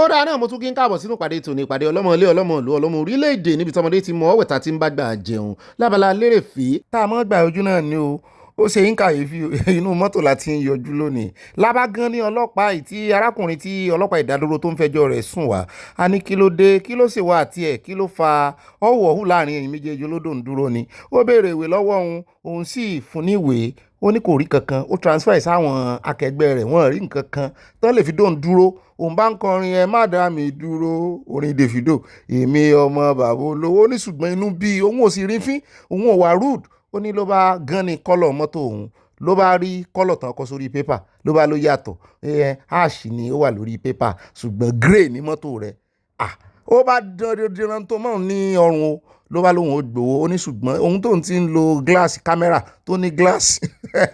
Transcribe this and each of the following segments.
ó dáa náà mo tún kí n káàbọ̀ sínú ìpàdé tòní, ìpàdé ọlọ́mọlé ọlọ́mọlú ọlọ́mọ orílẹ̀-èdè níbi tọmọdé ti mọ ọ̀wẹ̀ta tí ń bá gbà jẹun lábala lérèfé tá a mọ́ gbà ojú náà ni o. Ó ṣe ń kàyéfì inú mọ́tò láti ń yọjú lónìí lábá gan ní ọlọ́pàá yìí tí arákùnrin tí ọlọ́pàá ìdádúró tó ń fẹjọ́ rẹ̀ sùn wá. A ní kí ló dé, kí ló ṣe wá àti ẹ̀, kí ló fa ọ̀wọ̀hù láàrin ẹ̀yin méjèèjì olódò ń dúró ni. Ó béèrè ìwé lọ́wọ́ òun sì fún ní ìwé, ó ní kò rí kankan, ó transfer sáwọn akẹgbẹ́ rẹ̀, wọ́n rí nǹkan kan tán lè fi dóun dúró. Òun bá ń kọrin ẹ má dá mi dúró, orin Davido, èmi ọmọ bàbá olówó ní, ṣùgbọ́n inú bí òun ò sì rí fín, òun ò wá rude. Ó ní ló bá gan ni kọ́lọ̀ mọ́tò òun, ló bá rí kọ́lọ̀ tán kọ sórí pépà, ló bá ló yàtọ̀, ash ni ó wà lórí pépà ṣùgbọ́n grey ní mọ́tò rẹ̀. Ó bá dandan tó mọ̀ ní ọrùn o, ló bá lóun ó gbowó. Ó ní ṣùgbọ́n òun tóun ti ń lo gíláàsì kámẹ́rà tó ní gíláàsì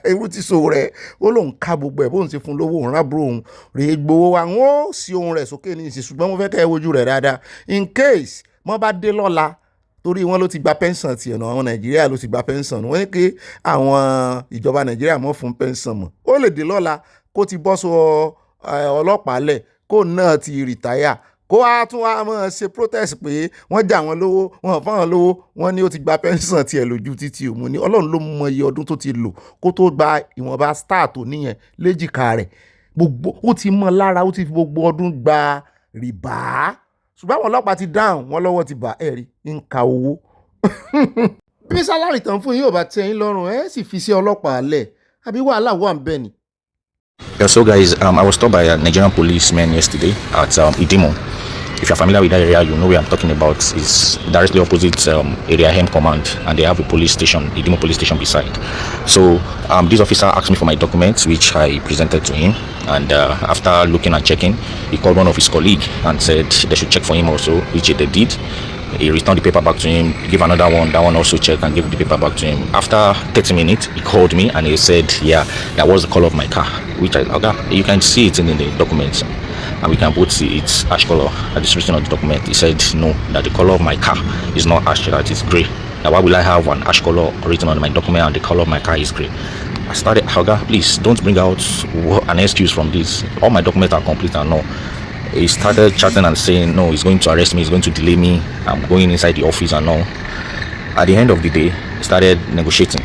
irú ti so rẹ̀, ó lóun ká gbogbo ẹ̀ bóun ti fún lówó òun rábúrò òun rèé gbowó wa. Wọ́n ó sí ohun rẹ̀ sókè ní ìsìn, ṣùgbọ́n mo fẹ́ kẹ́ ẹ wojú rẹ̀ dáadáa in case wọ́n bá dé lọ́la, torí wọn ló ti gba pẹ́ńsàn tiẹ̀ náà, àwọn Nàìjíríà ló ti gba pẹ́ńsàn. Wọ́n ní kí àwọn ìjọba Nàìjíríà mọ̀ fún pẹ́ńsàn mọ́. Ó lè dé lọ́la kó ti bọ́ sọ ọlọ́pàá lẹ̀, kó náà ti rìtáyà, kó wá tún wá mọ̀ ṣe protest pé wọ́n jà wọ́n lówó, wọ́n fọ́n wọn lówó, wọ́n ní ó ti gba pẹ́ńsàn tiẹ̀ lójú títí òun ní Ọlọ́run ló mọ iye ọdún tó ti lò kó tó gba ìwọ̀nba star tó níyẹn léjìká rẹ̀. Gbogbo ó ti mọ lára, ó ti fi gbogbo ọdún gba rìbá. Ṣùgbọ́n àwọn ọlọ́pàá ti dáhùn, wọ́n lọ́wọ́ ti bà ẹ̀rí ń ka owó. Bí sálárì tán fún yín ò bá tẹ́ yín lọ́rùn, ẹ sì fi sí ọlọ́pàá lẹ̀, àbí wàhálà wà ń bẹ̀ ni. Yeah, so guys, I was stopped by a Nigerian policeman yesterday at Idimo. If you're familiar with that area, you know where I'm talking about. It's directly opposite Area Hem Command, and they have a police station, Idimo police station beside. So this officer asked me for my documents, which I presented to him. And after looking and checking, he called one of his colleagues and said they should check for him also, which they did. He returned the paper back to him, give another one, that one also checked and gave the paper back to him. After 30 minutes, he called me and he said, yeah, that was the color of my car, which you can see it in the documents. And we can both see it's ash color at the description of the document. He said no, that the color of my car is not ash, that it's gray. Now why will I have an ash color written on my document and the color of my car is gray? I started, please don't bring out an excuse from this. All my documents are complete and no. He started chatting and saying no, he's going to arrest me, he's going to delay me, I'm going inside the office and all. At the end of the day, he started negotiating.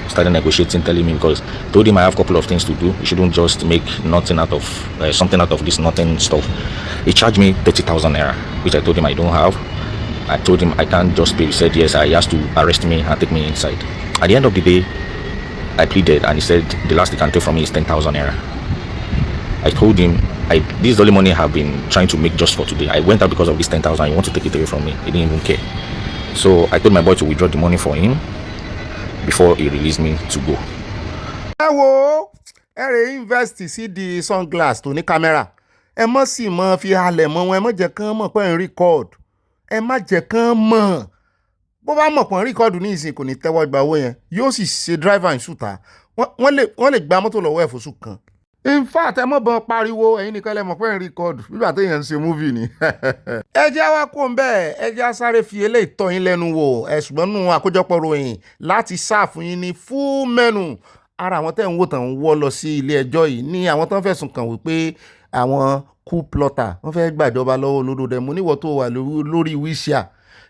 Started negotiating, telling me, because I told him I have a couple of things to do. You shouldn't just make nothing out of something out of this nothing stuff. He charged me 30,000 naira, which I told him I don't have. I told him I can't just pay. He said yes, he has to arrest me and take me inside. At the end of the day, I pleaded and he said the last he can take from me is 10,000 naira. I told him this is the only money I have been trying to make just for today. I went out because of this 10,000. You want to take it away from me? He didn't even care. So I told my boy to withdraw the money for him before he released me to go. Ẹ wo ẹ rè invest sí di sunglass tó ní kámẹ́rà. Ẹ mọ̀ sí mọ̀ fi halẹ̀ mọ́ wọn, ẹ mọ̀ jẹ́ kán mọ̀ pé ń record. Ẹ má jẹ́ kán mọ̀. Bó bá mọ̀ pé ń record ní ìsìn kò ní tẹ́wọ́ gba owó yẹn, yóò sì ṣe driver in ṣùtà. Wọ́n lè gba mọ́tò lọ́wọ́ ẹ̀ fòṣù kan. In fact, ẹ mọ̀ bọ́n pariwo, ẹ̀yin nìkan lẹ mọ̀ pé ń record nígbà téèyàn ń ṣe movie ni. Ẹ jẹ́ wá kó ń bẹ́ẹ̀, ẹ jẹ́ sáré fi eléyìí tọ́ yín lẹ́nu wò, ṣùgbọ́n nínú àkójọpọ̀ ròyìn láti sáàfù yín ní full menu. Ara àwọn tẹ́ ń wò tán ń wọ́ lọ sí ilé ẹjọ́ yìí ní àwọn tán fẹ̀sùn kàn wípé àwọn coup plotter wọ́n fẹ́ gbàjọba lọ́wọ́ olódòdó. Mo níwọ̀ tó wà lórí wíṣíà,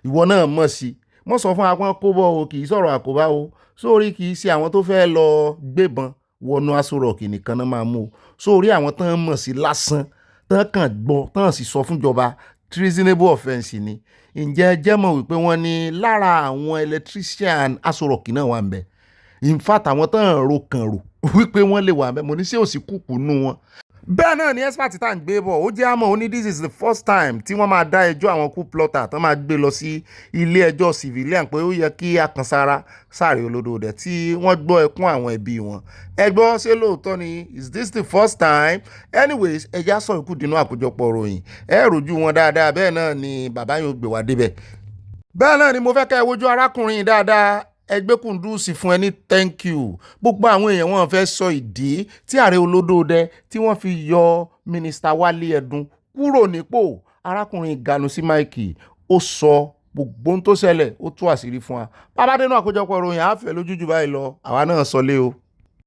ìwọ náà mọ̀ sí. Mo sọ fún apọ́n kó bọ́ o, kì í sọ̀rọ̀ àkóbá o. Sórí kì í ṣe àwọn tó fẹ́ lọ gbébọn wọnú Aso Rock nìkan náà máa mú o. Sórí àwọn tán mọ̀ sí lásán, tán kàn gbọ́, tán sì sọ fúnjọba treasonable offence ni. Ǹjẹ́ jẹ́ mọ̀ wípé wọ́n ní lára àwọn electrician Aso Rock náà wà ń bẹ̀. In fact, àwọn tán ro kàn rò wípé wọ́n lè wà ń bẹ̀, mo ní ṣé ò sí kúkú nú wọn. Bẹ́ẹ̀ náà ni expert tá à ń gbé bọ̀, ó jẹ́ àmọ́ ó ní this is the first time tí wọ́n máa dá ẹjọ́ àwọn coup plotter tán máa gbé lọ sí ilé ẹjọ́ civilian pé ó yẹ kí akànsára sáré olódòdó tí wọ́n gbọ́ ẹkún àwọn ẹbí wọn. Ẹ gbọ́ ṣé lóòótọ́ ni, is this the first time? Anyways, ẹja sọ ìkú dínú àkójọpọ̀ ròyìn, ẹ rojú wọn dáadáa, bẹ́ẹ̀ náà ni bàbá yóò gbé wá débẹ̀. Bẹ́ẹ̀ náà ni mo fẹ́ kẹ́ ẹ wojú arákùnrin dáadáa. Ẹgbẹ́ Kúndùsì fún ẹ ní thank you. Gbogbo àwọn èèyàn wọn fẹ́ sọ ìdí tí ààrẹ olódòdó tí wọ́n fi yọ mínísítà Wálé Edun kúrò nípò. Arákùnrin ganu sí máìkì, ó sọ gbogbo ohun tó ṣẹlẹ̀, ó tú àṣírí fún wa. Bàbá dénú àkójọpọ̀ ròyìn àáfẹ́ lójújù báyìí lọ, àwa náà sọ lé o.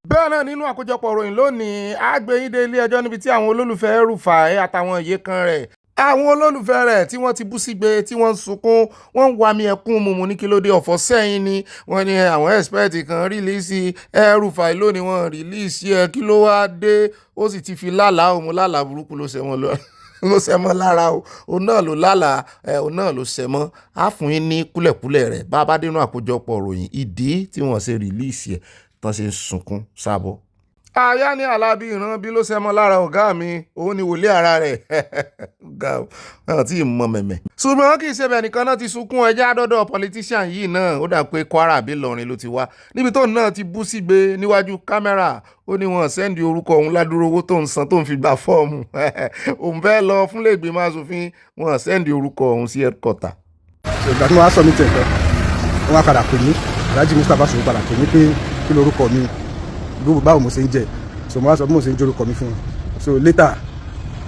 bẹ́ẹ̀ náà nínú àkójọpọ̀ ìròyìn lónìí àgbẹ̀yìndé ilé ẹjọ́ níbi tí àwọn olólùfẹ́ Rúfáì àtàwọn ìyèkan rẹ̀ àwọn olólùfẹ́ rẹ̀ tí wọ́n ti bú sígbe tí wọ́n ń sunkún wọ́n ń wami ẹkún mumu ní kílódé ọ̀fọ̀ sẹ́yìn ni wọ́n ní àwọn ẹ̀sìpẹ́ẹ̀tì kan rìlíìsì Rúfáì lónìí wọ́n rìlíìsì kí ló wá dé ó sì ti fi lálàá òun lálàá burúkú ló ṣẹ̀wọ̀n lọ ló ṣẹmọ́ lára o òun náà ló lálàá òun náà ló ṣẹmọ́ á fún yín ní kúlẹ̀kúlẹ̀ rẹ̀ bá a bá dénú àkójọpọ̀ ìròyìn ìdí tí wọ́n ṣe rìlíìsì ẹ̀ tán ṣe ń sunkún sábọ̀. àyà ní alábí ìran bí ló ṣẹmọ́ lára ọ̀gá mi òun ni wòlé ara rẹ̀ ọ̀gá ọ̀ tí ì mọ mẹ̀mẹ̀. ṣùgbọ́n kì í ṣe bẹ́ẹ̀ nìkan náà ti sunkún ẹjẹ́ àdọ́dọ̀ politician yìí náà ó dà pé Kwara àbí Ìlọrin ló ti wá níbi tóun náà ti bú sígbe níwájú kámẹ́rà ó ní wọn sẹ́ndì orúkọ òun ládùúró owó tó ń san tó ń fi gba fọ́ọ̀mù òun fẹ́ lọ fúnlé ìgbìmọ̀ asòfin wọn sẹ́ndì orúkọ òun sí headquarter. ìgbà tí wọ́n á sọ mí tẹ̀kọ́ wọ́n á padà pè mí Alhaji Mustapha sọ̀rọ̀ padà pè mí pé kí lorúkọ mi báwo mo ṣe ń jẹ so mo wá sọ bí mo ṣe ń jẹ orúkọ mi fún wọn so later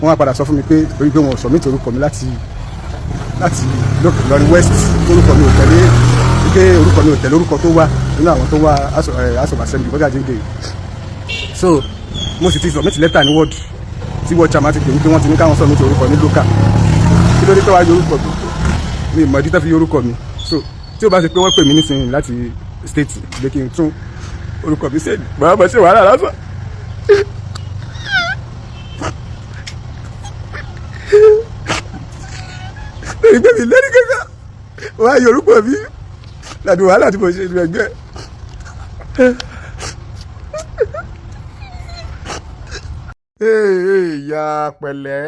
wọ́n á padà sọ fún mi pé torí pé wọn ò sọ mí tí orúkọ mi láti Ìlọrin West orúkọ mi ò tẹ̀lé wípé orúkọ mi ò tẹ̀lé orúkọ tó wá nínú àwọn tó wá House of Assembly bọ́jà jíǹde so mo sì ti submit letter ní ward tí ward chairman ti pè mí pé wọ́n ti ní káwọn sọ mí tí orúkọ mi local kí ló dé tó wá yọ orúkọ mi ìmọ̀ ìdí tó fi yọ orúkọ mi so tí ó bá ṣe pé wọ́n pè mí nísìnyí láti state gbé kí n tún orúkọ mi ṣe máa bá ṣe wàhálà lásán. lórí pé mi lẹ́ni kankan wọ́n á yọ orúkọ mi láti wàhálà tí mo ṣe ìlú ẹgbẹ́. ìyá pẹ̀lẹ́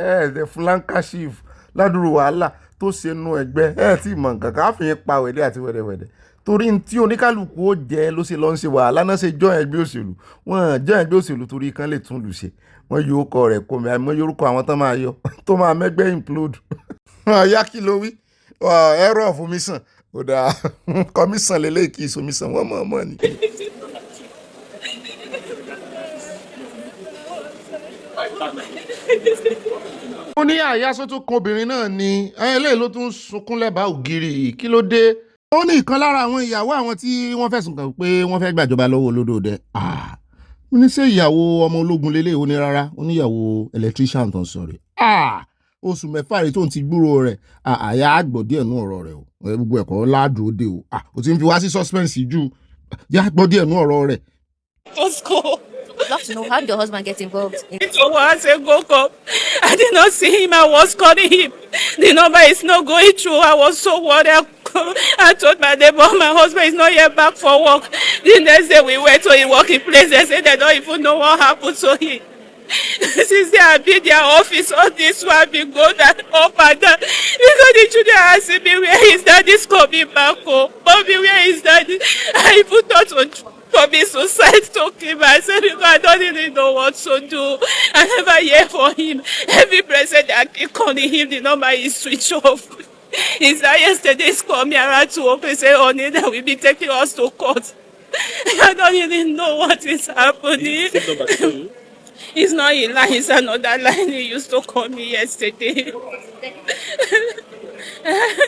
ẹ̀ flankashif ládùúrú wàhálà tó ṣe nú ẹgbẹ́ ẹ̀ tí mọ̀ nǹkan ká fi yín pa wẹ̀dẹ́ àti wẹ̀dẹ̀wẹ̀dẹ̀ torí tí oníkálukú ó jẹ́ ló ṣe lọ ń ṣe wàhálà náà ṣe jọ́ ẹgbẹ́ òṣèlú wọ́n jọ́ ẹgbẹ́ òṣèlú torí kan lè tún lù ṣe wọ́n yọ orúkọ rẹ̀ kó mi àmọ́ yorùkọ àwọn tán máa yọ tó máa mẹ́gbẹ́ implode ọ̀yá kí ló wí ẹ̀rọ ọ̀fọ̀mísàn ó dáa kọ́mísàn lélẹ́yìí kì í sọmísàn wọ́n mọ̀ ọmọ ni. ó ní àyàsó tó kan obìnrin náà ni eléyìí ló tún sunkún lẹ́bàá ògiri kí ló dé. ó ní ìkan lára àwọn ìyàwó àwọn tí wọ́n fẹ̀sùn kàn pé wọ́n fẹ́ gbàjọba lọ́wọ́ olódòdẹ ó ní ṣé ìyàwó ọmọ ológun lélẹ̀ ó ní rárá ó ní ìyàwó electrician tó ń sọ̀rọ̀ oṣù mẹ́fà rẹ̀ tó ń ti gbúrò rẹ̀ àyà àgbọ̀ díẹ̀ nú ọ̀rọ̀ rẹ̀ o gbogbo ẹ̀kọ́ ládùú òde o ó ti ń fi wá sí suspense jù yá gbọ́ díẹ̀ nú ọ̀rọ̀ rẹ̀. I'd love to know, how did your husband get involved? Once a go up, I did not see him. I was calling him. The number is not going through. I was so worried. I told my neighbor, my husband is not yet back for work. The next day we went to a working place. They said they don't even know what happened to him. Since they have been their office, all this one been going up and down. Because the children are asking me, where is daddy's coming back home? Mommy, where is daddy? I even thought to commit suicide to him. I said, I don't even know what to do. I never hear from him. Every present I keep calling him, the number is switched off. Is that yesterday's called me around 2 o'clock, say, honey, that will be taking us to court. I don't even know what is happening. It's not in line, it's another line. He used to call me yesterday.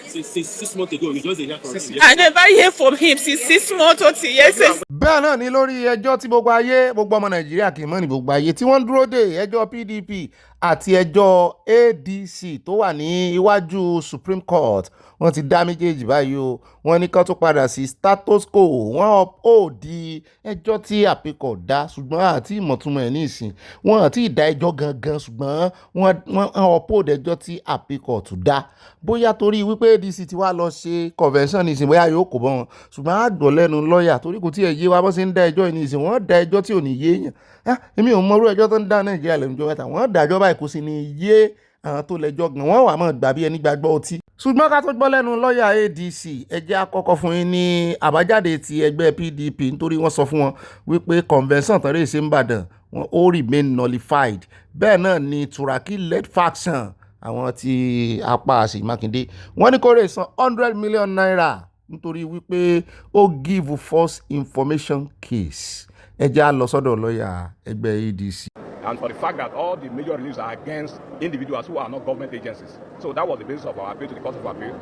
Since 6 months ago, we just hear from him. I never hear from him since 6 months until yesterday. bẹ́ẹ̀ náà ni lórí ẹjọ́ tí gbogbo ọmọ Nàìjíríà kì í mọ̀ ní gbogbo ayé tí wọ́n ń dúró dè ẹjọ́ PDP àti ẹjọ́ ADC tó wà ní iwájú Supreme Court wọ́n ti dá méjèèjì báyìí o wọ́n ní kán tó padà sí status quo wọ́n ó di ẹjọ́ tí àpékọ̀ dá ṣùgbọ́n àti ìmọ̀túnmọ̀ ẹ̀ ní ìsìn wọ́n àti ìdá ẹjọ́ gangan ṣùgbọ́n wọ́n uphold ẹjọ́ tí àpékọ̀ tún dá bóyá torí wípé ADC ti wá lọ ṣe convention ní ìsìn bóyá yóò kó bọ́ wọn ṣùgbọ́n àgbọ̀ lẹ́nu lọ́ọ̀yà torí kò tí ẹ̀ yé wa bó ṣe ń dá ẹjọ́ ní ìsìn wọ́n dá ẹjọ́ tí ò ní yé èèyàn èmi ò mọrú ẹjọ́ tó ń dá Nàìjíríà lẹ́nu jọ mẹ́ta wọ́n dájọ́ báyìí kò sí ní yé àwọn tó lẹ́jọ́ gan wọ́n wà mọ́ gbà bí ẹni gbàgbọ́ ọtí. ṣùgbọ́n ká tó gbọ́ lẹ́nu lọ́ọ̀yà ADC ẹ jẹ́ àkọ́kọ́ fún yín ní àbájáde ti ẹgbẹ́ PDP nítorí wọ́n sọ fún wọn wípé convention tán rèé ṣe ń bàdàn wọn ó remain nullified bẹ́ẹ̀ náà ni Turaki led faction àwọn ti apá Ṣèyí Mákindé wọ́n ní kó rè san 100 million naira nítorí wípé ó give false information case ẹ jẹ́ á lọ sọ́dọ̀ lọ́ọ̀yà ẹgbẹ́ ADC. And for the fact that all the major reliefs are against individuals who are not government agencies. So that was the basis of our appeal to the Court of Appeal.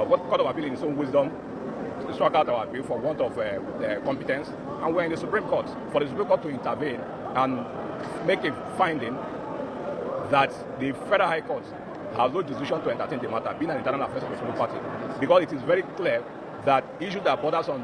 What Court of Appeal in its own wisdom struck out our appeal for want of competence, and we're in the Supreme Court. For the Supreme Court to intervene and make a finding that the Federal High Court has no decision to entertain the matter, being an internal affairs of the political party, because it is very clear that issues that borders on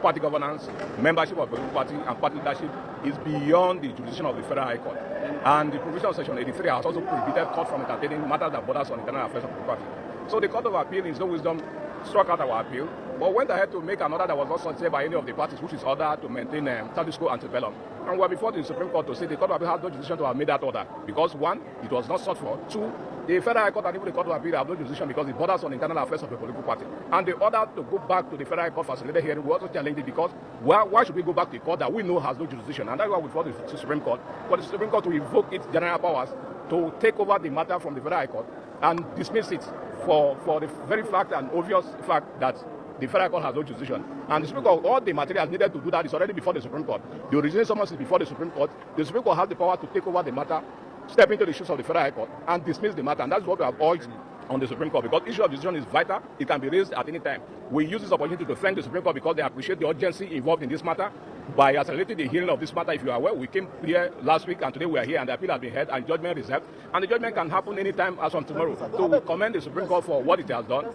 party governance, membership of the political party, and party leadership is beyond the jurisdiction of the Federal High Court. And the provision of Section 83 has also prohibited court from entertaining matters that borders on internal affairs of the party. So the Court of Appeal, in its own wisdom, struck out our appeal, but went ahead to make an order that was not satisfied by any of the parties, which is order to maintain status quo antebellum. And we're before the Supreme Court to say the Court of Appeal has no jurisdiction to have made that order, because one, it was not sought for. Two, the Federal High Court and even the Court of Appeal have no jurisdiction because it borders on internal affairs of the political party. And the order to go back to the Federal High Court for facilitated hearing, we also challenged it because why should we go back to a court that we know has no jurisdiction? And that's why we fought the Supreme Court. For the Supreme Court to invoke its general powers to take over the matter from the Federal High Court and dismiss it for the very fact and obvious fact that the Federal Court has no jurisdiction. And the Supreme Court, all the materials needed to do that is already before the Supreme Court. The original summons is before the Supreme Court. The Supreme Court has the power to take over the matter, step into the shoes of the Federal High Court, and dismiss the matter. And that's what we have urged on the Supreme Court, because issue of decision is vital. It can be raised at any time. We use this opportunity to thank the Supreme Court because they appreciate the urgency involved in this matter. By accelerating the hearing of this matter, if you are aware, we came here last week and today we are here and the appeal has been heard and judgment reserved. And the judgment can happen anytime as from tomorrow. So we commend the Supreme Court for what it has done.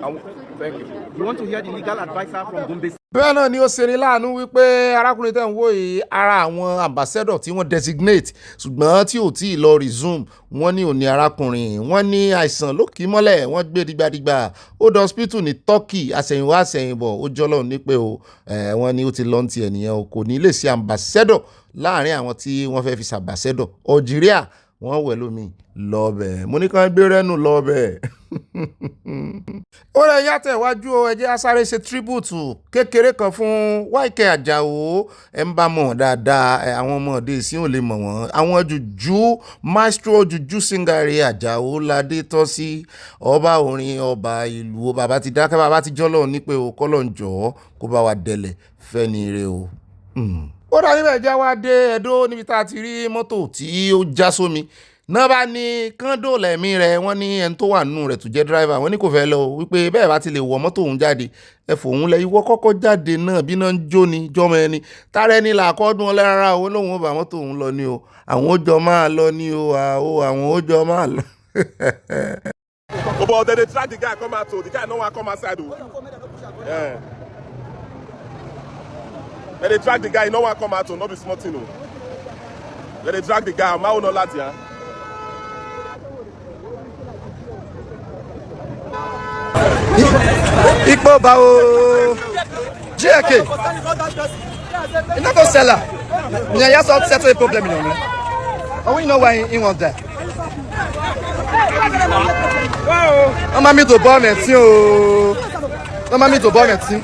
And thank you. You want to hear the legal advisor from Gombe? Bẹ́ẹ̀ náà ni ó ṣe ní láàánú wípé arákùnrin tẹ̀ ń wò yìí ara àwọn ambassador tí wọ́n designate ṣùgbọ́n tí ò tí ì lọ resume wọ́n ní òní arákùnrin wọ́n ní àìsàn ló kì í mọ́lẹ̀ wọ́n gbé dìgbàdìgbà ó dé hospital ní Turkey àsẹ̀yìnwá àsẹ̀yìnbọ̀ ó jọ́lọ́ ní pé o wọ́n ní ó ti lọ́n ti ẹ̀nìyàn o kò ní lè ṣe ambassador láàrin àwọn tí wọ́n fẹ́ fi ṣe ambassador Algeria wọ́n wẹ̀ lómi lọ́ọ̀bẹ̀ mo ní kàn gbé rẹ́nu lọ́ọ̀bẹ̀. ó rẹ̀ yàtọ̀ iwájú o ẹjẹ́ asáré ṣe tribute kékeré kan fún Wáìkẹ́ Àjàó ẹ̀ ń bá mọ̀ dáadáa àwọn ọmọdé sí ò lè mọ̀ wọ́n àwọn jùjú maestro jùjú singari Àjàó ládé tọ́ sí ọba orin ọba ìlú bàbá ti dákẹ́ bàbá ti jọ́lọ́ ní pé o kọ́lọ̀ ń jọ́ kó bá wa dẹ̀lẹ̀ fẹ́ni rẹ o. ó dà níbẹ̀ já wá dé Ẹdó níbi tá a ti rí mọ́tò tí ó já sómi náà bá ní kọ́ńdò lẹ́mí rẹ̀ wọ́n ní ẹni tó wà nínú rẹ̀ tó jẹ́ dírìvà wọ́n ní kò fẹ́ lọ wípé bẹ́ẹ̀ bá ti lè wọ mọ́tò òun jáde ẹ fòun lẹ ìwọ kọ́kọ́ jáde náà bí náà ń jó ni jọmọ ẹni tára ẹni là kọ́dún ọlẹ́rara owó lòun ó bá mọ́tò òun lọ ni o àwọn ó jọ máa lọ ni o àwọn ó jọ máa lọ. But then they drag the guy come out, so the guy no one come outside. Yeah. Then they drag the guy, no one come out, so not be small thing. Then they drag the guy, my own not yeah. Ikpo bawo JK you no go sell am you just to settle a problem you know and we know why he want that wọ́n máa mi tó bọ́ mẹ́tí o wọ́n máa mi tó bọ́ mẹ́tí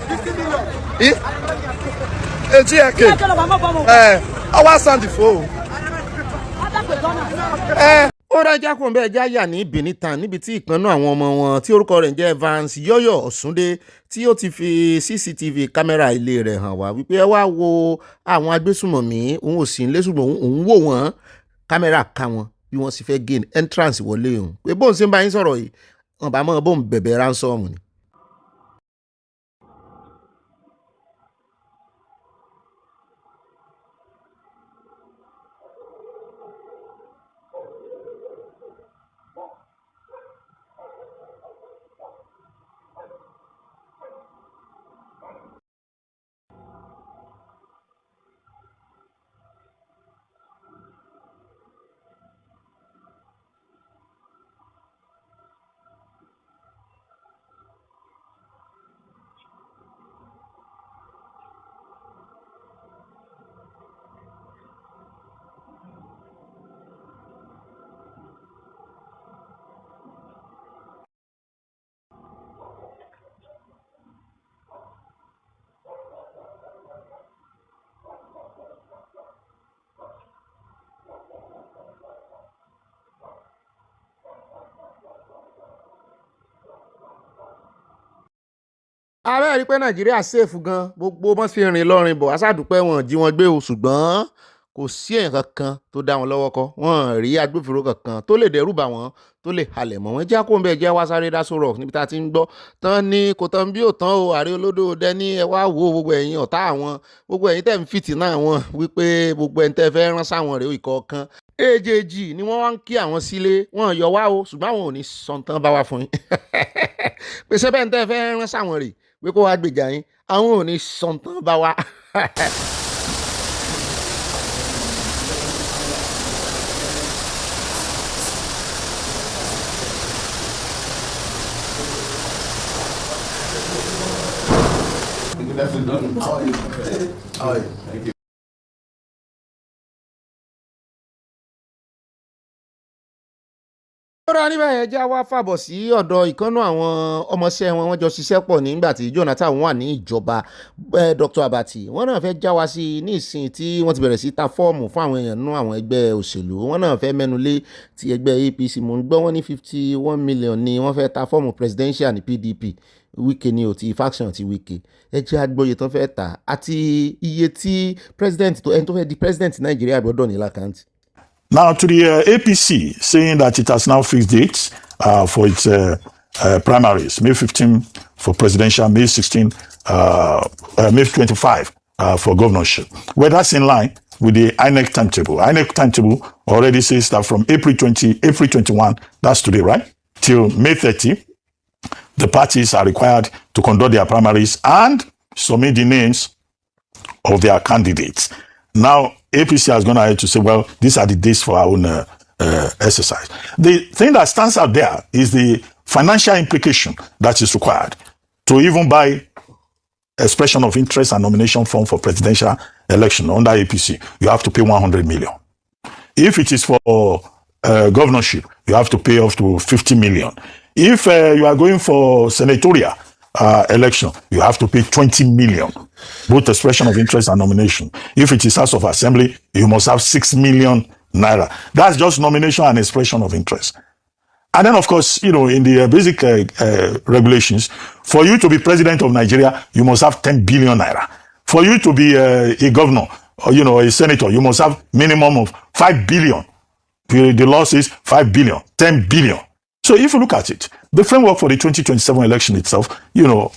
JK ọwọ́ sandi fo ó rájá kò ń bẹ́ẹ̀ jáyà ní Benin Town níbi tí ìkànnú àwọn ọmọ wọn tí orúkọ rẹ̀ ń jẹ́ Evans Yọ́yọ̀ Ọ̀ṣúndé tí ó ti fi CCTV kámẹ́rà ilé rẹ̀ hàn wá wípé ẹ wá wo àwọn agbésùmọ̀mí òun ò sí ń lé ṣùgbọ́n òun wò wọ́n kámẹ́rà ká wọn bí wọ́n sì fẹ́ gain entrance wọlé òun pé bóun ṣe ń bá yín sọ̀rọ̀ yìí wọn bá mọ̀ bóun bẹ̀bẹ̀ ransom ni. ààrẹ rí pé Nàìjíríà safe gan gbogbo bọ́n ṣe rìn lọ́rin bọ̀ aṣáàdúpẹ́ wọn jí wọn gbé o ṣùgbọ́n kò sí èèyàn kankan tó dá wọn lọ́wọ́ kọ́, wọ́n rí agbófinró kankan tó lè dẹ́rù bà wọ́n tó lè halẹ̀ mọ́ wọn. Já kó ń bẹ́ẹ̀ jẹ́ wá sáré dá sọ̀rọ̀ níbi tá a ti ń gbọ́ tán ní kò tán bí ò tán o, ààrẹ olódò dẹ́ni ẹ wá wo gbogbo ẹ̀yin ọ̀tá àwọn, gbogbo ẹ̀yin tẹ̀ ń fìtínà àwọn wípé gbogbo ẹ̀yin tẹ́ fẹ́ rán sáwọn rèé ìkọ̀ọ̀kan èjèèjì ni wọ́n wá ń kí àwọn sílé, wọ́n yọ wá o ṣùgbọ́n àwọn ò ní sọ̀tàn bá wa fún yín pèsè bẹ́ẹ̀ tẹ́ fẹ́ rán sáwọn rèé pé kó wá gbèjà yín, àwọn ò ní sọ̀tàn bá wa. Ọ̀rọ̀ níbẹ̀ yẹn já wá fàbọ̀ sí ọ̀dọ̀ ìkànnú àwọn ọmọọṣẹ́ wọn, wọ́n jọ ṣiṣẹ́ pọ̀ nígbà tí Jonathan wà ní ìjọba, Dr. Abati wọ́n náà fẹ́ já wá sí ní ìsìn tí wọ́n ti bẹ̀rẹ̀ sí ta fọ́ọ̀mù fún àwọn èèyàn nínú àwọn ẹgbẹ́ òṣèlú, wọ́n náà fẹ́ mẹ́nu lé ti ẹgbẹ́ APC. Mo ń gbọ́ wọ́n ní 51 million ni wọ́n fẹ́ ta fọ́ọ̀mù presidential ní PDP, Wike ni ò ti faction ti Wike, ẹ jẹ́ agbóye tán fẹ́ tà àti iye tí president tó ẹni tó fẹ́ di president Nàìjíríà gbọ́dọ̀ ní lákàntì. Now, to the APC, saying that it has now fixed dates for its primaries, May 15 for presidential, May 16, May 25 for governorship. Well, that's in line with the INEC timetable. INEC timetable already says that from April 21, that's today, right, till May 30, the parties are required to conduct their primaries and submit the names of their candidates. Now, APC has gone ahead to say, well, these are the days for our own exercise. The thing that stands out there is the financial implication that is required to even buy expression of interest and nomination form for presidential election under APC. You have to pay 100 million. If it is for governorship, you have to pay up to 50 million. If you are going for senatorial election, you have to pay 20 million, both expression of interest and nomination. If it is House of Assembly, you must have 6 million naira. That's just nomination and expression of interest. And then, of course, you know, in the basic regulations, for you to be president of Nigeria, you must have 10 billion naira. For you to be a governor or, you know, a senator, you must have minimum of 5 billion. The law says 5 billion, 10 billion. So if you look at it, the framework for the 2027 election itself, you know,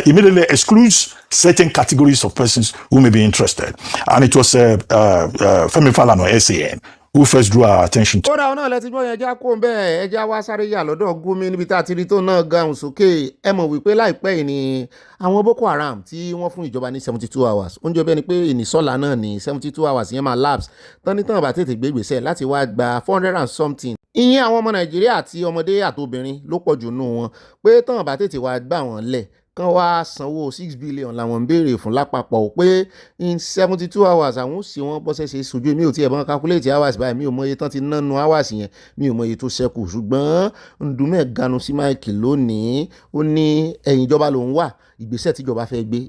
immediately excludes certain categories of persons who may be interested. And it was Femi Falana or SAN who first drew our attention to. Ó ra ọ̀nà lẹ́tí gbọ́ yẹn já kó ń bẹ́ẹ̀ ẹja wá sáré yà lọ́dọ̀ Gumi níbi tá a ti rí tó náà gahùn sókè. Ẹ mọ̀ wípé láìpẹ́ yìí ni àwọn Boko Haram tí wọ́n fún ìjọba ní 72 hours. Ó ń jọ bẹ́ẹ̀ ni pé ìnísọ́lá náà ní 72 hours yẹn máa lapse. Tán ní tán bá tètè gbé ìgbésẹ̀ láti wá gba 400 and something. Ìyẹn àwọn ọmọ Nàìjíríà àti ọmọdé àtobìnrin ló pọ̀ jù nù wọn pé tán bá tètè wá gbà wọ́n lẹ̀ kán wá sanwó 6 billion làwọn ń béèrè fún lápapọ̀ pé in 72 hours àwọn ò sí wọn bọ́sẹ̀ ṣe sojú mi ò tiẹ̀ bọ́n calculate hours báyìí mi ò mọ iye tán ti nánu hours yẹn mi ò mọ iye tó ṣẹ́kù ṣùgbọ́n Ndume ganu sí máìkì lónìí ó ní ẹ̀yìn ìjọba lòún wà ìgbésẹ̀ tíjọba fẹ́ gbé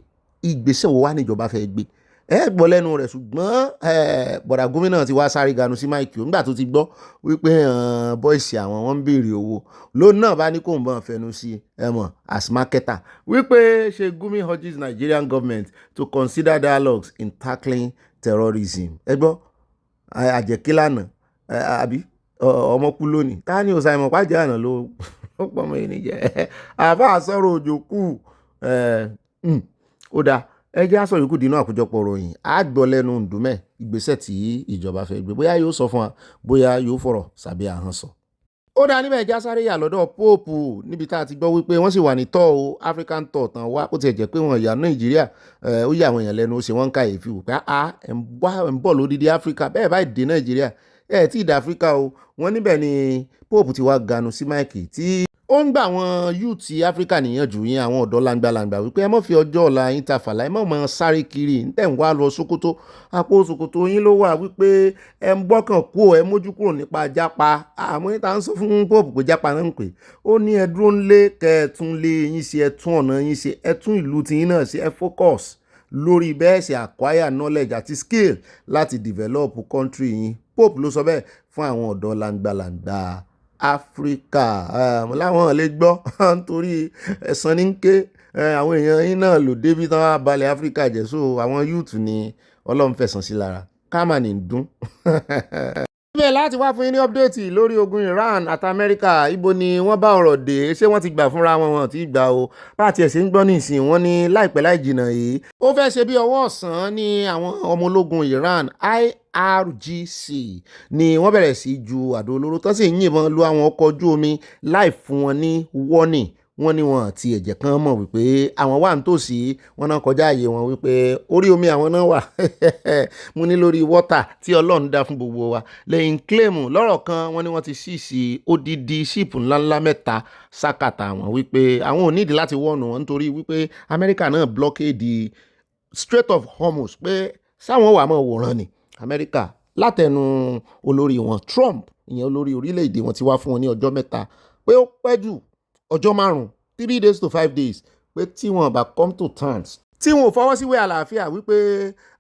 ìgbésẹ̀ wo wá níjọba fẹ́ gbé ẹ gbọ́ lẹ́nu rẹ̀ ṣùgbọ́n bọ̀dà gómìnà ti wá sáré ganu sí máìkì nígbà tó ti gbọ́ wípé bọ́ìsì àwọn wọn ń béèrè owó lónìí náà bá ní kó ń bọ́n fẹnu sí ẹ mọ̀ as marketer wípé ṣe Gumi urges Nigerian government to consider dialogues in tackling terrorism. Ẹ gbọ́ àjẹkílànà àbí ọmọ kú lónìí ta ni òsà ìmọ̀ pàjẹ́ àná ló pọ̀ mọ́ ẹni jẹ́ àbá àsọ̀rọ̀ òjò kù ó dáa ẹ jẹ́ àsọ yòókù dínú àkójọpọ̀ ròyìn á gbọ́ lẹ́nu Ndume ìgbésẹ̀ tí ìjọba fẹ́ gbé bóyá yóò sọ fún wa bóyá yóò fọ̀rọ̀ sábẹ́ ahọ́n sọ. Ó dáa níbẹ̀ já sáré yà lọ́dọ̀ Pope níbi tá a ti gbọ́ wípé wọ́n sì wà ní tọ́ o African tour tán wá ó tiẹ̀ jẹ́ pé wọ́n ìyá Nàìjíríà ó yà àwọn èèyàn lẹ́nu ó ṣe wọ́n ń kàyéfì wò pé ẹ̀ ń bọ̀ lódìdí Áfíríkà bẹ́ẹ̀ báyìí dé Nàìjíríà tí ìdá Áfíríkà o wọ́n níbẹ̀ ni Pope ti wá ganu sí máìkì tí ó ń gbà àwọn youth Áfíríkà níyànjú yín àwọn ọ̀dọ́ langbalangba wípé ẹ má fi ọjọ́ ọ̀la yín ta fàlà ẹ má mọ sáré kiri ń tẹ̀ ń wá lọ Sókótó àpò Sókótó yín ló wà wípé ẹ ń gbọ́kàn kú ẹ mójú kúrò nípa jápa àmọ́ ìta ń sọ fún Pope pé jápa náà ń pè ó ní ẹ dúró ńlé kẹ ẹ tún lé yín ṣe ẹ tún ọ̀nà yín ṣe ẹ tún ìlú tiyín náà ṣe ẹ focus lórí bẹ́ẹ̀ ṣe acquire knowledge àti skill láti develop country yín. Pope ló sọ bẹ́ẹ̀ fún àwọn ọ̀dọ́ langbalangba Áfíríkà láwọn lè gbọ́ nítorí ẹ̀sán ní ké àwọn èèyàn yín náà lò débi tán wá balẹ̀ Áfíríkà jẹ́ so àwọn youth ni Ọlọ́run fẹ̀sán sí lára. kámà ní dún. Bẹ́ẹ̀ láti wá fún yín ní ọ́pdẹ́ẹ̀tì lórí ogun Iran àti Amẹ́ríkà, ibo ni wọ́n bá ọ̀rọ̀ dé, ṣé wọ́n ti gbà fúnra wọn ti gbà o. Bá àti ẹ̀sìn ń gbọ́ nísìn wọ́n ní láìpẹ́ láì jìnnà yìí ó fẹ́ ṣe bí ọwọ́ ọ̀sán ní àwọn ọmọ ológun Iran IRGC ni wọ́n bẹ̀rẹ̀ sí ju àdó olóró tó sì ń yìnbọn lu àwọn ọkọ̀ ojú omi láì fún wọn ní warning. Wọ́n ní wọn àti ẹ̀jẹ̀ kan mọ̀ wípé àwọn wà nítòsí, wọn náà kọjá àyè wọn wípé orí omi àwọn náà wà. Mo ní lórí wọ́tà tí Ọlọ́run dá fún gbogbo wa lẹ́yìn kílèmù lọ́rọ̀ kan wọ́n ní wọ́n ti ṣíìsì odidi ṣíìpù ńláńlá mẹ́ta sákàtà wọn wípé àwọn ò nídìí láti wọ́ọ̀nù wọn nítorí wípé Amẹ́ríkà náà blockade Strait of Hormuz pé sáwọn wà mọ́ wòran ni. Amẹ́ríkà látẹnu olórí wọn Trump, ìyẹn olórí orílẹ̀-èdè wọn, ti wá fún wọn ní ọjọ́ mẹ́ta pé ó pẹ́ jù ọjọ́ 3 days to 5 days pé tí wọn bá come to terms, tí wọn ò fọwọ́ síwé àlàáfíà wípé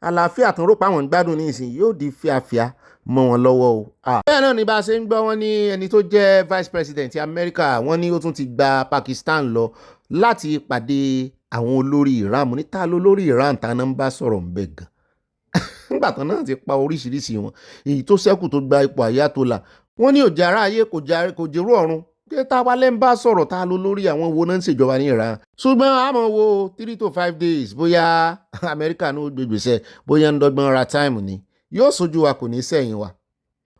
àlàáfíà tó ń rò pa àwọn gbádùn ní ìsìn yóò di fíafíà mọ́ wọn lọ́wọ́ o. Bẹ́ẹ̀ náà ni bá a ṣe ń gbọ́ wọn ní ẹni tó jẹ́ vice president Amẹ́ríkà wọ́n ní ó tún ti gba Pakistan lọ láti pàdé àwọn olórí Iran. Mo ní ta ló lórí Iran ta náà ń bá sọ̀rọ̀ ń bẹ̀ gan. Nígbà tán náà ti pa oríṣiríṣi wọn, èyí tó ṣẹ́kù tó gba ipò àyàtọ́là wọ́n ní òjì ara ayé kò jẹ́rú ọ̀run pé tá a wá lẹ́ ń bá sọ̀rọ̀ ta ló lórí àwọn wo náà ń ṣèjọba ní Iran. Ṣùgbọ́n a mọ̀ wo 3 to 5 days bóyá Amẹ́ríkà ní ó gbègbèsẹ̀ bóyá ń dọ́gbọ́n ra táìmù ni yóò sojú wa kò ní sẹ́yìn wa.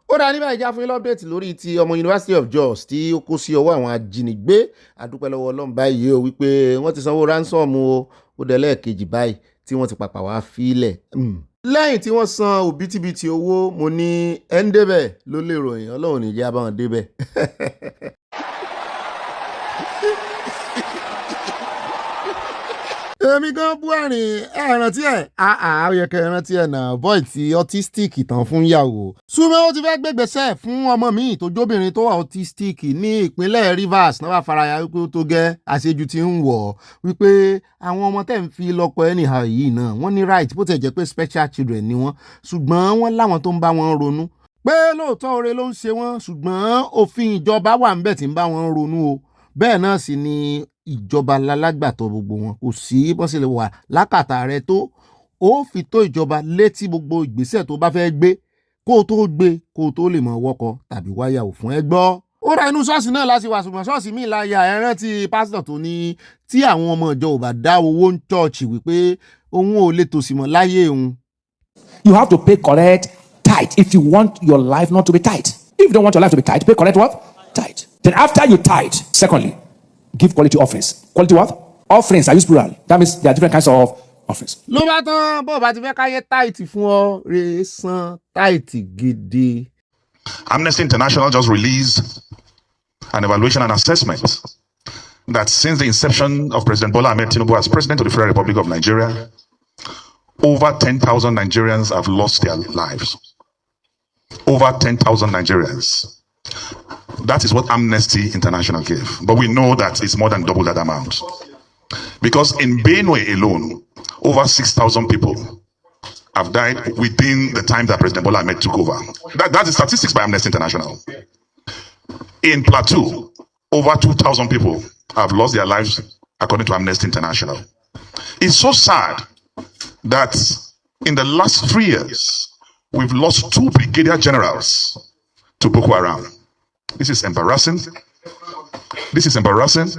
Ó dá níbà ìjà fún yín lọ́pdẹ̀tì lórí ti ọmọ University of Jos tí ó kó sí ọwọ́ àwọn ajínigbé. Àdúpẹ́ lọ́wọ́ Ọlọ́run báyìí o wípé wọ́n ti sanwó ransom o, ó dẹ̀ kejì báyìí tí wọ́n ti pàpà wá fílẹ̀. Lẹ́yìn tí wọ́n san òbítíbitì owó, mo ní ẹ̀ ń débẹ̀ ló lè ròyìn, Ọlọ́run ní jẹ́ a bá wọn débẹ̀. Èmi gan bú ẹ̀rìn rántí ẹ̀ ó yẹ kẹ́ rántí ẹ̀ náà boy tí autistic tán fún yàwó. Súnmọ́ ó ti fẹ́ gbégbèsè fún ọmọ mi tó jóbìnrin tó wà autistic ní ìpínlẹ̀ Rivers náà wà faraya wípé ó tó gẹ́ àṣejù tí ń wọ̀ wípé àwọn ọmọ tẹ̀ ń fi lọ́kọ anyhow yìí náà wọ́n ní right bó tẹ̀ jẹ́ pé special children ni wọ́n, ṣùgbọ́n wọ́n láwọn tó ń bá wọn ronú pé lóòótọ́ oore ló ń ṣe wọ́n, ṣùgbọ́n òfin ìjọba wà ń bẹ̀ tí ń bá wọn ronú o. Bẹ́ẹ̀ náà sì ni ìjọba lálágbàtọ́ gbogbo wọn, kò sí bọ́n sì lè wà lákàtà rẹ tó ó fi tó ìjọba létí gbogbo ìgbésẹ̀ tó bá fẹ́ gbé kó o tó gbé kó o tó lè mọ̀ wọ́kọ tàbí wáyà ò fún ẹ gbọ́. Ó ra inú ṣọ́ọ̀ṣì náà láti wà, ṣùgbọ́n ṣọ́ọ̀ṣì míì láyà ẹ rántí pásítọ̀ tó ní tí àwọn ọmọ ìjọ ò bá dá owó ń chọ́ọ̀chì wípé òun ò lè tòṣì mọ́ láyé òun. You have to pay correct tithe if you want your life not to be tight. If you don't want your life to be tight, pay correct what? Tithe. Then after you tithe, secondly, give quality offerings. Quality what? Offerings. I use plural. That means there are different kinds of offerings. Ló bá tán bó bá ti fẹ́ káyé táìtì fún ọ rè san táìtì gidi. Amnesty International just released an evaluation and assessment that since the inception of President Bola Ahmed Tinubu as President of the Federal Republic of Nigeria, over 10,000 Nigerians have lost their lives. Over 10,000 Nigerians. That is what Amnesty International gave. But we know that it's more than double that amount. Because in Benue alone, over 6,000 people have died within the time that President Bola Ahmed took over. That is statistics by Amnesty International. In Plateau, over 2,000 people have lost their lives according to Amnesty International. It's so sad that in the last 3 years, we've lost 2 brigadier generals to Boko Haram. This is embarrassing. This is embarrassing.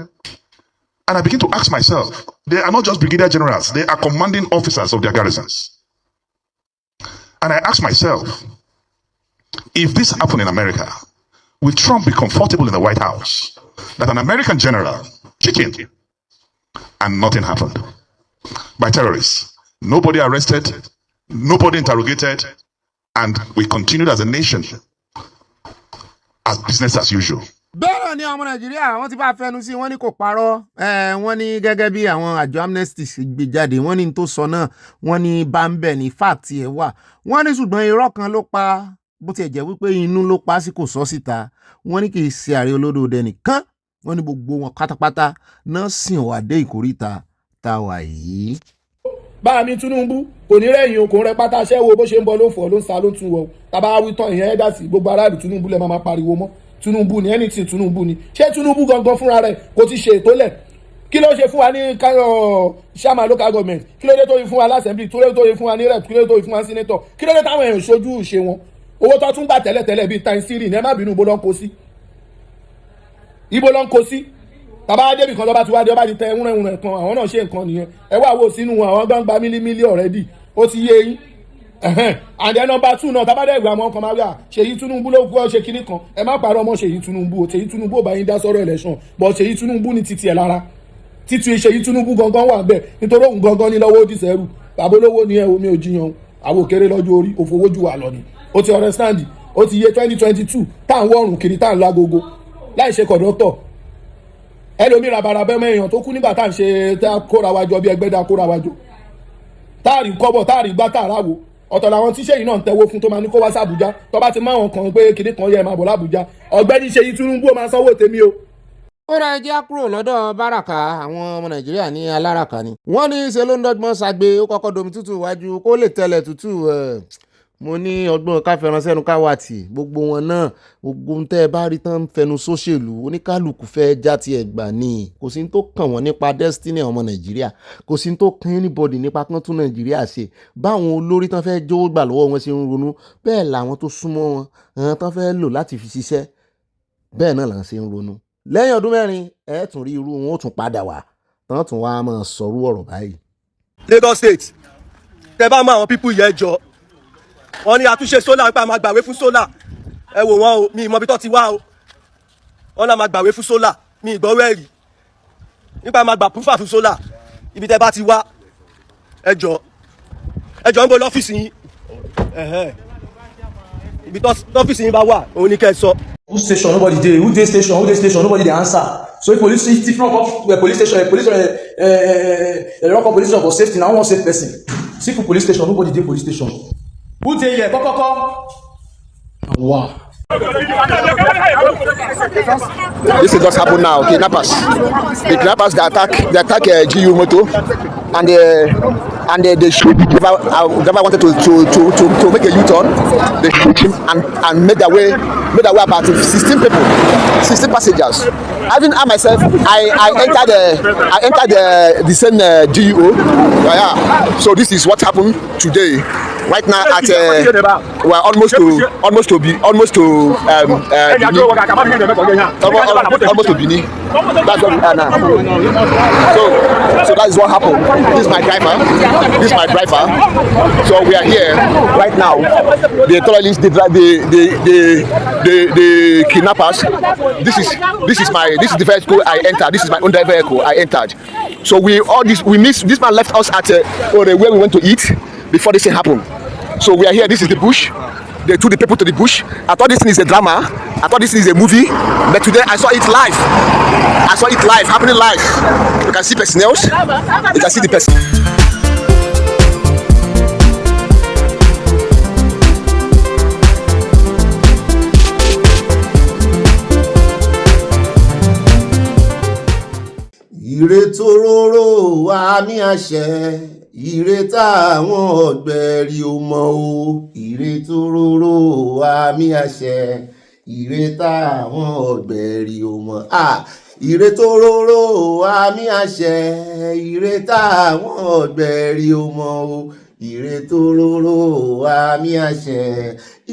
And I begin to ask myself, they are not just brigadier generals, they are commanding officers of their garrisons. And I ask myself, if this happened in America, will Trump be comfortable in the White House that an American general cheated and nothing happened? By terrorists. Nobody arrested, nobody interrogated, and we continued as a nation as business as usual. Bẹ́ẹ̀ ni ọmọ Nàìjíríà wọ́n ti bá fẹnu sí wọ́n ní kò parọ́ wọ́n ní gẹ́gẹ́ bí àwọn àjọ Amnesty gbé jáde wọ́n ní tó sọ náà wọ́n ní bámbẹ̀ ní fact ẹ̀ wà wọ́n ní ṣùgbọ́n irọ́ kan ló pa bó tiẹ̀ jẹ́ wípé inú ló pa sí kò sọ síta wọ́n ní kì í ṣe ààrẹ olódòdó nìkan wọ́n ní gbogbo wọn pátápátá náà sìn wà dé ìkórìtà tá a wà yìí. Bá mi Tinubu kò ní rẹ̀yìn okùn rẹ pátá ṣẹ́wó bó ṣe ń bọ̀ ló ń fọ̀ ló ń sa ló ń tún wọ̀ tàbá wí tán ìyẹn ẹ̀dá sí gbogbo aráàlú Tinubu lẹ́ máa pariwo mọ́ Tinubu ni anything Tinubu ni ṣé Tinubu gangan fúnra rẹ̀ kò ti ṣe ètò lẹ̀ kí ló ṣe fún wa ní chairman local government, kí ló dé tó yẹ fún wa l'assembly, kí ló dé tó yẹ fún wa ní rep, kí ló dé tó yẹ fún wa senator, kí ló dé táwọn èèyàn ṣojú ṣe wọn owó tó tún gbà tẹ́lẹ̀tẹ́lẹ̀ bíi time siri ní ẹ má bínú ibo ló ń kó sí tàbá débi kan lọ́ba tí wá dé ọba ti tẹ ewúrẹ́ kan àwọn náà ṣe nǹkan nìyẹn ẹ wá wo sínú àwọn gbangba mílímílí already ó ti yé yín and then number 2 náà tàbá dẹ̀ ìgbà àwọn kan máa rí à Ṣèyí Tinubu ló kọ́ ṣe kinní kan ẹ má parọ́ ọmọ Ṣèyí Tinubu ò bá yín dá sọ́rọ̀ election but Ṣèyí Tinubu ní titi ẹ̀ lára títí Ṣèyí Tinubu gangan wà bẹ́ẹ̀ nítorí òun gangan ní lọ́wọ́ òdìsẹ́rù bàbá olówó ni ẹ omi ò jiyàn àwọn òkèrè lọ́jọ́ orí òfowójú wà lọ ni ó ti understand ó ti yé 2022 tá à ń wọ̀rùn kiri tá à ń lágogo láì ṣe kọ̀dọ́tọ̀ ẹlòmíì rabarabẹ́ mẹ́yàn tó kú nígbà tá à ń ṣe tá a kóra wájọ bí ẹgbẹ́ dá kóra wájọ táàrí kọ́bọ̀ táàrí gbá tààràwò ọ̀tọ̀ làwọn tíṣẹ́ yìí náà ń tẹ́wọ́ fún tó máa ní kó wá sí Àbújá tó bá ti máa wọn kàn pé kìnní kan yẹ máa bọ̀ l'Àbújá Ọ̀gbẹ́ni Ṣèyí Tinubu ó máa sanwó tèmi o. ó ra ẹjẹ́ kúrò lọ́dọ̀ báràkà àwọn ọmọ Nàìjíríà ní aláràkà ni wọ́n ní ṣe ló ń dọ́gbọ́n ṣàgbé ó kọ́kọ́ domi tútù iwájú kó lè tẹ̀lẹ̀ tútù mo ní ọgbọ́n ká fẹ́ràn sẹ́nu ká wà tì gbogbo wọn náà gbogbo ń tẹ́ ẹ bá rí tán fẹnu sóṣèlú oníkálukú fẹ́ já ti ẹ̀gbà ni kò sí ní tó kàn wọ́n nípa destiny ọmọ Nàìjíríà kò sí ní tó kàn anybody nípa kán tún Nàìjíríà ṣe báwọn olórí tán fẹ́ jówó gbà lọ́wọ́ wọn ṣe ń ronú bẹ́ẹ̀ làwọn tó súnmọ́ wọn àwọn tán fẹ́ lò láti fi ṣiṣẹ́ bẹ́ẹ̀ náà là ń ṣe ń ronú lẹ́yìn ọdún mẹ́rin ẹ̀ tún rí irú wọn ó tún padà wá tán tún wá máa sọrú ọ̀rọ̀ báyìí. Lagos State tẹ bá mọ àwọn pípù yẹn jọ wọ́n ní àtúnṣe sólà nípa máa gbàwé fún sólà ẹ wò wọ́n o mi ìmọ̀ bí tó ti wá o wọ́n náà máa gbàwé fún sólà mi ìgbọ́wọ́ ẹ̀rí nípa máa gbà púfà fún sólà ibi tẹ́ bá ti wá ẹjọ́ ń bọ̀ lọ́fíìsì yín ibi tọ́fíìsì yín bá wà òun ní kẹ́ ẹ sọ. Who station nobody dey, who dey station nobody dey answer. So if police come police station local police station for safety na one safe person. See for police station nobody dey police station. Who dey here? Koko. Wow. This is just happened now. Kidnappers. The kidnappers they attack GU moto and they shoot the driver wanted to make a U-turn. They shoot him and made their way about 16 people, 16 passengers. Even I myself, I entered the same GU. Yeah. So this is what happened today. Right now at we're almost to Bini. Almost to Bini. That's what we are now. So that is what happened. This is my driver. So we are here right now. The terrorists, the kidnappers. This is the vehicle I entered. This is my own vehicle I entered. So we missed. This man left us at where we went to eat before this thing happened. So we are here. This is the bush. They took the people to the bush. I thought this thing is a drama. I thought this is a movie. But today I saw it live. Happening live. You can see personnel. You can see the person. Ìrètòróró àmì àṣẹ ìrètà àwọn ọ̀gbẹ̀rì ò mọ̀ o ìrètòróró àmì àṣẹ ìrètà àwọn ọ̀gbẹ̀rì ò mọ̀ ìrètòróró àmì àṣẹ ìrètà àwọn ọ̀gbẹ̀rì ò mọ̀ o ìrètòróró àmì àṣẹ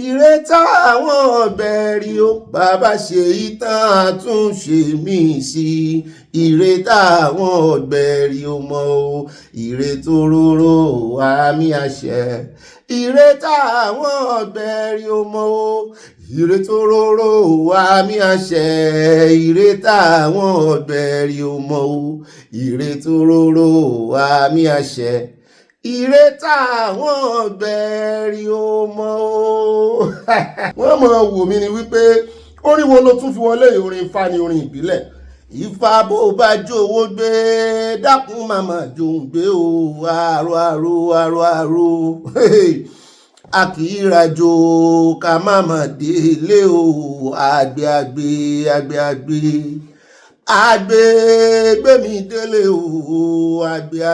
ìrètà àwọn ọ̀gbẹ̀rì ò bàbá ṣe ìtàn àtúnṣe mi sí ìrètà àwọn ọ̀gbẹ̀rì ò mọ̀ o ìrètòróró àmì àṣẹ ìrètà àwọn ọ̀gbẹ̀rì ò mọ̀ o ìrètòróró àmì àṣẹ ìrètà àwọn ọ̀gbẹ̀rì ò mọ̀ o ìrètòróró àmì àṣẹ ìrètà àwọn ọ̀gbẹ̀rì ò mọ̀ o. wọ́n mọ̀ wò mí ni wípé orin wo ló tún fi wọlé orin Ifá ni orin ìbílẹ̀ Ifá bó bá jówó gbé dákun màmá jòun gbé o àrò a kì í rajo ká màmá délé o àgbẹ̀ gbé mi délé o àgbẹ̀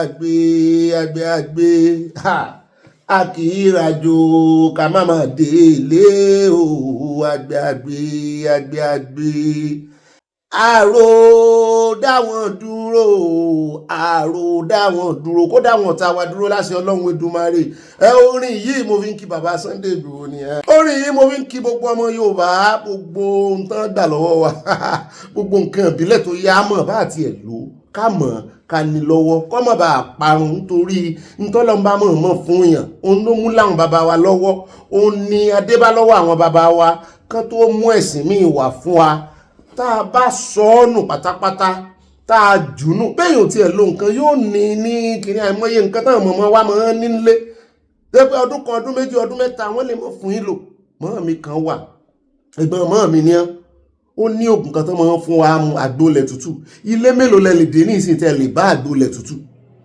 a kì í rajo ká màmá délé o àgbẹ̀. àrò dáwọn dúró àrò dáwọn dúró kó dáwọn tá wa dúró láṣẹ Ọlọ́run Èdùmàrè. Orin yìí mo fi ń kí bàbá Sunday Igboho ni orin yìí mo fi ń kí gbogbo ọmọ Yorùbá gbogbo nǹkan gbà lọ́wọ́ wa gbogbo nǹkan ìbílẹ̀ tó yá mọ̀ bá àti ẹ̀ lò ká mọ̀ ká ní lọ́wọ́ kọ́ mọ̀ bá parun nítorí ntọ́lọ́mbà mọ̀ fún yàn òun ló mú láwọn bàbá wa lọ́wọ́ òun ni adébá lọ́wọ́ àwọn bàbá wa kán tó mú ẹ̀sìn míì wà fún wa. Tá a bá sọ ọ́ nù pátápátá tá a jùnú bẹ́yìn tí ẹ̀ lo nǹkan yóò ní kiri àìmọye nǹkan táwọn mọ̀mọ́ wa máa ń nílé pé ọdún kan ọdún méjì ọdún mẹ́ta wọ́n lè mọ̀ fún yín lò. Mọ́ mi kan wà ẹ̀gbọ́n mọ́ mi ní ó ní oògùn kan tó máa ń fún wa mu àgbólẹ̀ tútù. Ilé mélòó lẹ lè dé ní ìsìn tẹ́ lè bá àgbólẹ̀ tútù.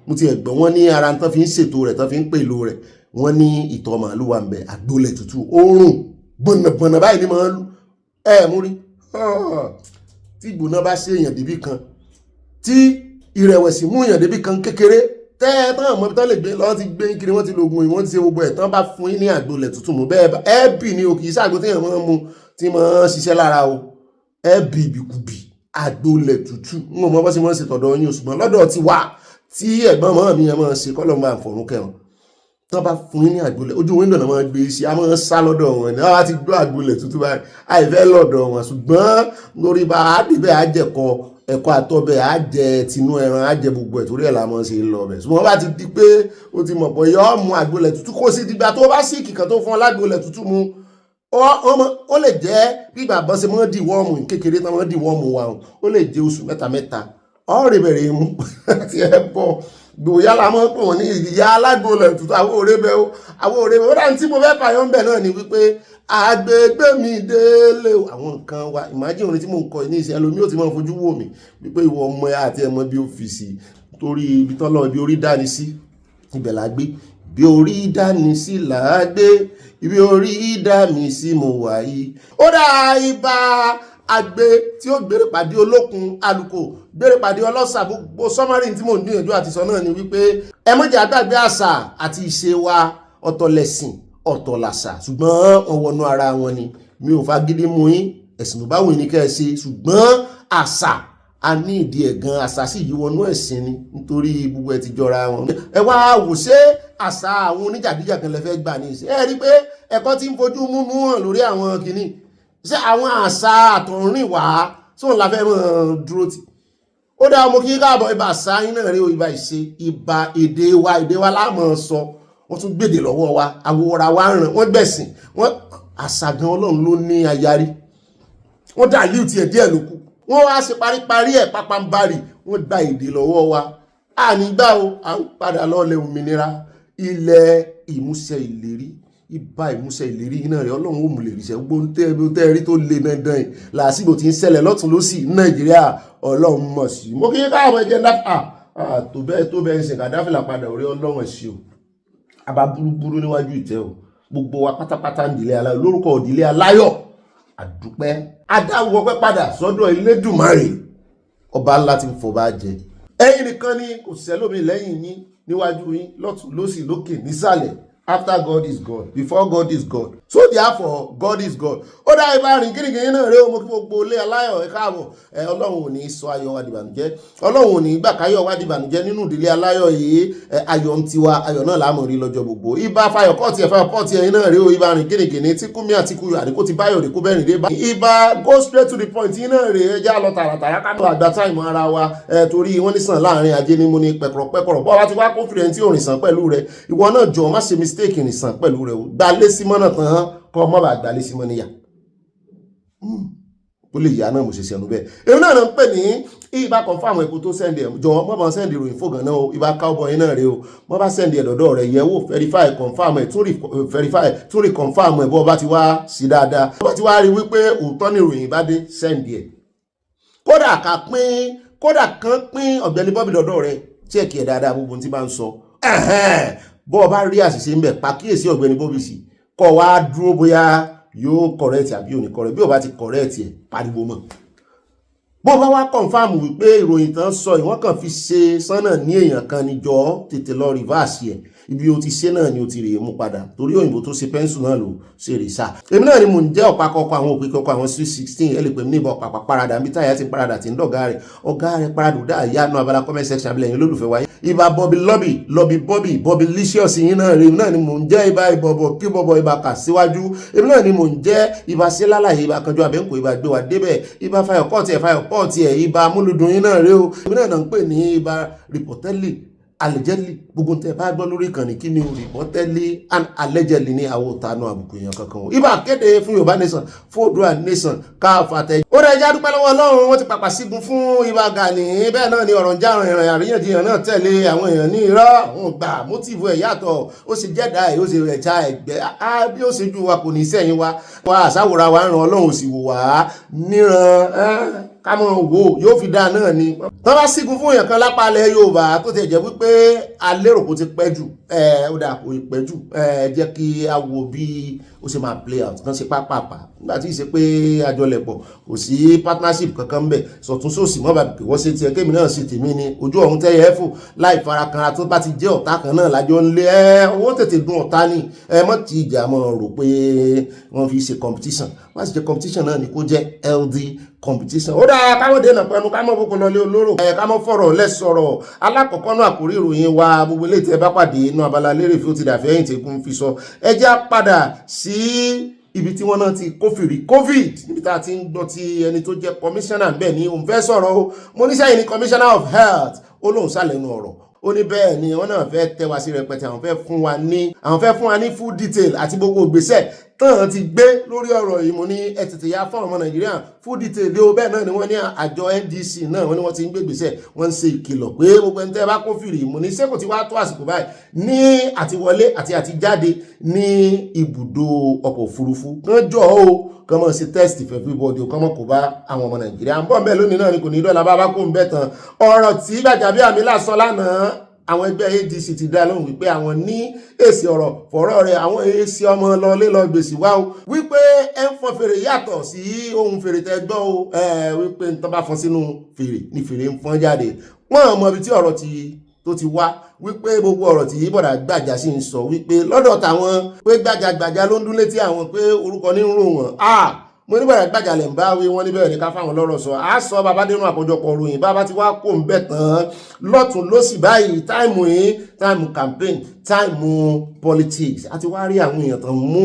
Mo ti ẹ̀gbọ́n wọn ní ara tán fi ń ṣètò rẹ̀ tán fi ń pèlò rẹ̀ wọ́n ní ìtọ̀ màálù wà ń bẹ àgbólẹ̀ tútù oorun gbọ̀nàgbọ̀nà báyìí ní máa ń lù mú rí tí ìgbóná bá ṣe èèyàn débí kan tí ìrẹ̀wẹ̀sì mú èèyàn débí kan kékeré tẹ́ẹ̀tàn àmọ́ tán lè gbé lọ́wọ́ ti gbé kiri wọ́n ti lògùn ìwọ́n ti ṣe gbogbo ẹ̀ tán bá fún yín ní àgbólẹ̀ tútù mú bẹ́ẹ̀ ẹ́bì ni o kì í ṣàgbó téèyàn máa ń mu tí máa ń ṣiṣẹ́ lára o ẹ́bì ìbìkúbì àgbólẹ̀ tútù ń mọ̀ bọ́ sí wọ́n ṣe tọ̀dọ̀ yín ṣùgbọ́n lọ́dọ̀ ti wà tí ẹ̀gbọ́n mọ́ mi yẹn máa ṣe kọ́lọ́ máa fọ̀rún kẹwọn tán bá fún yín ní àgbólẹ̀ ojú wíńdò náà máa gbé sí a máa ń sá lọ́dọ̀ wọn ni wọ́n ti gbọ́ àgbólẹ̀ tútù báyìí àìfẹ́ lọ́dọ̀ wọn ṣùgbọ́n lórí bá a débẹ̀ á jẹ̀kọ ẹ̀kọ́ àtọ́bẹ̀ á jẹ tinú ẹran á jẹ gbogbo ẹ̀ torí ẹ̀ la máa ṣe lọ bẹ̀ ṣùgbọ́n bá ti di pé o ti mọ̀ pé yọ́ mu àgbólẹ̀ tútù kó sí dìgbà tó bá sì kìkan tó fún ọ lágbólẹ̀ tútù mu ó lè jẹ́ bí bàbá ṣe mọ́ dì wọ́ọ̀mù kékeré tán mọ́ dì wọ́ọ̀mù wa ó lè jẹ́ oṣù mẹ́ta ọ̀rẹ́ bẹ̀rẹ̀ mú ti ẹ̀ bọ̀ gbòòyà la mọ́ pọ̀ ní ìyá alágbólẹ̀ tútù àwọn òrébẹ̀ ó dáhùn tí mo fẹ́ fàyọ́ ń bẹ̀ náà ni wípé àgbègbè mi délé àwọn nǹkan wa ìmájì orin tí mò ń kọ ní ìṣẹ́ ẹlòmí ò ti máa fojú wò mí wípé ìwọ ọmọ ẹ àti ẹmọ bí ó fi sí torí ibi tọ́lọ́ ibi orí dání sí ibẹ̀ la gbé bí orí dání sí là á gbé ibi orí dání sí mo wà yìí. Ó dá ibà àgbẹ̀ tí ó gbére pàdé olókun alùkò gbére pàdé ọlọ́sà gbogbo sọ́mọ́rì tí mò ń gbìyànjú àti sọ náà ni wípé ẹ má jẹ́ àgbàgbé àṣà àti ìṣe wa ọ̀tọ̀ lẹ̀sìn ọ̀tọ̀ làṣà ṣùgbọ́n wọ́n wọnú ara wọn ni mi ò fagídí mú yín ẹ̀sìn tó bá wù ní kẹ́ ẹ ṣe ṣùgbọ́n àṣà a ní ìdí ẹ̀ gan àṣà sì yí wọnú ẹ̀sìn ni nítorí gbogbo ẹ̀ ti jọra wọn. Ẹ wá wò ṣé àṣà àwọn oníjàgídíjàgan lẹ fẹ́ gbà ní ìṣe ẹ rí pé ẹ̀kọ́ tí ń fojú múnú hàn lórí àwọn kìíní ṣé àwọn àṣà àtọ̀rìn wá sóun la fẹ́ mọ̀ dúró tì. Ó dá ọmọ kí káàbọ̀ ibà àṣà yín náà rí o ibà ìṣe ibà èdè wa láàmọ̀ sọ wọ́n tún gbèdè lọ́wọ́ wa àwòrán wa ràn wọ́n gbẹ̀sìn wọ́n àṣà gan Ọlọ́run ló ní ayarí wọ́n dà líù tiẹ̀ díẹ̀ lókù wọ́n wá ṣe paríparí ẹ̀ pápánbárì wọ́n gba èdè lọ́wọ́ wa ànígbà o à ń padà lọ́ọ̀lẹ̀ òmìnira ilẹ̀ ìmúṣẹ ìlérí ibà ìmúṣẹ ìlérí iná rẹ̀ Ọlọ́run ó mú lè ríṣẹ́ gbogbo tẹ́ẹ̀rí tó le dandan ẹ̀ làásìgbò tí ń ṣẹlẹ̀ lọ́tún lọ́sì Nàìjíríà Ọlọ́run mọ̀ sí. Mo kí káàmọ̀ ẹ̀jẹ̀ dáfà tó bẹ́ẹ̀ ń ṣe kàdáfìlà padà orí Ọlọ́run ẹ̀ sí o àbá burúburú níwájú ìtẹ́ o gbogbo wa pátápátá ń dìlé aláyọ̀ lórúkọ òdìlé aláyọ̀ àdúpẹ́ adáwọ̀ pẹ́ padà sọ́dọ̀ Elédùmarè ọba ńlá tí ń fọba jẹ ẹ̀yin nìkan ni kò sẹ́lómi lẹ́yìn yín níwájú yín lọ́tún lósì lókè nísàlẹ̀ after God is God before God is God so therefore God is God. Ó dá ibà rìn gírígírí náà rẹ ọmọ kí gbogbo ilé aláyọ̀ ẹ káàbọ̀ Ọlọ́run ò ní sọ ayọ̀ wa dìbànújẹ́ Ọlọ́run ò ní gbà káyọ̀ wa dìbànújẹ́ nínú ìdílé aláyọ̀ yìí ayọ̀ ń tiwa ayọ̀ náà láàmú rí lọ́jọ́ gbogbo. Ibà fayọ̀ kọ́ọ̀tì ẹ̀fà pọ́ọ̀tì ẹ̀yin náà rẹ o ibà rìn gírígírí tí kúmi àti kúyọ àdínkù ti báyọ̀ rí kú bẹ́ẹ̀ rìn dé bá. Ibà go straight to the point yín náà rẹ ẹja lọ tààràtàrà ká lọ àgbà táìmù ara wa torí wọ́n ní sàn láàrin ajé ní mú ní pẹ̀kọ̀rọ̀ bọ́ wa ti wá kófìrẹ́ tí ò rìn sàn pẹ̀lú rẹ ìwọ náà jọ má ṣe mistake rìn sàn pẹ̀lú rẹ o gbalé símọ́ náà tán kọ́ mọ́ bá gbalé símọ́ níyà ó lè yá náà mo ṣe ṣẹnu bẹ́ẹ̀. Èmi náà ń pè ní ibà confam ẹ̀kú tó sẹ́ndì ẹ̀ jọ mọ́ bá sẹ́ndì ìròyìn fògàn náà o ibà cowboy náà rẹ o mọ́ bá sẹ́ndì ẹ̀ dọ̀dọ̀ rẹ̀ yẹ̀ wò verify confam ẹ̀ tún rí confam ẹ̀ bọ́ bá ti wá sí dáadáa bọ́ bá ti wá rí wípé òótọ́ ní ìròyìn bá dé sẹ́ndì ẹ̀ kódà kan pín ọ̀gbẹ́ni Bobby dọ̀dọ̀ rẹ̀ chẹ́ẹ̀kì ẹ̀ dáadáa gbogbo tí bá ń sọ bọ́ bá rí àṣìṣe ń bẹ̀ pàkíyèsí ọ̀gbẹ́ni Bobby sí kọ́ wá dúró bóyá yóò correct àbí ò ní correct bí ò bá ti correct ẹ̀ pariwo mọ́ bó bá wá confam wípé ìròyìn tán sọ ìwọ́n kàn fi ṣe sánà ní èèyàn kan níjọ́ tètè lọ reverse ẹ̀ ibi o ti ṣe náà ni o ti rèé mú padà torí òyìnbó tó ṣe pẹ́ńsù náà ló ṣe rè sá. èmi náà ni mò ń jẹ́ ọ̀pá kọ́kọ́ àwọn òpè kọ́kọ́ àwọn 16 ẹ lè pè mí ní ìbọn pàpà parada níbi táyà ti ń parada tí ń dọ̀gá rẹ̀ parada dá ìyá náà abala comment section abilẹ̀ yín olólùfẹ́ wáyé. ibà Bobby licious yín náà rèé náà ni mò ń jẹ́ ibà ìbọ̀bọ̀ kí bọ̀bọ̀ ibà kà síwájú èmi náà ni mò ń jẹ́ ibà sílálàyé ibà kanjú abẹ́ǹkò ibà gbé wa débẹ̀ ibà fayọ̀ pọ́ọ̀tì ẹ̀ ibà amúlùdùn yín náà rèé o èmi náà ń pè ní ibà reportedly allegedly gbogbo tẹ bá gbọ́ lórí ìkànnì kí ni reportedly and allegedly ní àwọn òtánú àbùkù èèyàn kankan o ibà kéde fún Yorùbá nation fún Oòduà nation káfàtẹ. ó rẹ̀ já dúpẹ́ lọ́wọ́ Ọlọ́run wọ́n ti pàpà sígun fún Ìbà Gani bẹ́ẹ̀ náà ni ọ̀rọ̀ ń já ìrìn àríyànjiyàn náà tẹ̀lé àwọn èèyàn ní irọ́ àwọn gbà mótìfù ẹ̀ yàtọ̀ ó sì jẹ́dá ẹ̀ ó sì rẹ̀ já ẹgbẹ́ bí ó ṣe ju wa kò ní sẹ́yìn wa àṣàwòrán wa ń ran Ọlọ́run sì wò wá níran kámọ̀ wo yóò fi dáa náà ni. tọ́ bá sígun fún èèyàn kan lápá ilẹ̀ Yorùbá tó ti jẹ́ wípé alérò kò ti pẹ́ jù ó dà kò pẹ́ jù jẹ́ kí a wo bí ó ṣe máa play out kan ṣe pápápá nígbà tí ì ṣe pé àjọlẹ̀pọ̀ kò sí partnership kankan bẹ̀ sọ̀tún sósì mọ́ bàbí wọ́n ṣe tiẹ̀ kémi náà ṣe tèmi ni ojú ọ̀hún tẹ́yẹ ẹ̀fọ́ láì farakanra tó bá ti jẹ́ ọ̀tá kan náà lájọ ń lé owó tètè dún ọ̀tá ni mọ́ ti ìjà mọ́ rò pé wọ́n fi ṣe competition wọ́n sì jẹ́ competition náà ni kó jẹ́ healthy competition. ó dáa káwọn dènà pẹ̀lú káwọn boko lọlé olóró káwọn fọ̀rọ̀ lẹ́sọ̀rọ̀ alákọ̀ọ́kọ́ náà àkórí ìròyìn wa gbogbo ilé tí ẹ bá pàdé inú Abala Lerefe ó ti dàfẹ́ ẹ̀yìn tí egun fi sọ ẹ já padà sí ibi tí wọ́n náà ti kófìrí covid níbi tá a ti ń gbọ́ ti ẹni tó jẹ́ commissioner bẹ́ẹ̀ ni òun fẹ́ sọ̀rọ̀ o mo ní sẹ́yìn ní commissioner of health ó lóun sàlẹ̀nu ọ̀rọ̀ ó ní bẹ́ẹ̀ ni wọ́n náà fẹ́ tẹ́ wa sí rẹpẹtẹ àwọn fẹ́ fún wa ní full detail àti gbogbo ìgbésẹ̀ tán ti gbé lórí ọ̀rọ̀ yìí mo ní ẹ tètè ya fún ọmọ Nàìjíríà full detail lé o bẹ́ẹ̀ náà ni wọ́n ní àjọ NDC náà wọ́n ní wọ́n ti ń gbé ìgbésẹ̀ wọ́n ń ṣe ìkìlọ̀ pé gbogbo ẹni tẹ́ bá kófìrí mo ní sẹ́kù tí wàá tó àsìkò báyìí ní àtiwọlé àti àtijáde ní ibùdó ọkọ̀ òfurufú kán jọ o kán mọ̀ sí test for everybody kán mọ̀ kó bá àwọn ọmọ Nàìjíríà ń bọ̀ bẹ́ẹ̀ lónìí náà ni kò ní dọ́là bá bá kó ń bẹ̀ tán ọ̀rọ̀ tí Gbajabiamila sọ lánàá àwọn ẹgbẹ́ ADC ti dá lóhùn wípé àwọn ní èsì ọ̀rọ̀ fọ̀rọ̀ rẹ̀ àwọn èsì ọmọ lọlé lọ gbèsè wá o wípé ẹ ń fọn fèrè yàtọ̀ sí ohun fèrè tẹ gbọ́ o wípé ń tọ́ bá fọn sínú fèrè ní fèrè ń fọn jáde wọ́n mọ ibi tí ọ̀rọ̀ tó ti wá wípé gbogbo ọ̀rọ̀ tí bọ̀dà Gbàjà sì ń sọ wípé lọ́dọ̀ tàwọn pé Gbàjà ló ń dún létí àwọn pé orúkọ ní ń rò wọ́n mo ní bọ̀dà Gbàjà lẹ̀ ń bá wí wọ́n níbẹ̀ ní ká fáwọn lọ́rọ̀ sọ á sọ bàbá dénú àkójọpọ̀ ròyìn bàbá ti wá kó ń bẹ̀ tán lọ́tún lọ́sì báyìí táìmù campaign táìmù politics àti wá rí àwọn èèyàn tán mú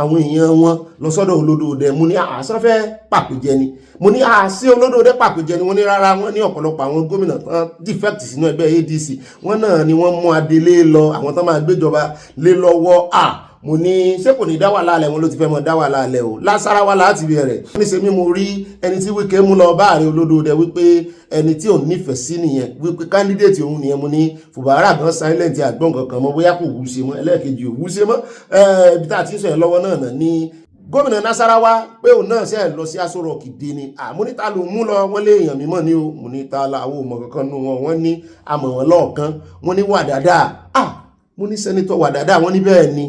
àwọn èèyàn wọn lọ sọ́dọ̀ Olódòdẹ mo ní àsọ́fẹ́ pàpéjẹ ni mo ní àsí Olódòdẹ pàpéjẹ ni wọ́n ní rárá wọ́n ní ọ̀pọ̀lọpọ̀ àwọn gómìnà tán defect sínú ẹgbẹ́ ADC wọ́n náà ni wọ́n mú adelé lọ àwọn tán máa gbéjọba lé lọ́wọ́ mo ní ṣé kò ní dá wàhálà alẹ́ wọn ló ti fẹ́ mọ dá wàhálà alẹ́ o lásàrà wà láti bẹ̀rẹ̀ ní ṣe mí mo rí ẹni tí Wike mú lọ bá Ààrẹ Olódòdẹ wípé ẹni tí òun nífẹ̀ẹ́ sí nìyẹn wípé candidate òun nìyẹn mo ní Fubara gan silent àgbọ̀n kankan mọ́ bóyá kò wúṣe mọ́ ẹlẹ́ẹ̀kejì ò wúṣe mọ́ ibi tá a ti ń sọ yẹn lọ́wọ́ náà ní gómìnà Nasarawa pé òun náà ṣe lọ sí Aso Rock dé ni àmúníta ló mú lọ wọ́n lé èèyàn mímọ́ ní o mo ní ta la àwọn ọmọ kankan nù wọn wọ́n ní àmọ̀ wọn lọ́ọ̀kan wọ́n ní Wadada mo ní sẹ́nitọ́ Wadada wọ́n ní bẹ́ẹ̀ ni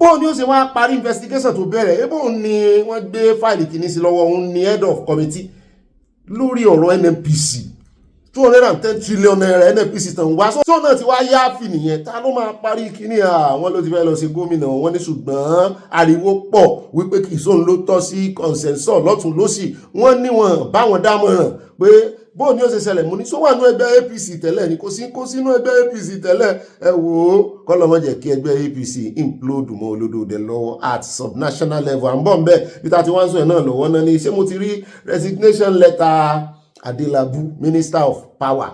bóun ni ó ṣe wá parí investigation tó bẹ̀rẹ̀ bóun ni wọ́n gbé fáìlì kìíní sí lọ́wọ́ òun ni head of committee lórí ọ̀rọ̀ NNPC 210 trillion naira NNPC tàn wá sọ náà ti wá yáàfì nìyẹn ta ló máa parí kíní àwọn ló ti fẹ́ lọ sí gómìnà wọn ní ṣùgbọ́n ariwo pọ̀ wípé kì í sóhun ló tọ́ sí consensus lọ́tún lọ́sì wọ́n ní wọn bá wọn dámọ̀ràn pé bóun ni ó ṣe ṣẹlẹ̀ mú ní sọ wà nú ẹgbẹ́ APC tẹ́lẹ̀ ni kò sínú ẹgbẹ́ APC tẹ́lẹ̀ ẹ wò ó kọ́lọ́mọ jẹ́ kí ẹgbẹ́ APC implode mọ́ Olódòdẹ lọ́wọ́ at subnational level à ń bọ̀ ń bẹ̀ bí ta ti wá ń sọ ẹ̀ náà lọ́wọ́ náà ni ṣé mo ti rí resignation letter Adelabu Minister of Power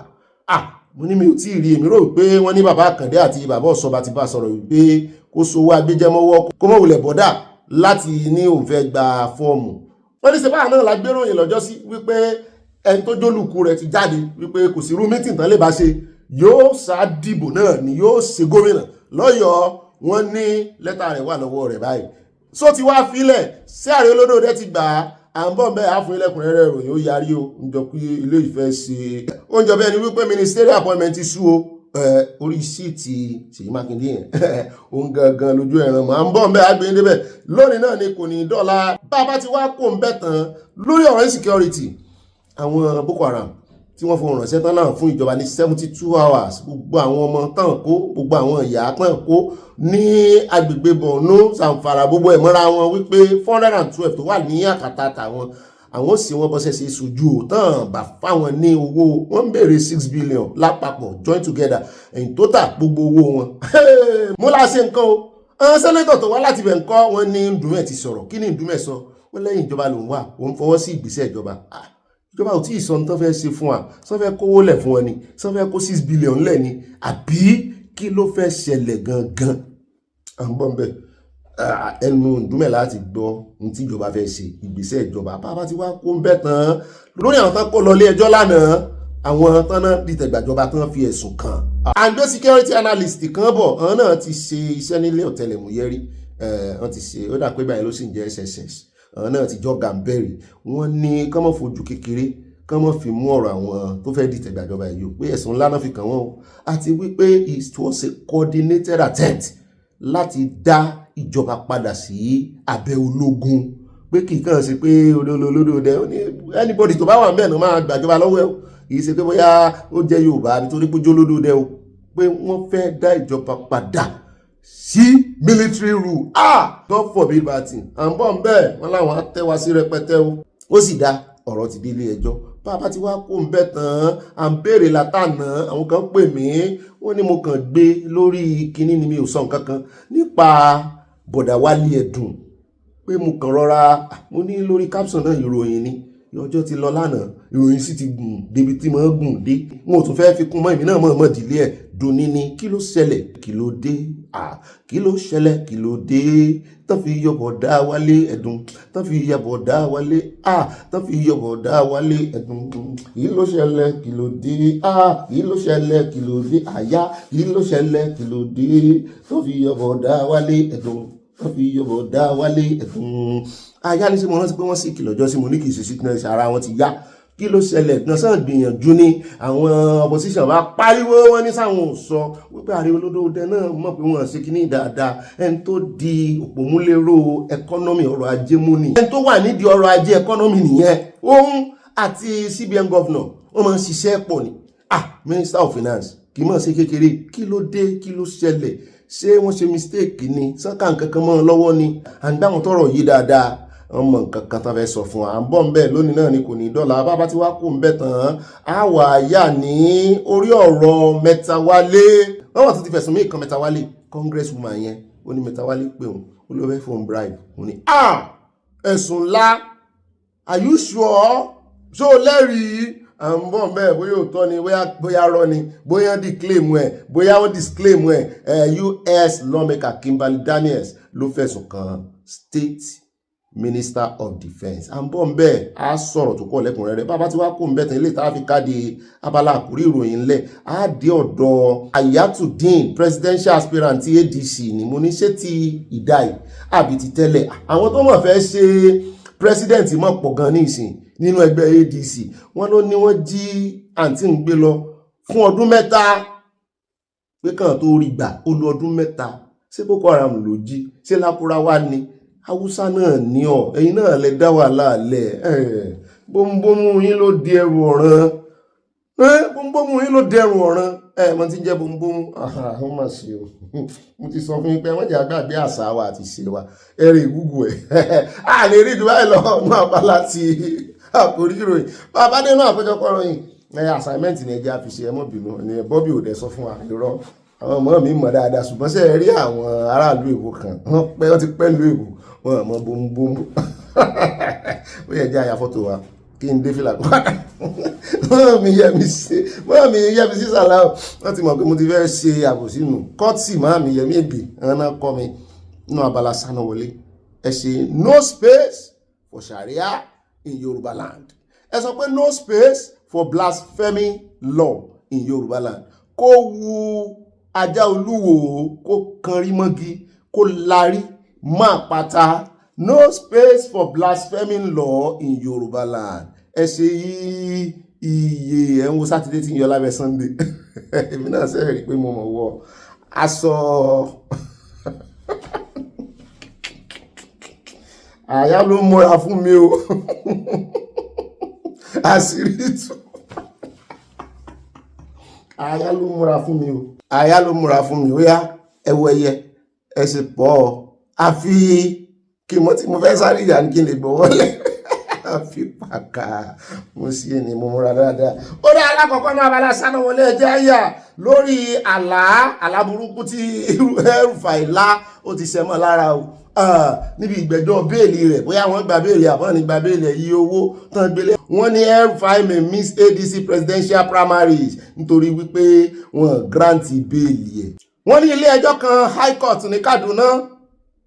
mo ní mi ò tí ì rí èmi rò pé wọ́n ní bàbá Àkàndé àti bàbá Ọ̀ṣọ́ba ti bá sọ̀rọ̀ wípé kó sowó agbéjẹmọ́wọ́ kó mọ̀ wulẹ̀ bọ́dà láti ní òun fẹ́ gba fọ́ọ̀mù wọ́n ní sèpáà náà lágbéròyìn lọ́jọ́ sí wípé ẹni tó jólùkù rẹ̀ ti jáde wípé kò sí irú mítìn tán lè bá ṣe yóò sá dìbò náà ni yóò ṣe gómìnà lọ́yọ̀ọ́ wọ́n ní lẹ́tà rẹ̀ wà lọ́wọ́ rẹ̀ báyìí só ti wá filẹ̀ sí Ààrẹ Olódòdẹ ti gbà á à ń bọ̀ bẹ́ẹ̀ á fún ilẹ̀kùnrẹ́rẹ́ ìròyìn ó yarí o ń jọ pé ilé ìfẹ́ ṣe oúnjẹ bẹ́ẹ̀ ni wípé ministerial appointment ti sú o orí síìtì Ṣèyí Mákindé yẹn òun gangan lójú ẹ̀ràn mọ́ à ń bọ̀ bẹ́ẹ̀ á gbé débẹ̀ lónìí náà ni kò ní dọ́là bá a bá ti wá kó ń bẹ̀ tán lórí ọ̀rọ̀ insecurity àwọn Boko Haram tí wọ́n fohùn ránṣẹ́ tán náà fún ìjọba ní 72 hours gbogbo àwọn ọmọ tán kó gbogbo àwọn ìyá tán kó ní agbègbè Borno Zamfara gbogbo ẹ̀mọ́ra wọn wípé 412 tó wà ní àkàtà tàwọn àwọn sì wọ́n bọ́sẹ̀ sí sojú tán bá fáwọn ní owó wọ́n ń béèrè 6 billion lápapọ̀ join together in total gbogbo owó wọn. mo la ṣe nǹkan o àwọn sẹ́nẹ́tọ̀ tó wá láti bẹ̀ ń kọ́ wọn ní Ndùmẹ̀ ti sọ̀rọ̀ kí ni Ndùmẹ̀ sọ wọ́n lẹ́yìn ìjọba lòun wà òun fọwọ́ sí ìgbésẹ̀ ìjọba ìjọba ò tí ì sọ ní tán fẹ́ ṣe fún wa sọ fẹ́ kówó lẹ̀ fún wọn ni sọ fẹ́ kó 6 billion lẹ̀ ni àbí kí ló fẹ́ ṣẹlẹ̀ gangan à ń bọ̀ ń bẹ̀ ẹnu Ndùmẹ̀ láti gbọ́ ohun tí ìjọba fẹ́ ṣe ìgbésẹ̀ ìjọba bàbá ti wá kó ń bẹ̀ tán lórí àwọn tán kó lọ ilé ẹjọ́ lánàá àwọn tán náà dìtẹ̀gbàjọba tán fi ẹ̀sùn kàn àgbẹ̀ security analyst kan bọ̀ àwọn náà ti ṣe iṣẹ́ nílé ọ̀tẹlẹ̀múyẹ́ rí wọ́n ti ṣe ó dà pé báyìí ló sì ń jẹ́ SSS àwọn náà ti jọ gàmbẹ́rì wọ́n ní kán mọ́ fojú kékeré kán mọ́ fi mú ọ̀rọ̀ àwọn tó fẹ́ dìtẹ̀gbàjọba yìí pé ẹ̀sùn ńlá náà fi kàn wọ́n o àti wípé it was a coordinated attempt láti dá ìjọba padà sí abẹ́ ológun pé kì í kàn ṣe pé olódòdó anybody tó bá wà ńbẹ̀ náà máa gbàjọba lọ́wọ́ ẹ̀ kì í ṣe pé bóyá ó jẹ́ Yorùbá nítorí pé jólódòdó o pé wọ́n fẹ́ dá ìjọba padà sí military rule God forbid bad thing à ń bọ̀ ń bẹ́ẹ̀ wọ́n láwọn á tẹ́ wa sí rẹpẹtẹ o ó sì dá ọ̀rọ̀ ti dé ilé ẹjọ́ bàbá ti wá kó ń bẹ́ tán à ń béèrè látànà àwọn kan pè mí wọ́n ní mo kàn gbé lórí kinní ni mi ò sọ nǹkan kan nípa bọ̀dà Wálé Edun pé mo kàn rọra mo ní lórí caption náà ìròyìn ni ọjọ́ ti lọ lánàá ìròyìn sì ti gùn débi tí mo gùn dé wọn ò tún fẹ́ fi kún mọ́ èmi náà mọ̀ dìlé ẹ̀ dùnní ni kí ló ṣẹlẹ̀ kí ló dé kí ló ṣẹlẹ̀ kí ló dé tán fi yọbọ̀ dá Wálé Edun tán fi yọbọ̀ dá Wálé tán fi yọbọ̀ dá Wálé Edun kí ló ṣẹlẹ̀ kí ló dé kí ló ṣẹlẹ̀ kí ló dé kí ló ṣẹlẹ̀ kí ló dé tán fi yọbọ̀ dá Wálé Edun tán fi yọbọ̀ dá Wálé Edun àyà ní sí mo rántí pé wọ́n sì kìlọ̀ jọ sí mo ní kì í ṣe sickness ara wọn ti yá kí ló ṣẹlẹ̀ gan sàn gbìyànjú ní àwọn opposition bá pariwo wọn ní sáwọn ò sọ wípé ààrẹ olódòdó náà mọ̀ pé wọ́n ṣe kíní dáadáa ẹni tó di òpómúlérò ẹkọ́nọ́mì ọrọ̀ ajé mú ni ẹni tó wà nídìí ọrọ̀ ajé ẹkọ́nọ́mì nìyẹn òun àti CBN governor wọ́n máa ń ṣiṣẹ́ pọ̀ ni minister of finance kì í mọ̀ ṣe kékeré kí ló dé kí ló ṣẹlẹ̀ ṣé wọ́n ṣe mistake ni sọ́kà nǹkan kan mọ́ ọ lọ́wọ́ ni à ń gbá wọn tọrọ yìí dáadáa ọmọ nǹkan kan tán fẹ́ sọ fún wa à ń bọ̀ ń bẹ̀ lónìí náà ni kò ní dọ́là bàbá tí wàá kó ń bẹ̀ tán á wà yà ní orí ọ̀rọ̀ Mẹ́tawálé wọ́n wà tó ti fẹ̀sùn mí kan Mẹ́tawálé congresswoman yẹn ó ní Mẹ́tawálé pé òun ó ló fẹ́ fún bribe òun ni ẹ̀sùn ńlá are you sure ṣó lẹ́rìí à ń bọ̀ bẹ́ẹ̀ bóyá òótọ́ ni bóyá rọ́ ni bóyá disclaim ẹ̀ bóyá ó disclaim ẹ̀ US lawmaker Kimberly Daniels ló fẹ̀sùn kan state minister of defence à ń bọ̀ bẹ́ẹ̀ á sọ̀rọ̀ tó kọ́ lẹ́kùnrẹ́rẹ́ bàbá tí wàá kó ń bẹ̀ tán ilé ìta fi káde abala àkórí ìròyìn ńlẹ̀ á dé ọ̀dọ̀ Ayatudeen presidential aspirant ADC ni mo ní ṣé ti ìdáyì àbí ti tẹ́lẹ̀ àwọn tó mọ̀ fẹ́ ṣe president mọ̀ pọ̀ gan ní ìsìn nínú ẹgbẹ́ ADC wọ́n ló ní wọ́n jí àǹtí ń gbé lọ fún ọdún mẹ́ta pé kàn tó rí gbà ó lo ọdún mẹ́ta ṣé Boko Haram ló jí ṣé Lakurawa ni Haúsá náà ní ẹ̀yin náà lè dá wàhálà lẹ̀ bóńbómú yín ló di ẹrù ọ̀ràn bóńbómú yín ló di ẹrù ọ̀ràn mo ti jẹ́ bóńbómú àwọn máa ṣe o mo ti sọ fún yín pé wọ́n jẹ́ àgbàgbé àṣà wa àti ṣe wa ẹ̀rẹ̀ ìgúgù a lè rí ìdúrà ẹ̀ lọ́wọ́ mú abala ti àkórí ìròyìn bàbá nínú àkójọpọ̀ ìròyìn assignment ní ẹjẹ́ àfiṣe ẹmọ́bìnú ní Bobby ò dẹ̀ sọ fún wa irọ́ àwọn ọmọ mi mọ̀ dáadáa ṣùgbọ́n ṣe rí àwọn aráàlú èbó kan wọ́n ti pẹ́ lu èbó wọn mọ bóńbóńbó ó yẹ jẹ́ àyà fọ́tò wa kí n dé fìlà padà wọ́n mi yẹ mi sí sàlá wọ́n ti mọ̀ pé mo ti fẹ́ ṣe àbòsí nù kọ́tì máa mi yẹ mi ègbè àwọn náà kọ́ mi nínú Abala Sanawole ẹ ṣe no space for Sharia in Yoruba land ẹ sọ pé no space for blasphemy law in Yoruba land kó wu ajá olúwo kó kan rí mọ́gi kó larí má pátá no space for blasphemy law in Yoruba land ẹ ṣe iye ẹ̀ ń wo sátidé tí ń yọ lábẹ́ Sunday èmi náà sẹ́rẹ̀ rí pé mo mọ̀ wọ aṣọ àyà ló múra fún mi o àṣírí tù aya ló múra fún mi o aya ló múra fún mi ó yá ẹwọ ẹyẹ ẹ sì pọ̀ ọ́ àfi kí mo tí mo fẹ́ sáré ìyá ní kí n lè gbọ́ wọlé àfi pàkà mo sì ní mo múra dáadáa. Ó dá alákọ̀ọ́kọ́ náà Abala Sanawole ẹjẹ́ àyà lórí àlá burúkú tí El-Rufai lá ó ti sẹ́mọ̀ lára o níbi ìgbẹ́jọ́ béèlì rẹ̀ bóyá wọ́n gba béèlì àbọ̀ ní gba béèlì iye owó tán gbélé. Wọ́n ní El-Rufai may miss ADC presidential primaries nítorí wípé wọ́n grant béèlì ẹ̀. Wọ́n ní ilé ẹjọ́ kan high court ní Kaduna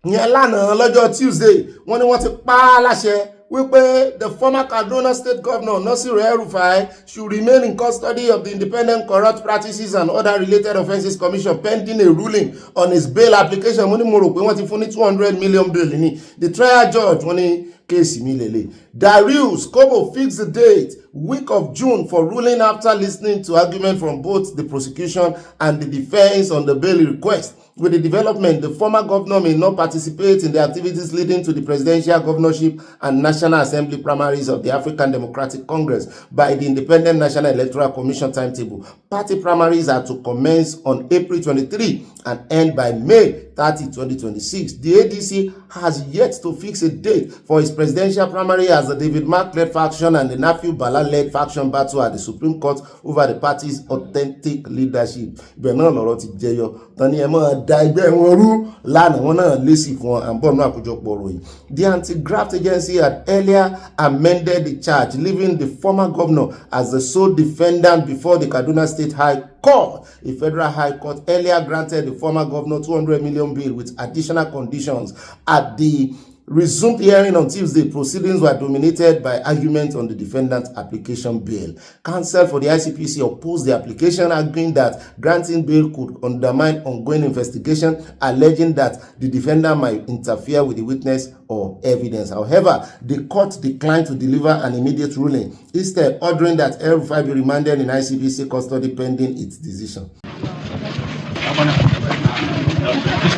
yẹn lánàá lọ́jọ́ Tuesday wọ́n ní wọ́n ti pa á láṣẹ wípé the former Kaduna state governor Nasir El-Rufai should remain in custody of the Independent Corrupt Practices and Other Related Offences Commission pending a ruling on his bail application. Wọ́n ní mo rò pé wọ́n ti fún ní 200 million bail ní the trial judge. Wọ́n ní kéèsì mi lélẹ̀. Darius Kobo fixed the date week of June for ruling after listening to argument from both the prosecution and the defense on the bail request. With the development, the former governor may not participate in the activities leading to the presidential governorship and National Assembly primaries of the African Democratic Congress by the Independent National Electoral Commission timetable. Party primaries are to commence on April 23 and end by May 30, 2026. The ADC has yet to fix a date for its presidential primary as the David Mark-led faction and the Nafiu Bala-led faction battle at the Supreme Court over the party's authentic leadership. Ibẹ̀ náà lọ̀rọ̀ ti jẹyọ tán ni ẹ mọ́ da ẹgbẹ́ wọn rú lánàá wọn náà lésì fún àbọ̀nù àkójọpọ̀ ròyìn. The anti-graft agency had earlier amended the charge, leaving the former governor as the sole defendant before the Kaduna State High Court. A federal high court earlier granted the former governor 200 million bail with additional conditions. At the resumed hearing on Tuesday, proceedings were dominated by arguments on the defendant's application bail. Counsel for the ICPC opposed the application, arguing that granting bail could undermine ongoing investigation, alleging that the defendant might interfere with the witness or evidence. However, the court declined to deliver an immediate ruling, instead ordering that El-Rufai be remanded in ICPC custody pending its decision.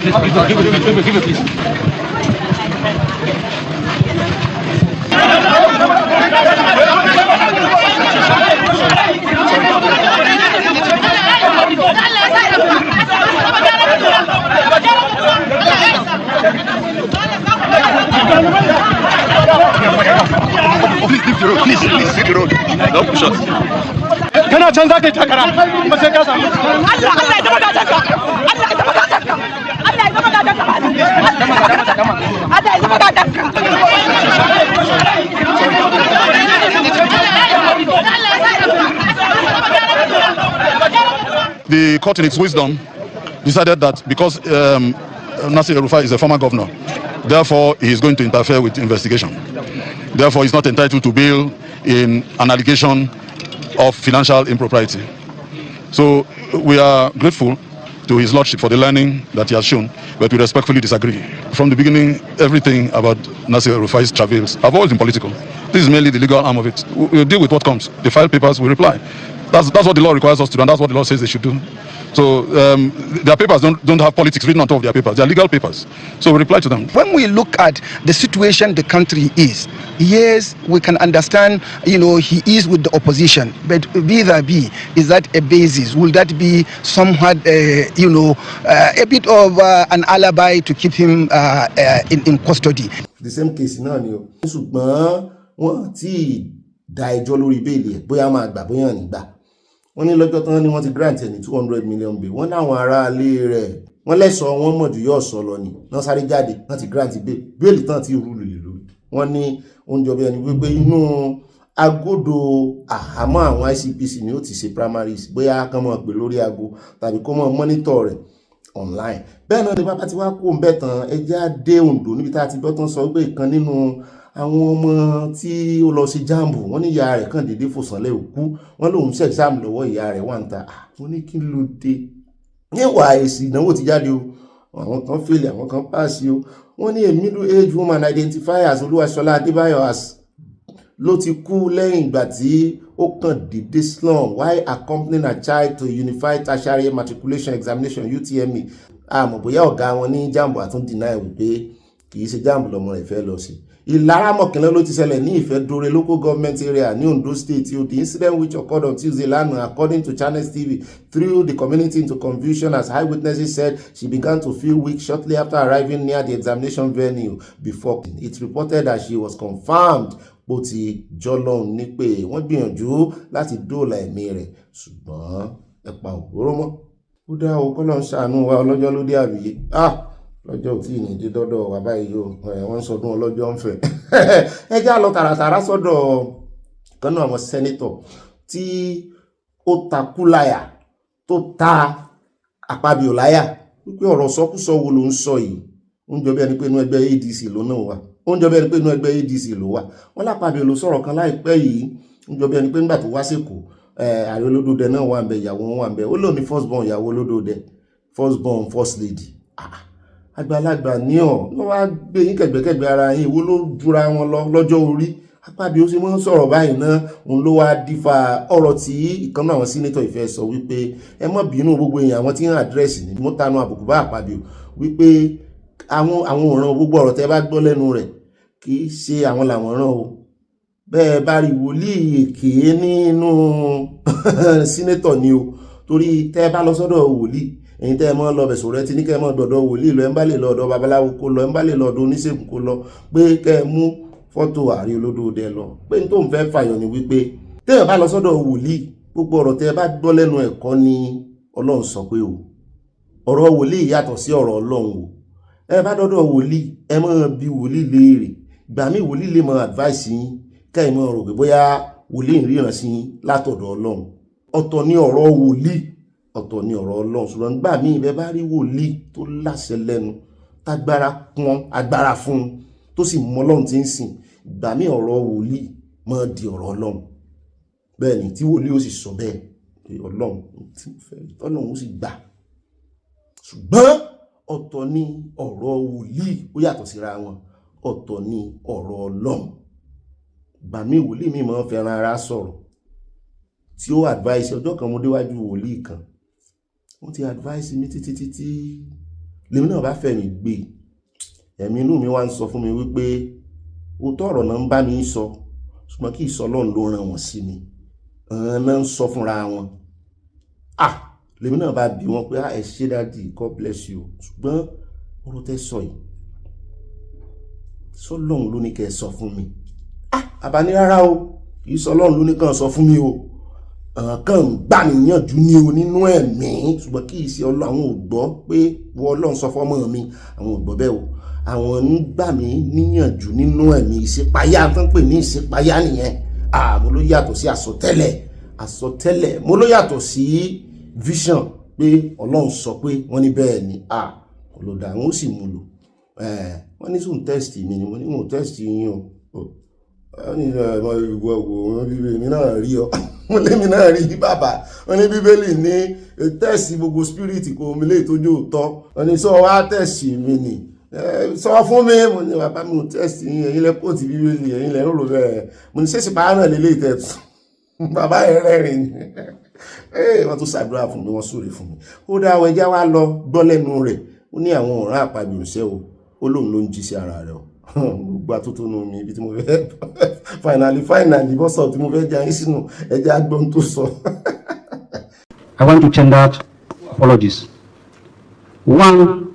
Give it, please. Please take the road. Don't push us. Kana canza kai takara kuma sai ka samu The court in its wisdom decided that because Nasir El-Rufai is a former governor, therefore he is going to interfere with investigation. Therefore, he's not entitled to bail in an allegation of financial impropriety. So we are grateful to his lordship for the learning that he has shown, but we respectfully disagree. From the beginning, everything about Nasir El-Rufai's travails have always been political. This is merely the legal arm of it. We'll deal with what comes. They file papers, we reply. That's what the law requires us to do, and that's what the law says they should do. So their papers don't have politics written on top of their papers. They are legal papers. So we reply to them. When we look at the situation the country is, yes, we can understand, he is with the opposition. But vis-a-vis, is that a basis? Will that be somewhat, a bit of an alibi to keep him in custody? The same case náà ni o. Ṣùgbọ́n wọ́n ti dá ẹjọ́ lórí bẹ́ẹ̀lì ẹ̀ bóyá máa gbà bóyá ní gbà. Wọ́n ní lọ́jọ́ tán ni wọ́n ti grant ẹ̀ ní 200 million bail. Wọ́n láwọn aráalé rẹ̀ wọ́n lẹ́sọ̀ wọn mọ̀ jù yóò sọ lọ ni. Wọ́n sáré jáde wọ́n ti grant bail tán ti rú lè lórí. Wọ́n ní oúnjẹ bí ẹni wípé inú agodo àhámọ́ àwọn ICPC ni ó ti ṣe primaries bóyá kán mọ̀ pé lórí ago tàbí kó mọ̀ monitor rẹ̀ online. Bẹ́ẹ̀ náà ni bàbá ti wá kó ń bẹ̀ tán ẹjẹ́ dé Ondo níbi tá a ti gbọ́ tán sọ pé ìkan nínú àwọn ọmọ tí ó lọ sí jambu wọ́n ní ìyá rẹ̀ kàn dédé fòsànlẹ̀ òkú wọ́n lòun ṣe exam lọ́wọ́ ìyá rẹ̀ wà ń ta wọ́n ní kí ló dé níwà èsì ìdánwò ti jáde o àwọn kan fail àwọn kan pass o wọ́n ní a middle age woman identified as Olúwaṣọlá Adébáyọ̀ as ló ti kú lẹ́yìn ìgbà tí ó kàn dédé slum while accompanying a child to Unified Tertiary Matriculation Examination UTME àmọ́ bóyá ọ̀gá wọn ní jambu àtún deny wípé kì í ṣe jambu lọ́mọ rẹ̀ fẹ́ lọ sí Ìlara Mọ̀kínlá ló ti ṣẹlẹ̀ ní Ìfẹ́dọ̀rẹ́ local government area ní Ondo State. The incident which occurred on Tuesday lánàá, according to Channels TV, threw the community into confusion as eyewitnesses said she began to feel weak shortly after arriving near the examination venue. Before it reported that she was confirmed bó ti jọlọ́run ní pé wọ́n gbìyànjú láti dóòlà ẹ̀mí rẹ̀ ṣùgbọ́n ẹ̀pà ògbóró mọ́. Ó dá o kọ́ lọ́n ṣàánú wa ọlọ́jọ́ ló dé àbí lọ́jọ́ tí ní dé dọ́dọ̀ wà báyìí o wọ́n ń sọdún ọlọ́jọ́ ń fẹ́. Ẹ já lọ tààràtàrà sọ́dọ̀ kan náà àwọn sẹ́nítọ̀ tí ó takú láyà tó ta Akpabio láyà wípé ọ̀rọ̀ sọkúsọ wo ló ń sọ yìí. Ó ń jọ bí ẹni pé inú ẹgbẹ́ ADC ló náà wà. Ó ń jọ bí ẹni pé inú ẹgbẹ́ ADC ló wà. Wọ́n l'Akpabio ló sọ̀rọ̀ kan láìpẹ́ yìí. Ó ń jọ bí ẹni pé nígbà tó wá sẹ́kọ̀ọ́ ààrẹ olódòdẹ náà wà ń bẹ, ìyàwó wọn wà ń bẹ. Ó lóun ní first born ìyàwó olódòdẹ, first born first lady. Àgbàlagbà ní ọ̀ wọ́n wá gbé yín kẹ̀gbẹ́kẹ̀gbẹ́ ara yín, ìwọ ló jura wọn lọ lọ́jọ́ orí. Akpabio ṣe mọ́ ń sọ̀rọ̀ báyìí náà, òun ló wá dífà ọ̀rọ̀ tí ìkan náà àwọn sínétọ̀ ìfẹ́ sọ wípé ẹ má bínú gbogbo èèyàn àwọn tí ń àdírẹ́sì ní mo tanu àbùkù bá Akpabio wípé àwọn òràn gbogbo ọ̀rọ̀ tẹ́ bá gbọ́ lẹ́nu rẹ̀ kì í ṣe àwọn làwọn ràn o. Bẹ́ẹ̀ bá rí wòlíì èké nínú sínétọ̀ ni o, torí tẹ́ bá lọ sọ́dọ̀ wòlíì ẹ̀yin tẹ́ mọ́ lọ bẹ̀sọ̀ rẹ ti ní kẹ́ mọ́ dọ̀dọ̀ wòlíì lọ, ẹ̀ ń bá lè lọ ọ̀dọ̀ babaláwo kó lọ, ẹ̀ ń bá lè lọ ọ̀dọ̀ oníṣègùn kó lọ, pé kẹ́ mú fọ́tò ààrẹ olódòdẹ lọ. Pé n tó ń fẹ́ fàyọ̀ ni wípé tẹ́yàn bá lọ sọ́dọ̀ wòlíì gbogbo ọ̀rọ̀ tẹ́ bá gbọ́ lẹ́nu ẹ̀kọ́ ni Ọlọ́run sọ pé o. Ọ̀rọ̀ wòlíì yàtọ̀ sí ọ̀rọ̀ Ọlọ́run o. Ẹ bá dọ́dọ̀ wòlíì ẹ máa bi wòlíì léèrè. Ìgbà míì wòlíì lè mọ advice yín kẹ́ ẹ mọ́ rò pé bóyá wòlíì ń ríran sí yín látọ̀dọ̀ Ọlọ́run. Ọ̀tọ̀ ni ọ̀rọ̀ wòlíì, ọ̀tọ̀ ni ọ̀rọ̀ Ọlọ́run. Ṣùgbọ́n nígbà míì bẹ́ẹ̀ bá rí wòlíì tó láṣẹ lẹ́nu tágbára kún agbára fún un tó sì mọ Ọlọ́run tí ń sìn, ìgbà míì ọ̀rọ̀ wòlíì máa di ọ̀rọ̀ Ọlọ́run. Bẹ́ẹ̀ ni tí wòlíì ó sì sọ bẹ́ẹ̀ pé Ọlọ́run tí ń fẹ́ Ọlọ́run ó sì gbà. Ṣùgbọ́n ọ̀tọ̀ ni ọ̀rọ̀ wòlíì ó yàtọ̀ síra wọn, ọ̀tọ̀ ni ọ̀rọ̀ Ọlọ́run. Ìgbà míì wòlíì mi máa ń fẹ́ràn ara sọ̀rọ̀ tí ó advice. Ọjọ́ kan mo déwájú wòlíì kan, wọ́n ti advice mi títí lèmi náà bá fẹ́ mi gbé. Ẹ̀mí inú mi wá ń sọ fún mi wípé òótọ́ ọ̀rọ̀ náà ń bá mi sọ ṣùgbọ́n kì í sọ Ọlọ́run ló rán wọn sí mi, náà ń sọ fúnra wọn. Lèmi náà bá bi wọn pé ẹ ṣé dáàdì, God bless you, ṣùgbọ́n ọ̀rọ̀ tẹ́ sọ yìí sọ Ọlọ́run ló ní kẹ́ ẹ sọ fún mi. Àbá ní rárá o, kì í sọ Ọlọ́run ló ní kàn sọ fún mi o, kàn gbà níyànjú ní o nínú ẹ̀mí, ṣùgbọ́n kì í ṣe Ọlọ́run. Àwọn ò gbọ́ pé wọ́n Ọlọ́run sọ fọ́mọ mi, àwọn ò gbọ́ bẹ́ẹ̀ o. Àwọn ń gbà mí níyànjú nínú ẹ̀mí. Ìṣípayá tó ń pè ní ìṣípayá nìyẹn. Mo ló yàtọ̀ sí àsọtẹ́lẹ̀, mo ló yàtọ̀ sí vision pé Ọlọ́run sọ pé wọ́n ní bẹ́ẹ̀ ni olùdá àwọn ó sì mú lò. Wọ́n ní sùn test mi ni mo ní mo test yín o. Wọ́n ní ìwọ wo bíbélì náà rí ọ. Wọ́n lé mi náà rí bàbá. Wọ́n ní bíbélì ní test gbogbo spirit kò mi lè tójú òótọ́. Wọ́n ní sọ wá test mi ni. Sọ fún mi, mo ní bàbá mi ò test yín, ẹ̀yin lẹ kóòtù bíbélì, ẹ̀yin lẹ ń rò bẹ́ẹ̀. Mo ní ṣèṣì pa náà lélẹ̀ ìtẹ̀tù. Bàbá ẹ̀ rẹ́rìn ni. Wọ́n tún ṣàdúrà fún mi, wọ́n súre fún mi. Ó dá àwọn ẹja wá lọ gbọ́ lẹ́nu rẹ̀. Ó ní àwọn ọ̀ràn Akpabio ṣẹ́ o, ó lóun ló ń jí sí ara rẹ̀ o. Gbogbo àtótónu mi ibi tí mo fẹ́ finally bọ́sọ̀ tí mo fẹ́ jẹ́ ayé sínú ẹja agbọ́n tó sọ. I want to tender apologies. One,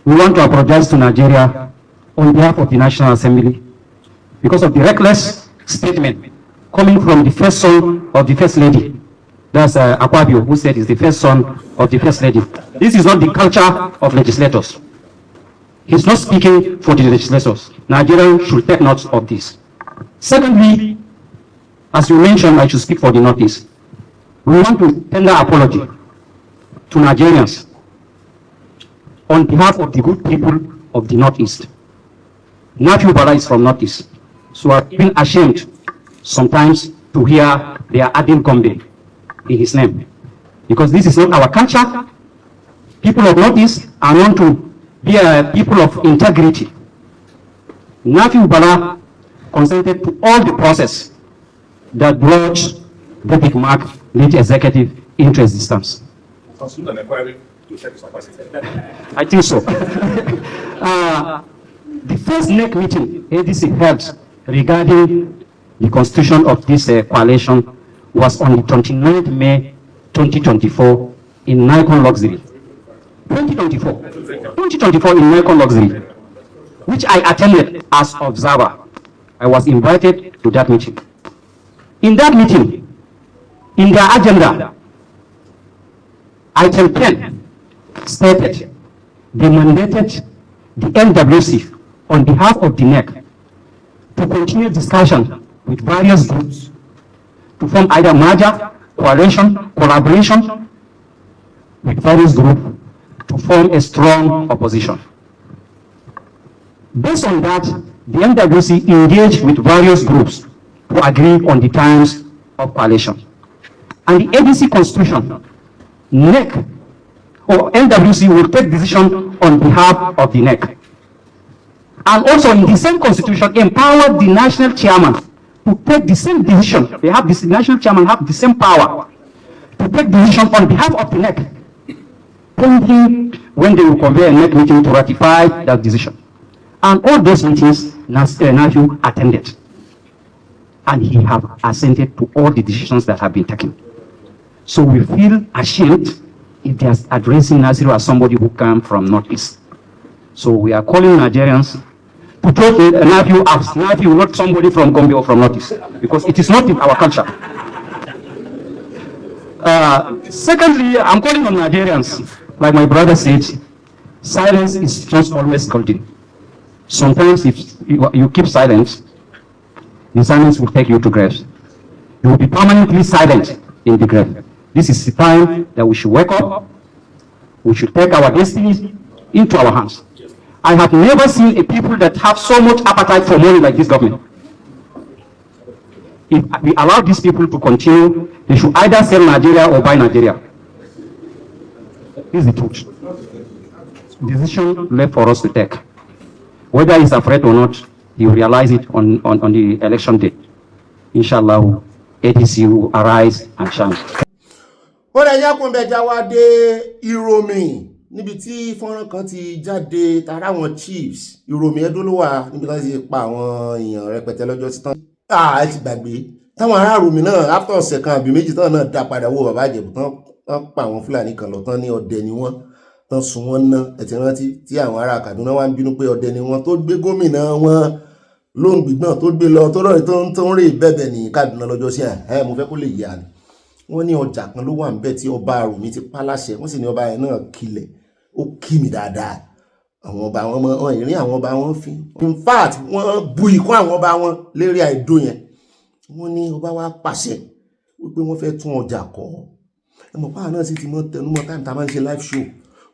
we want to apologize to Nigeria on behalf of the National Assembly because of the reckless statement coming from the first son of the First Lady. That's Akpabio, who said he's the first son of the First Lady. This is not the culture of legislators. He's not speaking for the legislators. Nigerians should take note of this. Secondly, as you mentioned, I should speak for the Northeast. We want to tender apology to Nigerians on behalf of the good people of the Northeast. Nafi Abala is from Northeast, so I've been ashamed sometimes to hear they are adding Gombe in his name, because this is not our culture. People of Northeast are known to be people of integrity. Nafi Abala consented to all the process that brought the Big Mac lead executive into existence. I think so. The first NEC meeting ADC held regarding the constitution of this coalition was on the 29th May 2024 in Nikon Luxury. 2024 in Nikon Luxury, which I attended as observer. I was invited to that meeting. In that meeting, in their agenda, item 10 stated they mandated the NWC on behalf of the NEC to continue discussion with various groups to form either merger, coalition, collaboration with various groups to form a strong opposition. Based on that, the NWC engaged with various groups to agree on the terms of coalition. And the ADC constitution, NEC or NWC will take decision on behalf of the NEC. And also in the same constitution, empowered the national chairman to take the same decision. They have this national chairman have the same power to take decision on behalf of the NEC, pending when they will convene a NEC meeting to ratify that decision. And all those meetings, Nafiu attended. And he have assented to all the decisions that have been taken. So we feel ashamed if they are addressing Nasiru as somebody who came from Northeast. So we are calling Nigerians to take Nafiu as Nafiu, not somebody from Gombe or from Northeast, because it is not in our culture. Secondly, I'm calling on Nigerians, like my brother said, silence is just always golden. Sometimes if you keep silent, the silence will take you to grave. You will be permanently silent in the grave. This is the time that we should wake up. We should take our destiny into our hands. I have never seen a people that have so much appetite for money like this government. If we allow these people to continue, they should either sell Nigeria or buy Nigeria. This is the truth. Decision left for us to take. Whether he's afraid or not, he will realize it on the election day. Inshallah, ADC will arise and shine. Ó lè yá kún bẹ́ẹ̀ wá dé Ìròmì níbi tí fọ́nrán kan ti jáde tara àwọn chiefs Ìròmì Edun ló wà níbi tí wọ́n ti pa àwọn èèyàn rẹpẹtẹ lọ́jọ́ sí tán. Ẹ ti gbàgbé táwọn ará Ìròmì náà after ọ̀sẹ̀ kan àbí méjì tán náà dá padà wo bàbá Ìjẹ̀bú tán pa àwọn Fúlàní kan lọ tán ní ọdẹ ni wọ́n tán sun wọ́n ná ẹ ti rántí tí àwọn ará Kaduna wá ń bínú pé ọdẹ ni wọ́n tó gbé gómìnà wọn lóhùn gbígbọ́n tó gbé lọ tó rọrùn tó ń rè bẹ́bẹ̀ ní Kaduna lọ́jọ́ sí mo fẹ́ kó lè yá ni. Wọ́n ní ọjà kan ló wà ńbẹ̀ tí ọba Ìròmì ti pa láṣẹ wọ́n sì ní ọba yẹn náà kilẹ̀ ó kí mi dáadáa àwọn ọba wọn ìrìn àwọn ọba wọn fi in fact wọ́n bu ikún àwọn ọba wọn lérí àìdó yẹn wọ́n ní ọba wa pàṣẹ wípé wọ́n fẹ́ tún ọjà kọ́ ẹ mọ̀ páà náà sì ti mọ́ tẹnumọ́ táìmù tá a máa ń ṣe live show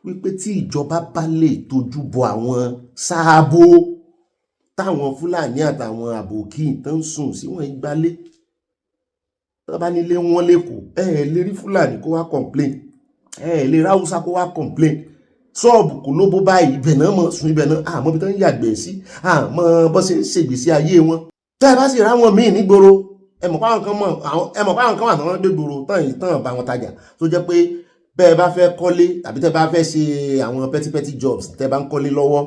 wípé tí ìjọba bá lè tójú bọ àwọn sáàbò táwọn Fúlàní àtàwọn àbòkí tó ń sùn sí wọn ìgbálé bá nílé wọn lẹ́kọ̀ọ́ lè rí Fúlàní kó wá complain lè rí Haúsá kó wá complain ṣọ́ọ̀bù kò lóbó báyìí ibẹ̀ náà mọ̀ sùn ibẹ̀ náà àmọ́ bí tán ń yàgbẹ́ sí àmọ́ bọ́ sí ń ṣègbésí ayé wọn tẹ́ ẹ bá sì ráwọn míì nígboro ẹ mọ̀ páwọn kan wà tán gbé gboro tán bá wọn tajà tó jẹ́ pé bẹ́ẹ̀ bá fẹ́ kọ́lé àbí tẹ́ bá fẹ́ ṣe àwọn petty jobs tẹ́ bá ń kọ́lé lọ́wọ́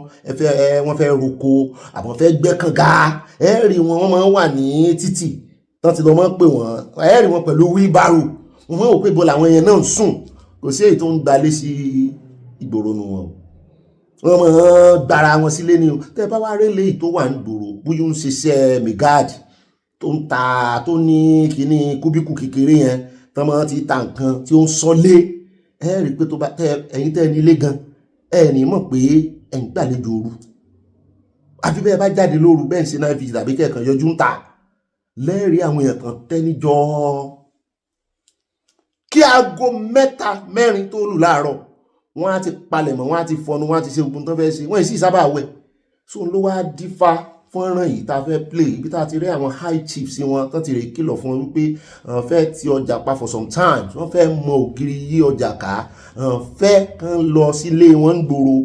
wọ́n fẹ́ roko àbọ̀ fẹ́ gbẹ́ kànga rí wọn máa ń wà ní títì tán ti lọ mọ́ pé wọ́n rí wọn pẹ̀lú wheelbarrow wọ́n mọ́ pé bọ́ làwọn yẹn náà ń sùn kò sí èyí tó ń gbalé sí ìgboro nu wọn wọ́n mọ́ gbára wọn sílé ni tẹ́ bá wá rélé èyí tó wà ń gbòòrò bóyá ń ṣiṣẹ́ migad tó ń ta tó ní kíní kúbíkù kékeré yẹn tán mọ́ ti ta nǹkan tí ó ń sọlé rí pé tó bá ẹ̀yin tẹ́ nílé gan ní mọ̀ pé ẹ̀yin gbàlejò ooru àfi bẹ́ẹ̀ bá jáde lóru bẹ́ẹ̀ ń ṣe náà fi tàbí kẹ̀kan yọjú ń ta lẹ́rìí àwọn èèyàn kan tẹ́níjọ́ kí aago mẹ́rin tó lù láàárọ̀ wọ́n á ti palẹ̀mọ́ wọ́n á ti fọnu wọ́n á ti ṣe ogun tó fẹ́ ṣe wọ́n sì sábà wẹ̀ so ló wá dífá fọ́nrán yìí tá a fẹ́ play ibi tá a ti rí àwọn high chiefs wọn tó ti rè kìlọ̀ fún wọn wípé wọ́n fẹ́ ti ọjà pa for some time wọ́n fẹ́ mọ ògiri yí ọjà ká wọ́n fẹ́ kán lọ sílé wọn gbòòrò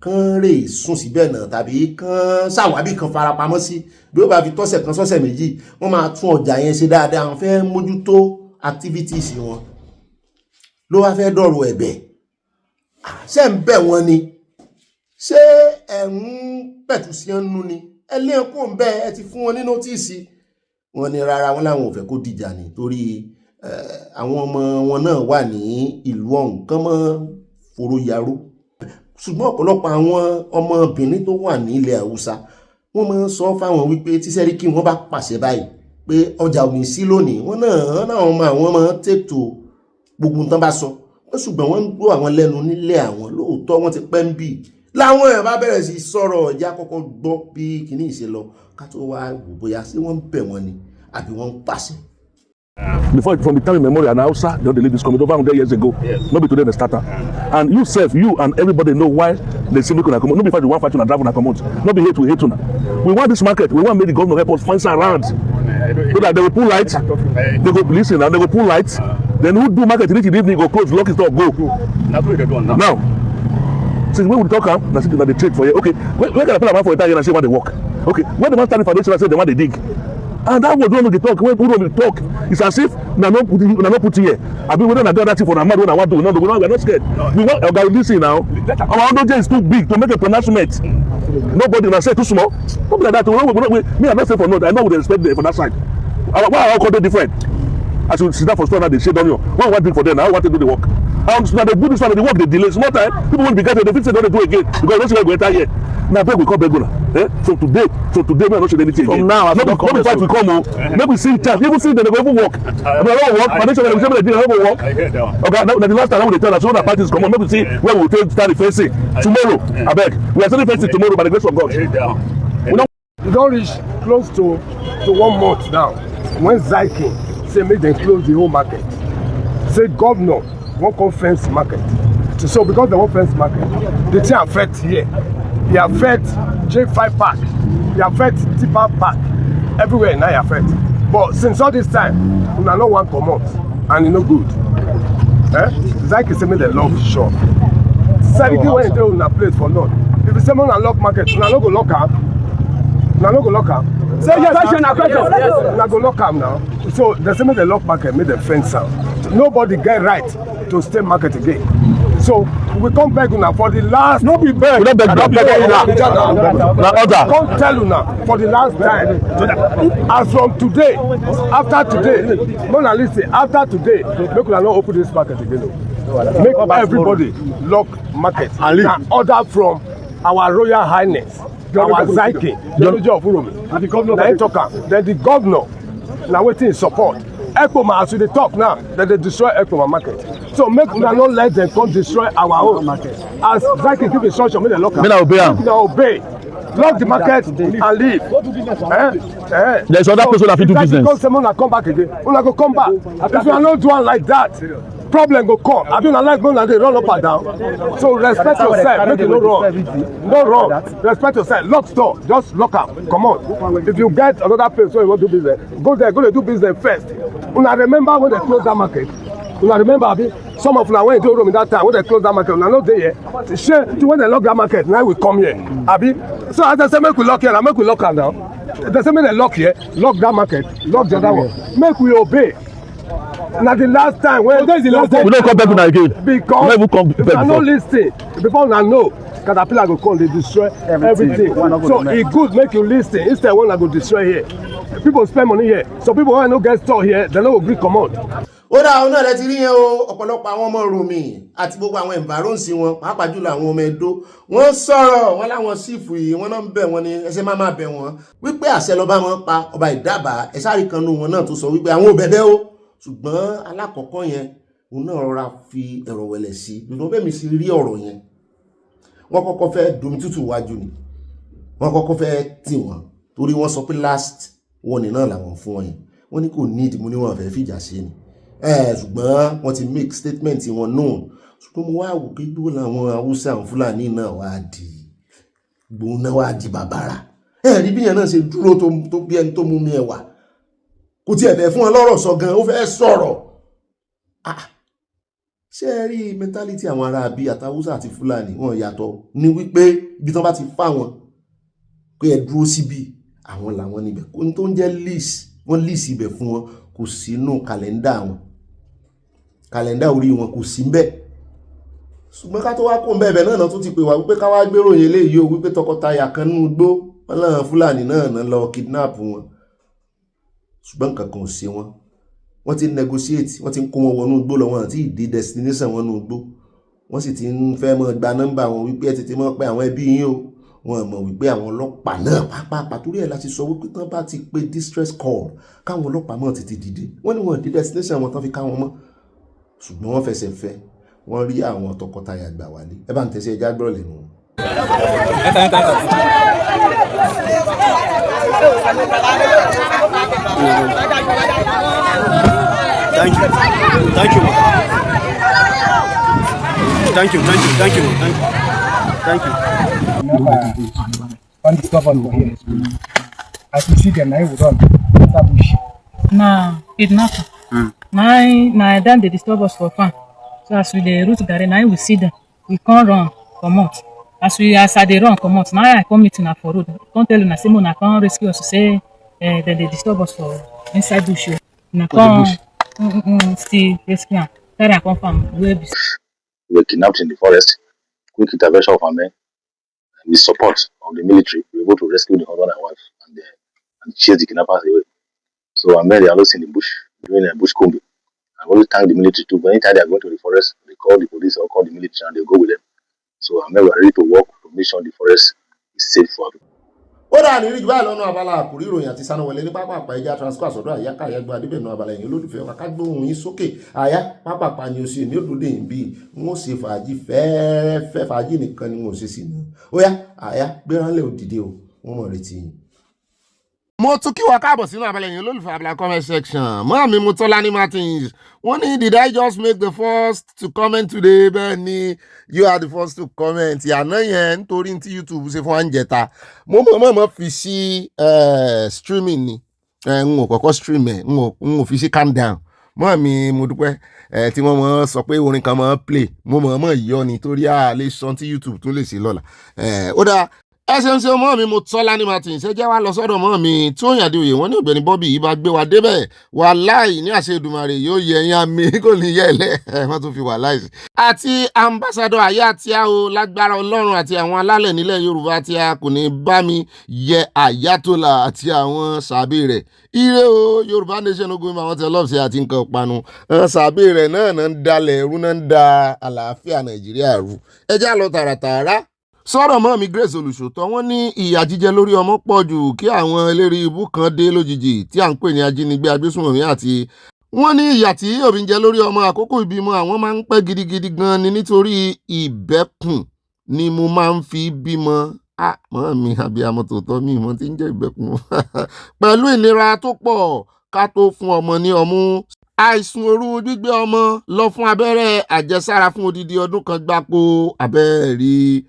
kán rè sùn síbẹ̀ náà tàbí kán ṣàwábì kan farapamọ́ sí bí ó bá fi tọ́sẹ̀ kan sọ́sẹ̀ méjì wọ́n máa tún ọjà yẹn ṣe dáadáa wọ́n fẹ́ mójútó activities wọn ló wá fẹ́ dọ̀rọ̀ ẹ̀bẹ̀ ṣé ń bẹ̀ wọ́n ni ṣé ẹ̀ ń pẹ̀tù sí ẹnu ni ẹ lé ẹkú ń bẹ́ ẹ ti fún wọn ní nọ́tìsì wọn ni rárá wọn láwọn ò fẹ́ kó dìjà ni torí àwọn ọmọ wọn náà wà ní ìlú ọ̀hún kán mọ́ fòrò yarú ṣùgbọ́n ọ̀pọ̀lọpọ̀ àwọn ọmọbìnrin tó wà ní ilẹ̀ Haúsá wọ́n máa ń sọ fáwọn wípé tí Sẹ́ríkì wọ́n bá pàṣẹ báyìí pé ọjà ò ní sí lónìí wọ́n náà ọmọ àwọn máa ń tètò gbogbo nǹkan bá sọ ṣùgbọ́n wọ́n ń gbọ́ àwọn lẹ́nu nílé àwọn lóòótọ́ wọ́n ti pẹ́ ń bì láwọn ẹ̀ bá bẹ̀rẹ̀ sí sọ̀rọ̀ ìjà kọ́kọ́ gbọ́ bí kìíní ìṣe lọ ká tó wá wò bóyá sí wọ́n ń bẹ̀ wọ́n ni àbí wọ́n ń pàṣẹ. Before, from the time immemorial, and Hausa, they leave this community over 100 years ago. Maybe today they starter. And you and everybody know why they say make una come out. No be fight, we want fight una drive una come out. No be hate, we hate una. We want this market. We want make the government help us find some around. So that they will pull lights. They go listen and they will pull lights. Then who do market reach in the evening, go close, lock it door, go. Now, since when we talk now, that's the trade for you. Okay, where can I put a man for a time and say what they work? Okay, when the man standing for this, I say they want they dig. And that was one of the talk. When we talk, it's as if na no put here. I mean, we don't do that thing for a man when I want to. No, we are not scared. We want our listen now. Our audience is too big to make a pronouncement. Nobody will say too small. Something like that. Me, I'm not saying for no. I know we respect them for that side. Why are our different? I should sit down for store now. They shade on you. What want to do for them? I want to do the work. Now they do this one. The work they delay. Small time. People won't be getting. They fix it. They do again because don't see we enter here. Now beg we come beg una. So today we are not showing anything again. From now, no be fight we come o. Make we see chance. Even see them they go even work. They don't work. Foundation they say they don't work. Okay, now the last time we tell us all the parties come on. Make we see where we will start the fencing tomorrow. I beg. We are starting fencing tomorrow by the grace of God. We don't reach close to 1 month now. When Zyking say make them close the whole market, say governor won't come fence market. So because they won't fence market, the thing affect here. It affect J5 Park. It affect Tipa Park. Everywhere now it affect. But since all this time, we no one come out and it no good. Zyking say make them lock shop. Sẹ́ríkì when they do una place for none. If you say make una lock market, una no go lock am. Una no go lock am. Say yes, una go lock am now. So they say make them lock market, make them fence am. Nobody get right to stay market again. So we come beg una for the last. No be beg. We don't beg. Come tell una for the last time. As from today, after today, Mona listen. After today, make una not open this market again. Make everybody lock market and order from our Royal Highness, our Zyking, the Olojo of Uromi. And the governor. Then talk am. Then the governor. Now waiting support. Ekpoma as we dey talk now, that they destroy Ekpoma market. So make una not let them come destroy our own market. As Zyking give instruction, make them lock am. Make them obey. Lock the market and leave. There's other person that fit do business. Come say una come back again. Una go come back. If you are not doing like that, problem go come. I mean, I like going and they run up and down. So respect yourself. Make it no wrong. No wrong. Respect yourself. Lock store. Just lock up. Come on. If you get another place where you want to do business, go there. Go to do business first. Una remember when they close that market? Una remember, Abi? Some of una when they do room in that time when they close that market, una not there yet. Share when they lock that market, now we come here. Abi? So as I say, make we lock here, now make we lock her now. They say make they lock here, lock that market, lock the other one. Make we obey. Now the last time when we don't come back to again. Because if I no listen, before una know, caterpillar go come, they destroy everything. So it good make you listen instead one I go destroy here. People spend money here, so people when no get store here, they no go gree come out. Ó dá ọ̀nà rẹ̀ ti rí yẹn o ọ̀pọ̀lọpọ̀ àwọn ọmọ Rome àti gbogbo àwọn environs wọn pàápàá jùlọ àwọn ọmọ Edo wọ́n sọ̀rọ̀ wọn láwọn sífù yìí wọ́n náà ń bẹ̀ wọ́n ní ẹsẹ̀ máa bẹ̀ wọ́n wípé àṣẹ lọ́ba wọn pa ọba ìdábàá ẹ̀sárì kan nù wọn náà tó sọ wípé àwọn ò bẹ̀bẹ̀ o ṣùgbọ́n alákọ̀ọ́kọ́ yẹn òun náà rọra fi ẹ̀rọ wẹ̀lẹ̀ sí lọ́dọ̀ bẹ́ẹ̀ mi sì rí ọ̀rọ̀ yẹn wọ́n kọ́kọ́ fẹ́ domi tútù wájú ni wọ́n kọ́kọ́ fẹ́ tì wọ́n torí wọ́n sọ pé last warning náà làwọn fún wọn yẹn wọ́n ní kò ní ìdìmú níwọ̀n fẹ́ fìjà sí ni ṣùgbọ́n wọ́n ti make statement wọn náà ṣùgbọ́n mo wá wò pé gbogbo làwọn Haúsá àwọn Fúlàní náà wá di gbòó náà wá di bàbàrà rí bí yẹn náà ṣe dúró tó bí ẹni tó mú mi ẹwà kò tiẹ̀ fẹ́ fún wọn lọ́rọ̀ sọ gan ó fẹ́ sọ̀rọ̀ ṣé ẹ rí mentality àwọn ará bíi àtàwùsá àti Fúlàní wọn yàtọ̀ ní wípé ibi tí wọ́n bá ti fà wọn pé ẹ dúró síbi àwọn làwọn níbẹ̀ kó tó ń jẹ́ lease wọ́n lease ibẹ̀ fún wọn kò sínú kàlẹ́ndà wọn kàlẹ́ndà orí wọn kò sí mbẹ̀ ṣùgbọ́n ká tó wá kó bẹ́ẹ̀ náà tún ti pè wá wípé ká wá gbéròyìn eléyìí o wípé tọkọtaya kan nínú igbó wọn láwọn Fúlàní náà lọ kidnap wọn ṣùgbọ́n nǹkan kan ò ṣe wọn wọ́n ti negotiate wọ́n ti ń kó wọn wọnú igbó lọ wọn àti ìdí destination wọn nínú igbó wọ́n sì ti ń fẹ́ mọ́ gba nọ́mbà wọn wípé ẹ tètè mọ́ pé àwọn ẹbí yín o wọn mọ̀ wípé àwọn ọlọ́pàá náà pàápàá torí ẹ̀ láti sọ wípé tán bá ti pé distress call káwọn ọlọ́pàá mọ̀ tètè dìde wọ́n ní wọn dé destination wọn tán fi ká wọn mọ́ ṣùgbọ́n wọ́n fẹsẹ̀ fẹ́ wọ́n rí àwọn tọkọtaya gbà wálé ẹ bá ń tẹ̀sí ẹja gbọ́ lẹ́nu. Thank you. Thank you. Thank you. Thank you. Thank you. Thank you. Undiscovered for here. As you see them now, we run. Nah, kidnapper. Now then they disturb us for fun. So as we dey root garden, now we see them. We can't run, come out. As I dey run, come out. Now I come meet una for road. Can't tell una say una come rescue us. Say then they disturb us for inside bush. Una come still rescue am. Carry am come from where be. We were kidnapped in the forest. Quick intervention of our men and the support of the military. We were able to rescue the husband and wife and chase the kidnappers away. So our men, they are lost in the bush doing a bush combing. I always thank the military too. But anytime they are going to the forest, they call the police or call the military and they go with them. So our men were ready to work to make sure the forest is safe for people. Ó dà ní ìrìjì báyìí lọ́nà abala àkòrí ìròyìn àti Sanawole ní pápápá ẹja transfer sọ́dọ̀ àyà káyà gba adébẹ̀nù abala ẹ̀yìn olólùfẹ́ ọ̀ká gbóhùn yín sókè àyà pápápá ni o ṣe ní òdòdó yìí bí wọ́n ṣe fàájì fẹ́ẹ́fẹ́ fàájì nìkan ni wọ́n ṣe sí ní. Ó yá àyà gbéranlẹ̀ òdìdé o wọ́n mọ̀ retí yín. Mo tún kí wa káàbọ̀ sínú abala ẹ̀yìn olólùfẹ́ abala comment section. Mọ́ mi Mutolani Martins. Wọ́n ní did I just make the first to comment today? Bẹ́ẹ̀ ni you are the first to comment. Ìyànà yẹn nítorí tí YouTube ṣe fún àǹjẹta. Mo mọ̀ fi sí streaming ni. N ò kọ́kọ́ stream ẹ̀ n ò fi sí calm down. Mọ́ mi mo dúpẹ́ tí wọ́n mọ̀ sọ pé orin kan mọ̀ play. Mo mọ̀ yọ ni torí àlè sọ tí YouTube tún lè ṣe lọ́la. Ó dáa. Ẹ ṣeun mọ́ mi Mutolani Martins ṣe jẹ́ wá lọ sọ́dọ̀ mọ́ mi Tóyìn Adéoyè wọ́n ní Ọ̀gbẹ́ni Bobby yìí bá gbé wa débẹ̀ wàláì ní àṣẹ Èdùmàrè yóò yẹ ẹ̀yìn àmì kò ní yẹ ẹ̀lẹ́ wọ́n tún fi wàláì sí. Àti ambassadọ àyà tí a ò lágbára Ọlọ́run àti àwọn alálẹ̀ nílẹ̀ Yorùbá tí a kò ní bá mi yẹ Àyàtọ́lá àti àwọn sàbẹ̀ rẹ̀ ire o Yorùbá nation ogun àwọn tẹ lọ́ọ̀sì àti nǹkan ọ̀panu sàbẹ̀ rẹ̀ náà ń dalẹ̀ ẹ̀rú náà ń da àlàáfíà Nàìjíríà rú ẹ já lọ tààràtààrà sọ̀rọ̀ mọ́ mi Grace Olùṣòótọ́ wọ́n ní ìyà jíjẹ lórí ọmọ pọ̀ jù kí àwọn eléré ibú kan dé lójijì tí à ń pè ní ajínigbé agbésùnmọ̀mí àti wọ́n ní ìyà tí òbí ń jẹ lórí ọmọ àkókò ìbímọ àwọn máa ń pẹ́ gidigidi gan ni nítorí ìbẹ́kùn ni mo máa ń fi bímọ mọ́ mi abiyamọ tòótọ́ mi ìmọ̀ tí ń jẹ́ ìbẹ́kùn pẹ̀lú ìnira tó pọ̀ ká tó fún ọmọ ní ọmú àìsùn òru gbígbé ọmọ lọ fún abẹ́rẹ́ àjẹsára fún odidi ọdún kan gbáko abẹ́rẹ́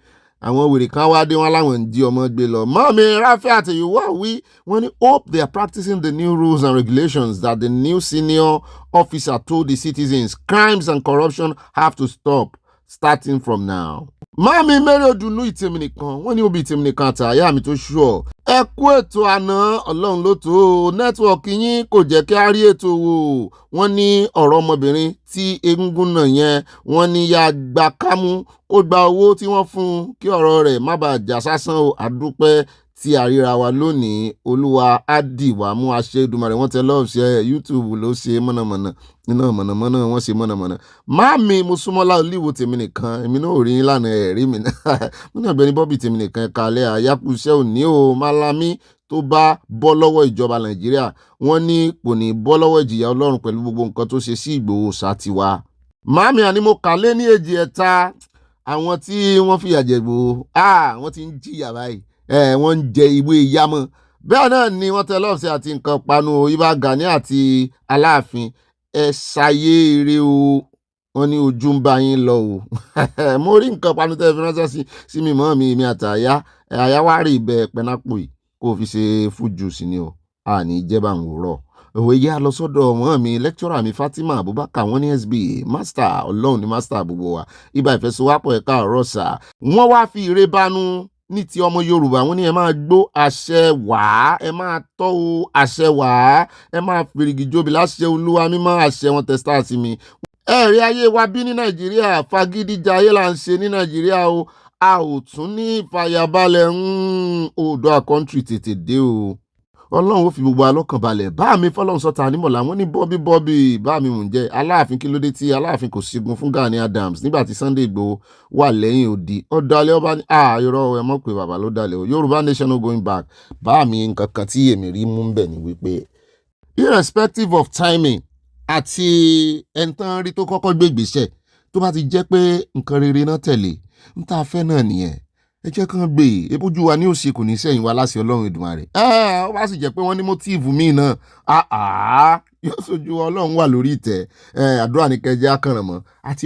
àwọn wèrè kan wá dé wọn láwọn ń jí ọmọ gbé lọ. Mọ́mi Rafiat Yuwa wí wọ́n ní hope they are practicing the new rules and regulations that the new senior officer told the citizens crimes and corruption have to stop starting from now. Mọ́mi Mary Odunu ìtẹ̀mí nìkan wọ́n ní obì ìtẹ̀mí nìkan àtàyà mi tó ṣùọ́. Ẹ kú ètò àná Ọlọ́run ló tó o nẹ́tíwọ̀kì yín kò jẹ́ kí á rí ètò wò. Wọ́n ní ọ̀rọ̀ ọmọbìnrin tí egungun náà yẹn wọ́n ní ya gbà kámú ó gba owó tí wọ́n fún un kí ọ̀rọ̀ rẹ̀ má bàa jà sásán o àdúpẹ́ tí àríra wa lónìí Olúwa á dì wá mú àṣẹ Èdùmàrè wọ́n tẹ lọ́ọ̀ṣẹ́ YouTube ló ṣe mọ̀nàmọ́ná iná mọ̀nàmọ́ná wọ́n ṣe mọ̀nàmọ́ná. Máàmi Mosúnmọ́lá Olíwo tèmi nìkan èmi náà ò rí yín lánàá ẹ̀rí mi náà mo náà Ọ̀gbẹ́ni Bobby tèmi nìkan kalẹ̀ àyàkùṣẹ́ òní o Malami tó bá bọ́ lọ́wọ́ ìjọba Nàìjíríà wọ́n ní kò ní bọ́ lọ́wọ́ ìjìyà Ọlọ́run pẹ̀lú gbogbo nǹkan tó ṣe sí Ìgbòho ṣàtiwá. Máàmi àní mo kà lé ní èjì ẹ̀ta àwọn tí wọ́n fìyà jẹ Ìgbòho wọ́n ti ń jìyà báyìí wọ́n ń jẹ ìwé ìyámọ́ bẹ́ẹ̀ náà ni wọ́n tẹ lọ́ọ̀sì àti nǹkan panu Ìbà Gani àti Aláàfin ẹ ṣayé eré o wọ́n ní ojú ń bá yín lọ o mo rí nǹkan panu tẹ́ fi ránṣẹ́ sí mi mọ́ mi àtàyà àyà wá rí ibẹ̀ pẹ́nápò yìí kó fi ṣe fújù sí ni o àní jẹ́bà ń wòrọ̀ òwe yá lọ sọ́dọ̀ mọ́ mi lecturer mi Fatima Abubakar wọ́n ní SBA master Ọlọ́run ní master gbogbo wa ibà ìfẹsowápọ̀ ẹ̀ka ọ̀rọ̀ sà wọ́n wá fi ire bánú ní ti ọmọ Yorùbá wọ́n ní ẹ máa gbó àṣẹ wàá ẹ máa tọ́ o àṣẹ wàá ẹ máa fèrègì jóbi láṣẹ Olúwa mímọ́ àṣẹ wọn tẹ́sítà sí mi ẹ̀rí ayé wa bí ní Nàìjíríà fagídíjayé là ń ṣe ní Nàìjíríà o a ò tún ní ìfàyàbalẹ̀ Oòduà country tètè dé o Ọlọ́run ó fi gbogbo alọ́kàn balẹ̀ bá mi fọlọ́run sọ́ta nímọ̀lá wọn ní bọ́bí bá mi mùn jẹ́ Aláàfin kí ló dé tí Aláàfin kò ṣígun fún Gani Adams nígbà tí Sunday Igboho wà lẹ́yìn odi ọ̀dàlẹ̀ ọba ní irọ́ ẹ mọ̀ pé bàbá ló dalẹ̀ o Yorùbá nation no going back bá mi nǹkan kan tí èmi rí mú bẹ̀ ni wípé irrespective of timing àti ẹ̀ńtán rí tó kọ́kọ́ gbé ìgbésẹ̀ tó bá ti jẹ́ pé nǹkan rere náà tẹ̀lé ń tá a fẹ́ náà nìyẹn ẹ jẹ́ kán gbé ebójú wa ní òsì kò ní sẹ́yìn wa láṣẹ Ọlọ́run Èdùmàrè ó bá sì jẹ́ pé wọ́n ní mótíìfù míì náà yóò sojú Ọlọ́run wà lórí ìtẹ́ àdúrà ní kẹjẹ akànrànmọ́ àti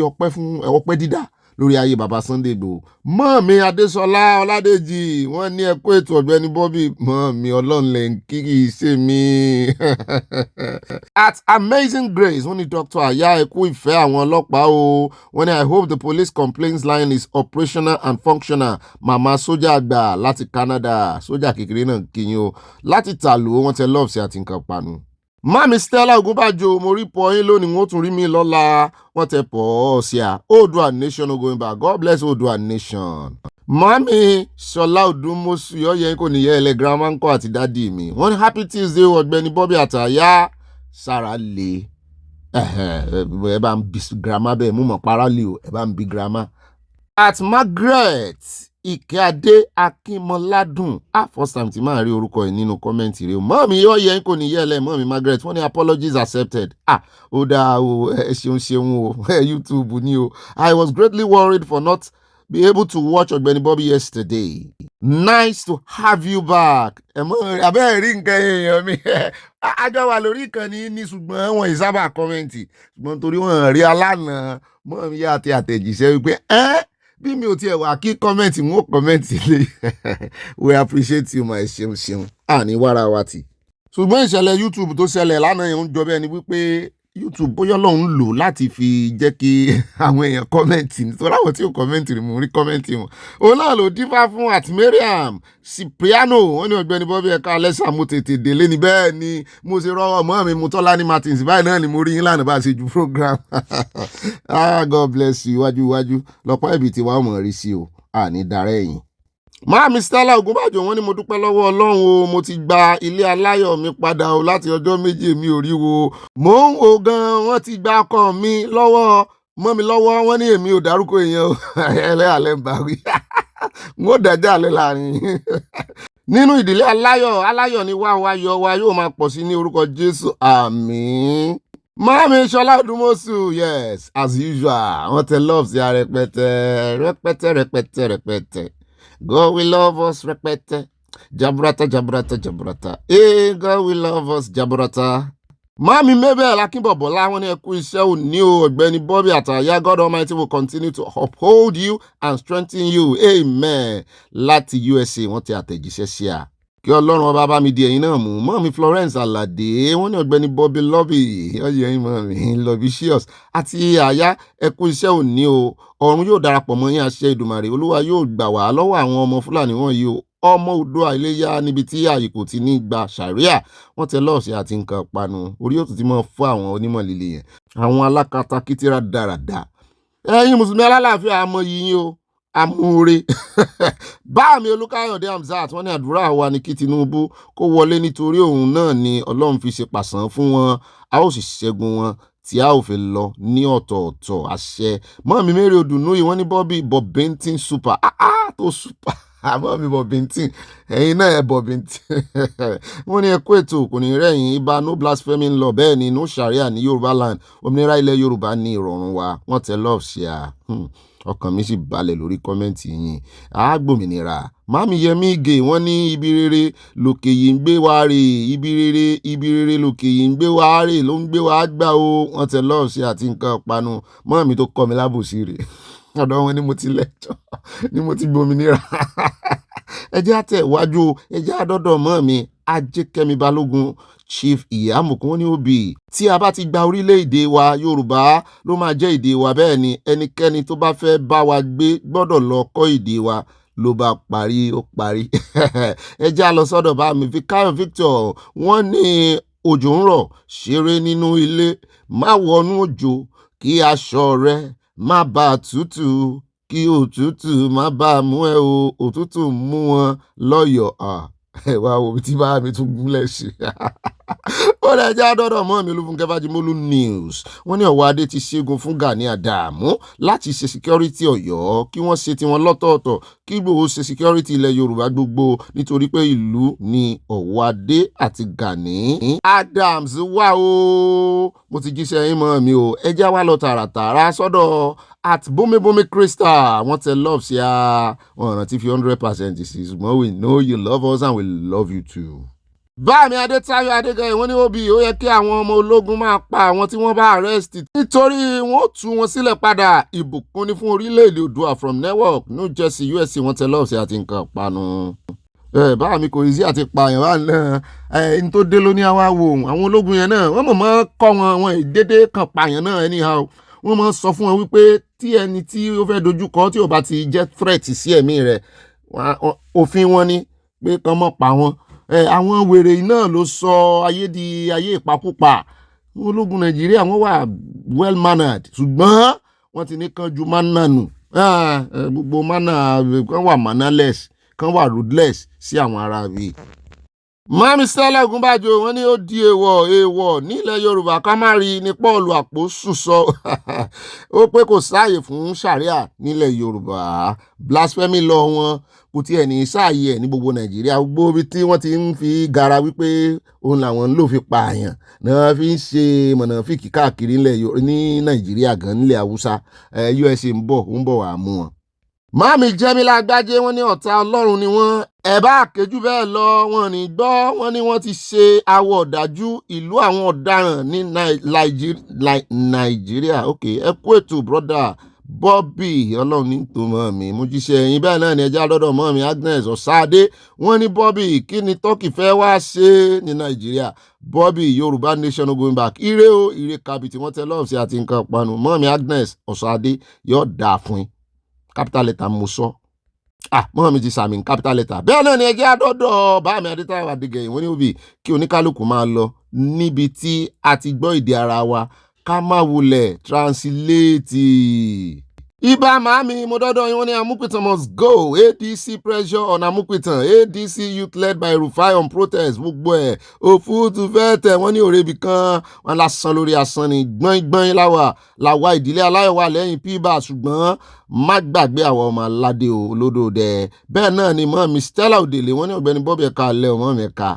ọpẹ́ dídá lórí ayé baba Sunday Igboho mọ́ọ̀mí Adésọlá Ọládèjì wọ́n ní ẹkú ètò Ọ̀gbẹ́ni Bobby mọ́ọ̀mí Ọlọ́run lè ń kí ṣe mí at Amazing Grace wọ́n ní Dr. Aya ẹkú ìfẹ́ àwọn ọlọ́pàá o wọ́n ní I hope the police complaints line is operational and functional màmá sójà àgbà láti Canada sójà kékeré náà kíyìn o láti tàlù wọ́n tẹ love sí àti nǹkan panu. Mami Stella Ogunbajo mo rí pọ̀ yín lónìí wọ́n tún rí mi lọ́la wọ́n tẹ pọ̀ ọ́ sí à Oòduà nation no going back God bless Oòduà nation. Mami Ṣọlá Odúmọ̀sù yọ̀yẹ́ kò ní yẹ ẹlẹ́ grandma ńkọ́ àti dádì mi wọ́n ní happy Tuesday Ọ̀gbẹ́ni Bobby àtàyà sára lè ẹ bá ń bi grandma bẹ́ẹ̀ mú mọ̀ para lè o ẹ bá ń bi grandma. At Margaret Ìkẹ́adé Akínmọ́ládùn first time tí máa rí orúkọ ẹ̀ nínú kọ́mẹ́ǹtì rẹ̀ mọ́mí yóò yẹ kò ní yẹ́lẹ̀ mọ́mí Margaret wọ́n ní apologies accepted ó dáa o ẹ ṣeun o YouTube ni o I was greatly worried for not be able to watch Ọ̀gbẹ́ni Bobby yesterday. Nice to have you back. Abẹ́ẹ̀ rí nǹkan èèyàn mi àjọ wà lórí ìkànnì ní ṣùgbọ́n wọn ìsábà kọ́mẹ́ǹtì ṣùgbọ́n torí wọn rí alánà mọ́mí yá àti àtẹ̀jíṣẹ́ wípé bí mi ò tiẹ̀ wà kí kọ́mẹ́ǹtì mú kọ́mẹ́ǹtì lé we appreciate you my ṣeun ní wàrà wa tì. ṣùgbọ́n ìṣẹ̀lẹ̀ YouTube tó ṣẹlẹ̀ lánàá yẹn ń jọ bẹ́ẹ̀ ni wípé YouTube bóyá Ọlọ́run lò láti fi jẹ́ kí àwọn èèyàn kọ́mẹ́ǹtì nítorí àwọn tí ò kọ́mẹ́ǹtì rí mo rí kọ́mẹ́ǹtì wọn. òun náà ló dífá fún àti Mariam Cipriano wọ́n ní Ọ̀gbẹ́ni Bobby ẹ̀ka alẹ́sà mo tètè délé ni bẹ́ẹ̀ ni mo ṣe rọ́wọ́ mọ́ mi Mutọ́lání Martins báyìí náà ni mo rí yín lánàá bá a ṣe ju program. God bless you iwájú lọ́pọ̀ ibi tí wàá mọ̀ rí sí o ní darẹ́ ẹ̀yìn. Máàmí Stella Ogunbajo wọ́n ní mo dúpẹ́ lọ́wọ́ Ọlọ́run o mo ti gba ilé aláyọ̀ mi padà o láti ọjọ́ méje mi ò rí wo mò ń wo gan wọ́n ti gba ọkọ mi lọ́wọ́ mọ́ mi lọ́wọ́ wọ́n ní èmi ò dárúkọ èèyàn o ẹlẹ́àlẹ́ ń bá wí n ó dájà alẹ́ láàrin nínú ìdílé aláyọ̀ ni wá yóò máa pọ̀ sí ní orúkọ Jésù àmín. Máàmí Ṣọlá Odúmọ̀sù yes as usual wọ́n tẹ love sí rẹpẹtẹ. God will love us rẹpẹtẹ jaburata God will love us jaburata. Máàmí Mabel Akínbọ̀bọ̀lá wọ́n ní ẹ kú iṣẹ́ òní o Ọ̀gbẹ́ni Bobby àtàyà God Almighty will continue to uphold you and strengthen you amen láti USA wọ́n ti àtẹ̀jíṣẹ́ sí a kí Ọlọ́run ọba bá mi di ẹ̀yin náà mú. Mọ́mí Florence Alade wọ́n ní Ọ̀gbẹ́ni Bobby lobby ọyẹ yín mọ́mí lobbycious àti àyà ẹ kú iṣẹ́ òní o ọ̀run yóò darapọ̀ mọ́ yín àṣẹ Èdùmàrè Olúwa yóò gbà wá lọ́wọ́ àwọn ọmọ Fúlàní wọ̀nyí o ọmọ Oòduà Iléyá níbi tí ààyè kò ti ní gba ṣàríà wọ́n tẹ lọ́ọ̀ṣẹ́ àti nǹkan panu orí yóò tún ti mọ́ fún àwọn onímọ̀ líle yẹn àwọn alákatakítírà dáradá ẹ̀yin mùsùlùmí alálàáfíà àmọ́ yìí o amúre Báàmí Olúkáyọ̀dé Hamzat wọ́n ní àdúrà wa ní kí Tinubu kó wọlé nítorí òun náà ni Ọlọ́run fi ṣe pàṣán fún wọn a ó sì ṣẹ́gun wọn tí a ò fi lọ ní ọ̀tọ̀ọ̀tọ̀ àṣẹ. Mọ́mí Mary Odùnúyì wọ́n ní Bobby Bobintin super tó super àmọ́ mi Bobintin ẹ̀yin náà ẹ̀ Bobintin wọ́n ní ẹ kú ètò kò ní rẹ̀yìn ibà no blaspheming law bẹ́ẹ̀ ni no sharia ní Yorùbá land òmìnira ilẹ̀ Yorùbá ní ìrọ̀rùn wa wọ́n tẹ love ṣe ọkàn mi sì balẹ̀ lórí kọ́mẹ́ǹtì yín àgbòmìnira. Máàmí Yẹmí Ìgè wọ́n ní ibi rere lòkè yìí ń gbé wá rè ibi rere lòkè yìí ń gbé wá rè ló ń gbé wá gbà o wọ́n tẹ love ṣe àti nǹkan panu mọ́mí tó kọ́ mi lábòsí rè ọ̀dọ̀ wọn ni mo ti lẹ́jọ́ ni mo ti gbòmìnira ẹ jẹ́ àtẹ̀wájú ẹ jẹ́ àdọ́dọ̀ mọ́ mi Ajékẹ́mi Balógun Chief Ìyámùkún ní òbí tí a bá ti gba orílẹ̀-èdè wa Yorùbá ló máa jẹ́ èdè wa bẹ́ẹ̀ ni ẹnikẹ́ni tó bá fẹ́ bá wa gbé gbọ́dọ̀ lọ kọ́ èdè wa ló bá parí ó parí ẹ jẹ́ a lọ sọ́dọ̀ bá mi Fikayo Victor wọ́n ní òjò ń rọ̀ ṣeré nínú ilé má wọnú òjò kí aṣọ rẹ má bàa tútù kí òtútù má bàa mú ẹ o òtútù mú wọn lọ́yọ̀ọ́ ẹ wá wo tí bá mi tún gúnlẹ̀ ṣe ó lè jẹ́ àdọ́dọ̀ mọ́ mi Olúfúnkẹ́ Fájimólú news wọ́n ní Ọ̀wọ́ Adé ti ṣẹ́gun fún Gani Adams láti ṣe security Ọ̀yọ́ kí wọ́n ṣe tiwọn lọ́tọ̀ọ̀tọ̀ kí Ìgbòho ṣe security ilẹ̀ Yorùbá gbogbo nítorí pé ìlú ni Ọ̀wọ́ Adé àti Gani Adams wà o mo ti jíṣẹ́ yín mọ́ mi o ẹ já wá lọ tààràtààrà sọ́dọ̀ at Bomebome Crystal wọ́n tẹ love sí a wọ́n rántí fi 100% sí ṣùgbọ́n we know you love us and we love you too. Báàmí Adétáyọ̀ Adégẹyẹ wọ́n ní òbí ó yẹ kí àwọn ọmọ ológun máa pa àwọn tí wọ́n bá arrest nítorí wọ́n ó tú wọn sílẹ̀ padà ìbùkún ní fún orílẹ̀-èdè Oòduà from Newark New Jersey USA wọ́n tẹ lọ́ọ̀ sí àti nǹkan panu. Báàmí kò sí àti pààyàn wà náà ẹni tó dé lóní àwa wò àwọn ológun yẹn náà wọ́n mọ̀ kọ́ wọn ìdédé kan pààyàn náà anyhow wọ́n mọ̀ sọ fún wọn wípé tí ẹni tí ó fẹ́ dojúkọ tí ò bá ti jẹ́ threat sí ẹ̀mí rẹ̀ òfin wọn ni pé kán mọ̀ pa wọn. Àwọn wèrè náà ló sọ ayé di ayé ìpakúpa ológun Nàìjíríà wọ́n wà well mannered ṣùgbọ́n wọ́n ti ní kan ju manna nù gbogbo manna kan wà mannerless kan wà ruthless sí àwọn ará bíi. Mami Stella Ogunbajo wọ́n ní ó di èèwọ̀ nílẹ̀ Yorùbá ká má rí ní Pọ́ọ̀lù Àpòsù sọ ó pé kò sáàyè fún ṣàríà nílẹ̀ Yorùbá blasphemy law wọn kò tiẹ̀ ní sáàyè ẹ̀ ní gbogbo Nàìjíríà gbogbo ibi tí wọ́n ti ń fi gara wípé òun làwọn ń lò fi pààyàn náà fi ń ṣe mọ̀nàfíìkì káàkiri ní Nàìjíríà gan nílẹ̀ Haúsá USA ń bọ̀ wá mú wọn. Mami Jẹ́mílà Gbájé wọ́n ní ọ̀tá Ọlọ́run ni wọ́n ẹ̀bá àkéjú bẹ́ẹ̀ lọ wọn ní gbọ́ wọ́n ní wọ́n ti ṣe awọ ọ̀dájú ìlú àwọn ọ̀daràn ní Nàìjíríà ok ẹ kú ètò brọ́dà Bobby Ọlọ́run ní tó mọ́ mi mo jíṣẹ́ ẹ̀yin bẹ́ẹ̀ náà ni ẹja lọ́dọ̀ mọ́ mi Agnes Ọ̀sáadé wọ́n ní Bobby kí ni Turkey fẹ́ wá ṣe ní Nàìjíríà Bobby Yorùbá nation no going back ire o ire kabiti wọ́n tẹ lọ́ọ̀sì àti nǹkan panu mọ́ mi Agnes Ọ̀sáadé yóò dáa fún yín capital letter mo sọ mọ́ mi ti sàmì capital letter bẹ́ẹ̀ náà ni ẹjẹ́ àdọ́dọ̀ Báàmí Adétáyọ̀ Adégẹyẹ wọ́n ní òbí kí oníkálukú máa lọ níbi tí a ti gbọ́ èdè ara wa ká má wulẹ̀ translate. Ibà màámi mo dọ́dọ̀ yín wọ́n ní Amupitan must go ADC pressure on Amupitan ADC youth led by Rufai on protest gbogbo ẹ̀ òfúùtù fẹ́ tẹ̀ wọ́n ní òrebi kan wọn lásán lórí asán ni gbọ́ngbọ́n làwa ìdílé aláyọ̀ wà lẹ́yìn píbà ṣùgbọ́n má gbàgbé àwọn ọmọ aládé olódòdẹ bẹ́ẹ̀ náà ni mọ́ mi Stella Òdèlé wọ́n ní Ọ̀gbẹ́ni Bobby ẹ̀ka alẹ́ ọmọ mi ẹ̀ka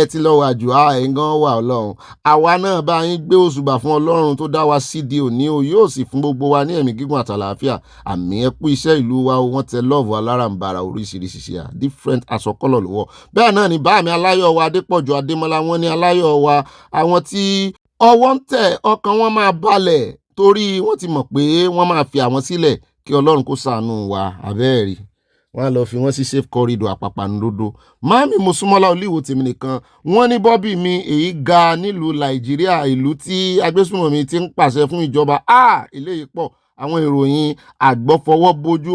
ẹ ti lọ wà jù ẹ̀ngán wà Ọlọ́run àwa náà bá yín gbé òṣùbà fún Ọlọ́run tó dá wa sídi òní o yóò sì fún gbogbo wa ní ẹ̀mí gígùn àtàlàáfíà àmì ẹ kú iṣẹ́ ìlú wa wọ́n tẹ lọ́ọ̀fù alárànbarà oríṣiríṣi ṣe different aṣọkọ́lọ̀ lọ́wọ́ bẹ́ẹ̀ náà ni Báàmí Aláyọ̀ wa Adépọ̀jù Adémọ́lá wọ́n ní Aláyọ̀ wa àwọn tí ọwọ́ ń tẹ̀ ọkàn wọn máa balẹ̀ torí wọ́n ti mọ̀ pé wọ́n máa fi àwọn sílẹ̀ kí Ọlọ́run kó ṣàánú wa abẹ́ẹ̀rí wọ́n á lọ fi wọ́n sí safe corridor àpàpàǹdodo Mami Mosúnmọ́lá Olíwo tèmi nìkan wọ́n ní Bobby mi èyí ga nílùú Nàìjíríà ìlú tí agbésùnmọ̀mí ti ń pàṣẹ fún ìjọba eléyìí pọ̀ àwọn ìròyìn àgbọ́fọwọ́ bojú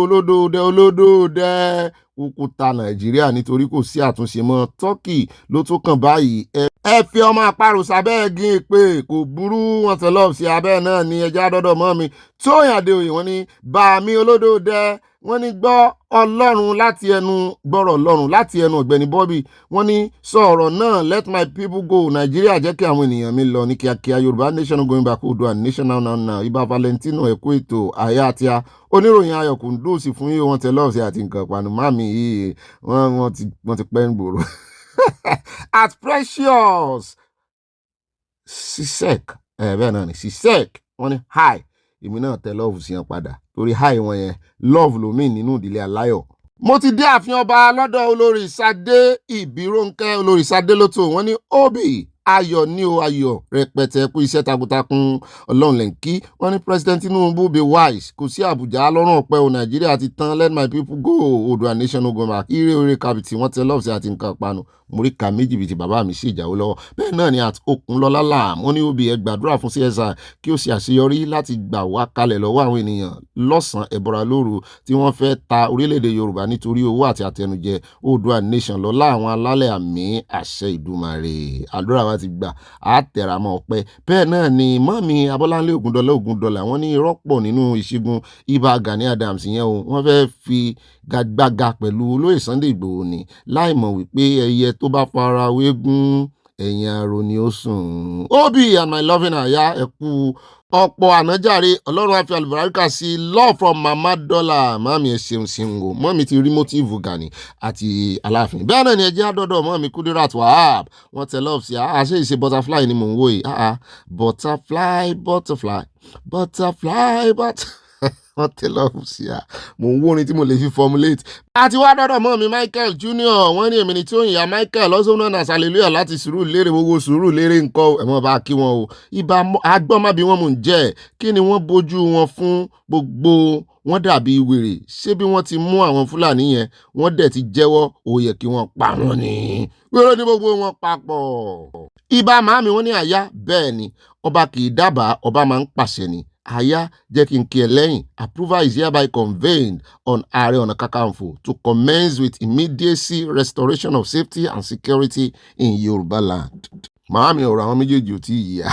olódòdẹ kúkúta Nàìjíríà nítorí kò sí àtúnṣe mọ́ Turkey ló tó kàn báyìí ẹ fi ọmọ àparò sábẹ́ gín pé kò burú wọn tẹ lọ́ọ̀ sí abẹ́ náà ní ẹja dọ́dọ̀ mọ́ mi Tóyìn Adéoyè wọ́n ní Bàmí olódòdẹ wọ́n ní gbọ́rọ̀ Ọlọ́run láti ẹnu Ọ̀gbẹ́ni Bobby wọ́n ní sọ ọ̀rọ̀ náà let my people go Nàìjíríà jẹ́ kí àwọn ènìyàn mi lọ ní kíákíá Yorùbá nation going back Oòduà nation now Ibà Valentino ẹ̀kú ètò àyà àti oníròyìn ayọ̀ kùndùsì fún yíyó wọn tẹ lọ́ọ̀sì àti nǹkan panu Mami yìí wọ́n ti pẹ́ ń gbòòrò at Precious Sisek bẹ́ẹ̀ náà ni Sisek wọ́n ní hi èmi náà tẹ lọ́ọ̀fù sí yẹn padà torí hi wọn yẹn love lomi nínú ìdílé aláyọ̀. Mo ti dé ààfin ọba lọ́dọ̀ olórí Ìsádé Ìbírónkẹ́ olórí Ìsádé lótò wọ́n ní òbí ayọ̀ ní o ayọ̀ rẹpẹtẹ kú iṣẹ́ takuntakun Ọlọ́run lẹ́ ń kí wọ́n ní President Tinubu be wise kò sí Àbújá lọ́rùn ọ̀pẹ o Nàìjíríà ti tán let my people go Oòduà nation no go back ire orí kabiti wọ́n tẹ lọ́ọ̀sì àti nǹkan panu mo rí ka méjì bíi ti bàbá mi sí ìjàwó lọ́wọ́ bẹ́ẹ̀ náà ni àti Òkúnlọ́lá làm wọ́n ní òbí ẹ gbàdúrà fún CSI kí ó ṣe àṣeyọrí láti gbà wá kalẹ̀ lọ́wọ́ àwọn ènìyàn lọ́sàn-án ẹ̀bọ̀ra lóru tí wọ́n fẹ́ ta orílẹ̀-èdè Yorùbá nítorí owó àti àtẹnujẹ Oòduà nation lọ́lá àwọn alálẹ̀ àmì àṣẹ Ìdùmarè àdúrà wa bá ti gbà á tẹ̀ra mọ́ ọpẹ́. Bẹ́ẹ̀ náà ni mọ́mí Abọ́láńlé Ògúndọlá wọ́n ní irọ́ pọ̀ nínú ìṣègùn Ìbà Gani Adams yẹn o, wọ́n fẹ́ fi gbàgà pẹ̀lú olóyè Sunday Igboho ni láì mọ̀ wípé ẹyẹ tó bá fara wégún ẹ̀yìn àrò ni ó sùn. Obi and my loving aya ẹ kú ọ̀pọ̀ ànájàre ọlọ́run á fi àlùbáríkà sí love from mama dollar mami ẹ ṣeun o mọ́mi ti rí motive Gani àti Aláàfin. Bẹ́ẹ̀ náà ni ẹjẹ́ àdọ́dọ̀ mọ́mi Kudirat Wahab wọ́n tẹ love sí àṣẹ ìṣe butterfly ni mò ń wò yìí butterfly wọ́n tẹ love sí mò ń wó orin tí mo lè fi formulate. Àti wá dọ́dọ̀ mọ́mi Michael Junior wọ́n ní èmi ni tí ó ń ya Michael also known as hallelujah láti Sùúrùlérè gbogbo Sùúrùlérè nǹkan ẹ̀mọ́ bá kí wọn o ibà agbọ́n má bí wọ́n mò ń jẹ́ kí ni wọ́n bójú wọn fún gbogbo wọ́n dàbí wèrè ṣé bí wọ́n ti mú àwọn Fúlàní yẹn wọ́n dẹ̀ ti jẹ́wọ́ ó yẹ kí wọ́n pa wọ́n ni wéré ní gbogbo wọn papọ̀. Ibà màámi wọ́n ní àyà bẹ́ẹ̀ ni ọba kì í dábàá ọba máa ń pàṣẹ ni àyà jẹ́ kí n kí ẹ lẹ́yìn. Approval is hereby conveyed on Ààrẹ Ọ̀nà Kakanfò to commence with immediacy restoration of safety and security in Yorùbá land. Màámi ọ̀rọ̀ àwọn méjèèjì ò tí ì yá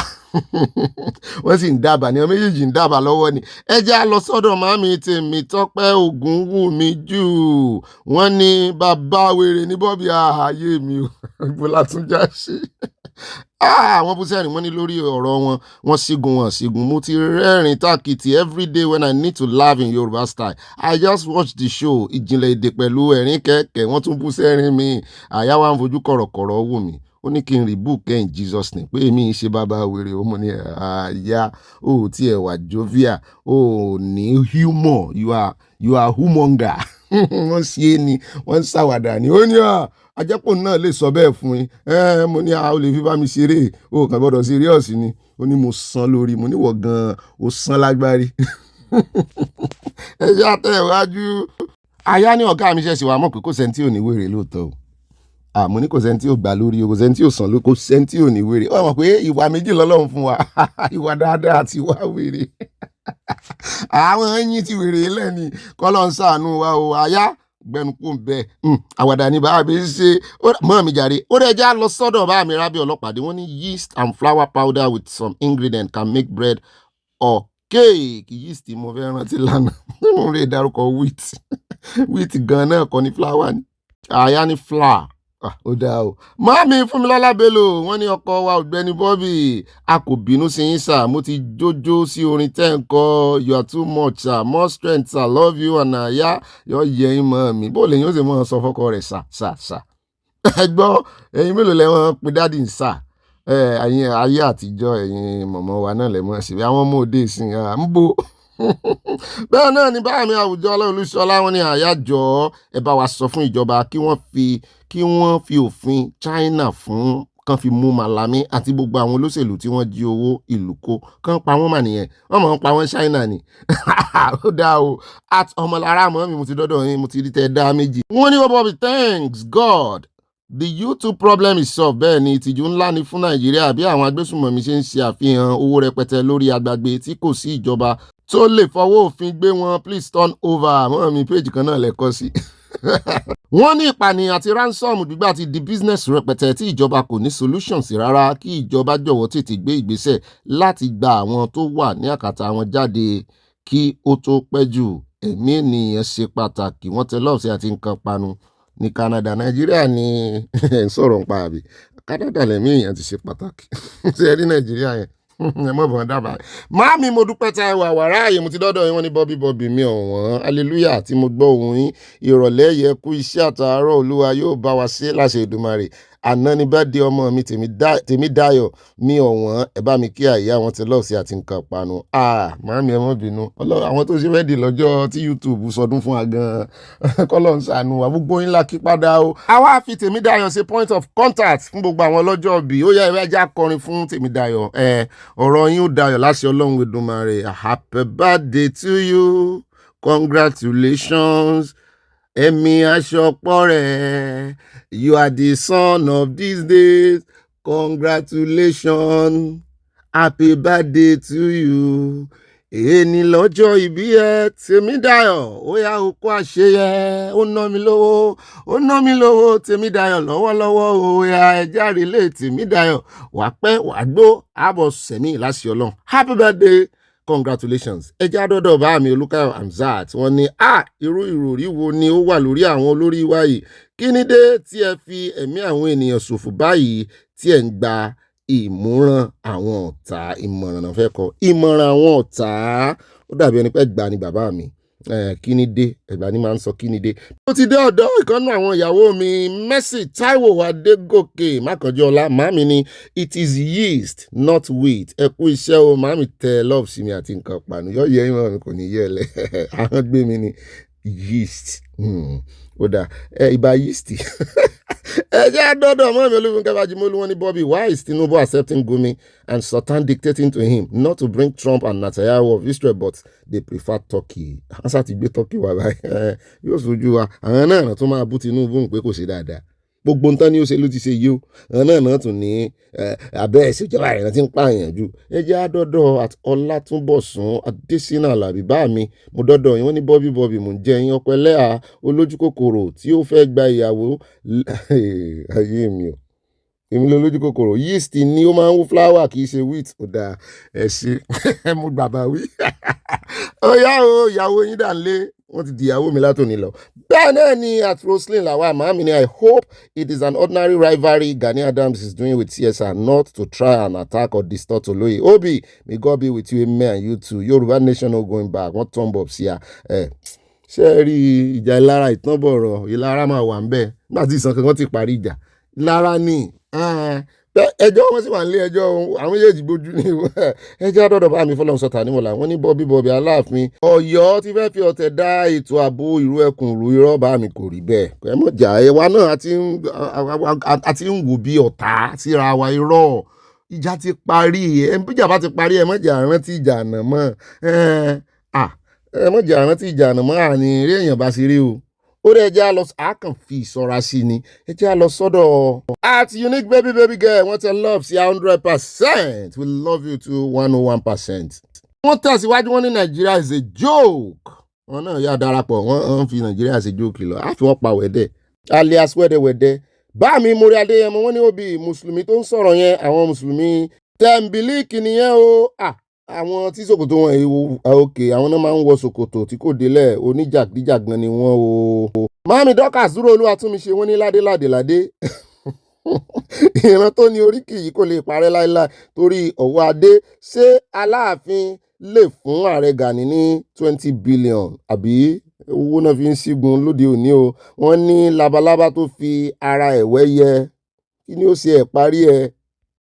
wọ́n sì ń dábàá ní àwọn méjèèjì ń dábàá lọ́wọ́ ni. Ẹ jẹ́ á lọ sọ́dọ̀ màámi Tèmítọ́pẹ́ Ògúnwùmí jù wọ́n ní bàbá wèrè ní Bobby ààyè mi ò ibo la tún já sí. Wọ́n bú sẹ́rìn wọ́n ní lórí ọ̀rọ̀ wọ́n sígun mo ti rẹ́rìn tákìtì everyday when I need to laugh in Yorùbá style. I just watch the show ìjìnlẹ̀ èdè pẹ̀lú ẹ̀rín kẹ̀kẹ́ wọ́n tún bú sẹ́rìn mi àyà wa ń fojú kọ̀rọ̀kọ̀rọ̀ wò mí ó ní kí n rebuke in Jesus name pé èmi ń ṣe bàbá wèrè ó mọ̀ ní àyà ó tí ẹ̀ wà jovial ó ní humor you are humonger wọ́n ṣe é ni wọ́n ń ṣàwàdà ni ó ní ajẹ́pọ̀ náà lè sọ bẹ́ẹ̀ fún yín mo ní o lè fi bá mi ṣeré o kàn gbọ́dọ̀ serious ni ó ní mo san lórí mo níwọ̀ gan-an ó san lágbárí ẹ ṣe àtẹ̀wájú. Aya ní ọ̀gá mi ṣẹ̀ṣẹ̀ wà mọ̀ pé kò sẹ́ni tí ò ní wèrè lóòótọ́ o mo ní kò sẹ́ni tí ò gbà lórí o kò sẹ́ni tí ò sàn lórí kò sẹ́ni tí ò ní wèrè ó mọ̀ pé ìwà méjì lọ́lọ́run fún wa ìwà dáadáa àti ìwà wèrè àwọn ẹyin ti wèrè lẹ́ni kọ́lọ́ ń ṣàánú wa o Aya gbẹnukú bẹ àwàdà ní bá mi ṣe mọ́ mi jàre ó rẹ̀ já lọ sọ́dọ̀ bá mi Rábí Ọlọ́pàdé wọ́n ní yeast and flour powder with some ingredient can make bread or cake. Yeast mo fẹ́ rántí lánàá mo rí ìdárúkọ wheat gan náà kọ́ ní flour ni Aya ní flour ó dáa o. Màámi Fúnmilọ́lá Bello wọ́n ní ọkọ wa Ọ̀gbẹ́ni Bobby a kò bínú sí yín sà mo ti jójó sí orin tẹ́ ń kọ you are too much sir more strength sir love you and Aya yọ yẹ yín mọ́ mi bó lè yín ó sì mọ́ sọ fọ́kọ rẹ̀ sà ẹ gbọ́ ẹ̀yin mélòó lẹ́wọ̀n pé dáàdì ń sà ẹ̀yin ayé àtijọ́ ẹ̀yin mọ̀mọ́ wa náà lẹ́mọ̀ ṣe bí àwọn ọmọ òde ìsìn ń bo bẹ́ẹ̀ náà ni báyìí àwùjọ Olúṣọlá wọn ní àyájọ́ ẹ bá wa sọ fún ìjọba kí wọ́n fi òfin China fún kan fi mú Malami àti gbogbo àwọn olóṣèlú tí wọ́n jí owó ìlú kó kan pa wọ́n mà nìyẹn wọ́n mọ̀ ń pa wọ́n China ni ó dáa o at ọmọlára mọ́ mi mo ti dọ́dọ̀ yín mo ti rí tẹ́ dá méjì. wọ́n ní Bobby thanks God the YouTube problem is solved. Bẹ́ẹ̀ ni ìtìjú ńlá ni fún Nàìjíríà bí àwọn agbésùnmọ̀mí ṣe ń ṣe àfihàn owó rẹpẹtẹ lórí agbègbè tí kò sí ìjọba tó lè fọwọ́ òfin gbé wọn please turn over àmọ́ mi péjì kan náà lẹ́kọ́ sí. Wọ́n ní ìpànìyàn àti ransom gbígbà ti di business rẹpẹtẹ tí ìjọba kò ní solutions rárá kí ìjọba jọ̀wọ́ tètè gbé ìgbésẹ̀ láti gba àwọn tó wà ní àkàtà wọn jáde kí ó tó pẹ́ jù. Ẹ̀mí ènìyàn ṣe pàtàkì wọ́n tẹ lọ́ọ̀sì àti nǹkan panu ní Canada. Nàìjíríà ni ẹ̀ ń sọ̀rọ̀ ń pa àbí Canada lẹ̀mí èèyàn ti ṣe pàtàkì ṣe ẹ rí Nàìjíríà yẹn ẹ mọ̀ bọ̀n dábàá. Màámi mo dúpẹ́ tá ẹ wà wàrà ààyè mo ti dọ́dọ̀ yín wọ́n ní Bobby mi ọ̀wọ́n hallelujah tí mo gbọ́ ohùn yín ìrọ̀lẹ́ yẹ kú iṣẹ́ àtàárọ̀ Olúwa yóò bá wa ṣe láṣẹ Èdùmàrè àná ni bá dé ọmọ mi Tèmídáyọ̀ mi ọ̀wọ́n ẹ bá mi kí àyà wọn ti lọ́ọ̀sì àti nǹkan panu. Màámi ẹ mọ̀ bínú àwọn tó ṣe fẹ́ẹ́ dì lọ́jọ́ tí YouTube sọdún fún wa gan-an kọ́lọ́ ń ṣàánú wa gbogbo yín la kí padà o. àwa fi Tèmídáyọ̀ ṣe point of contact fún gbogbo àwọn ọlọ́jọ́ bí ó yẹ ẹ já kọrin fún Tèmídáyọ̀ ọ̀rọ̀ yín ó dayọ̀ láṣẹ Ọlọ́run Èdùmàrè happy birthday to you congratulations ẹ̀mí aṣọpọ̀ rẹ̀ you are the son of these days congratulations happy birthday to you èní lọ́jọ́ ìbí ẹ Tèmídayọ̀ ó yá o kú àṣeyẹ ó ná mi lówó Tèmídayọ̀ lọ́wọ́lọ́wọ́ ó yá ẹ járe lé Tèmídayọ̀ wà pẹ́ wà gbó àbọ̀ sẹ̀mí láṣẹ Ọlọ́run happy birthday congratulations ẹ já dọ́dọ̀ bá mi Olúkáyọ̀ Hamzat wọ́n ní irú ìròrí wo ni ó wà lórí àwọn olórí wa yìí kí ni dé tí ẹ fi ẹ̀mí àwọn ènìyàn ṣòfò báyìí tí ẹ ń gba ìmọ̀ràn àwọn ọ̀tá ìmọ̀ràn náà fẹ́ kọ ìmọ̀ràn àwọn ọ̀tá ó dàbí ẹni pé gbà ní bàbá mi kí ni dé ẹgbà ni máa ń sọ kí ni dé. mo ti dé ọ̀dọ̀ ìkànnì àwọn ìyàwó mi Mercy Táíwò Adégòkè Mákànjọ́lá màmí ni it is yeast not wheat ẹ kú iṣẹ́ o màmí tẹ love sí mi àti nǹkan pàánù yọ yẹ ìmọ̀ mi kò ní yẹ lẹ àwọn gbé mi ni yeast ó dà ìbá yeast ẹ jẹ́ àdọ́dọ̀ mọ́ mi Olúfúnkẹ́ Fájimólú wọn ní Bobby why is Tinubu accepting Gumi and Sultan dictating to him not to bring Trump and Netanyahu of Israel but they prefer Turkey ansa ti gbé Turkey wà báyìí yóò sojú wa àwọn náà tún máa bú Tinubu pé kò ṣe dáadáa gbogbo nǹkan ni ó ṣe ló ti ṣe yìí o àwọn náà tún ní abẹ́ ìṣèjọba ìran tí ń pààyàn jù ẹ jẹ́ àdọ́dọ̀ at Ọlátúnbọ̀sún Adésínà Àlàbí bá mi mo dọ́dọ̀ yín wọ́n ní Bobby mo ń jẹ yín ọpẹ́ lẹ́à olójú kòkòrò tí ó fẹ́ gba ìyàwó ayé mi o èmi ló lójú kòkòrò yeast ni ó máa ń wú flour kì í ṣe wheat ó dáa ẹ ṣe mo gbàgbà wí ó yá o ìyàwó yín dà lé wọ́n ti di ìyàwó mi látòní lọ bẹ́ẹ̀ náà ni at Roslyn làwa màmí ni I hope it is an ordinary rivalry Gani Adams is doing with CSR not to try and attack or distort Oloye Obi may God be with you amen and you too Yorùbá nation no going back wọ́n thumb up sí ya ṣé ẹ rí ìjà ìlara ìtànbọ̀rọ̀ ìlara máa wà ń bẹ́ẹ̀ nígbà tí ìsàn kankan ti parí ìjà ìlara ni ẹjọ́ wọn sì wà nílé ẹjọ́ àwọn méjèèjì gbójú ní ẹjọ́ àdọ́dọ̀ bá mi fọlọ́run sọ̀tà nímọ̀lá wọn ní Bobby Aláàfin Ọ̀yọ́ ti fẹ́ fi ọ̀tẹ̀ dá ètò ààbò ìlú ẹkùn ru irọ́ bá mi kò rí bẹ́ẹ̀ ẹ mọ̀ jà ẹwà náà àti ń wò bí ọ̀tá síra wa irọ́ ìjà ti parí ìjà bá ti parí ẹ mọ̀ jà rántí ìjà àná mọ́ ẹ mọ̀ jà rántí ìjà àná mọ́ àní eré èèyàn bá ṣe rí o ó dẹ̀ jẹ́ àlọ́ àkàn fi ìṣọ́ra sí ni ẹ jẹ́ àlọ́ sọ́dọ̀ at unique baby girl wọ́n tẹ love sí 100% we love you to 101%. wọ́n tẹ̀síwájú wọn ní Nàìjíríà is a joke wọn náà yà darapọ̀ wọ́n fi Nàìjíríà ṣe joke lọ àfi wọ́n pa wẹ̀dẹ̀ alias wẹ́dẹ̀wẹ́dẹ́ bá mi mórí Adéyẹmọ wọn ní Obi mùsùlùmí tó ń sọ̀rọ̀ yẹn àwọn mùsùlùmí tẹ̀m̀bìlìkì nìyẹn o àwọn tí ṣòkòtò wọn èèwò òkè àwọn náà máa ń wọ ṣòkòtò tí kò délẹ̀ oníjàgídíjàgan ni wọ́n o. Mami Dorcas dúró Olúwatúnmiṣe wọ́n ní ládé ìran tó ní oríkì yìí kò lè parẹ́ láéláé torí ọ̀wọ́ adé ṣé Aláàfin lè fún ààrẹ Gani ní 20 billion àbí owó náà fi ń ṣígun lóde òní o wọ́n ní labalábá tó fi ara ẹ̀wẹ́ yẹ kí ni ó ṣe ẹ̀ parí ẹ̀.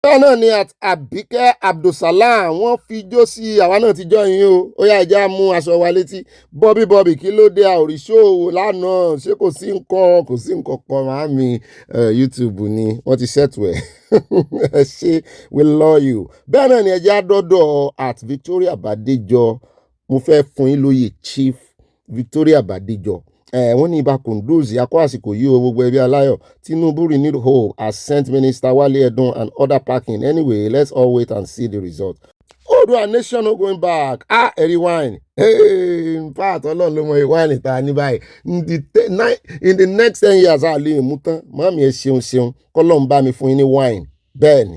bẹ́ẹ̀ náà ni Àbíkẹ́ Abdulsalam wọ́n fi jó sí àwa náà ti jọ yín o ó yá ìjà mú aṣọ wa létí Bobby kí ló dé àòrìṣòwò lánàá ṣé kò sí nǹkan kan màámi YouTube ni wọ́n ti ṣètò ẹ̀ ẹ ṣé we love you. bẹ́ẹ̀ náà ni ẹjẹ́ àdọ́dọ̀ at Victoria Bàdéjọ mo fẹ́ fún yín lóye Chief Victoria Bàdéjọ wọ́n ní ibà kùndùzì akọ́ àsìkò yìí o gbogbo ẹbí aláyọ̀ Tinubu renewed hope as sent Minister Wale Edun and other packing anyway let's all wait and see the result. Odua nation no going back ẹ̀rí wine in fact ọlọ́run ló mọ ìwáìnì ta ní báyìí in the next 10 years a lè mú tán mọ́mí ẹ ṣeun kọ́lọ́run bá mi fún yín ní wine bẹ́ẹ̀ni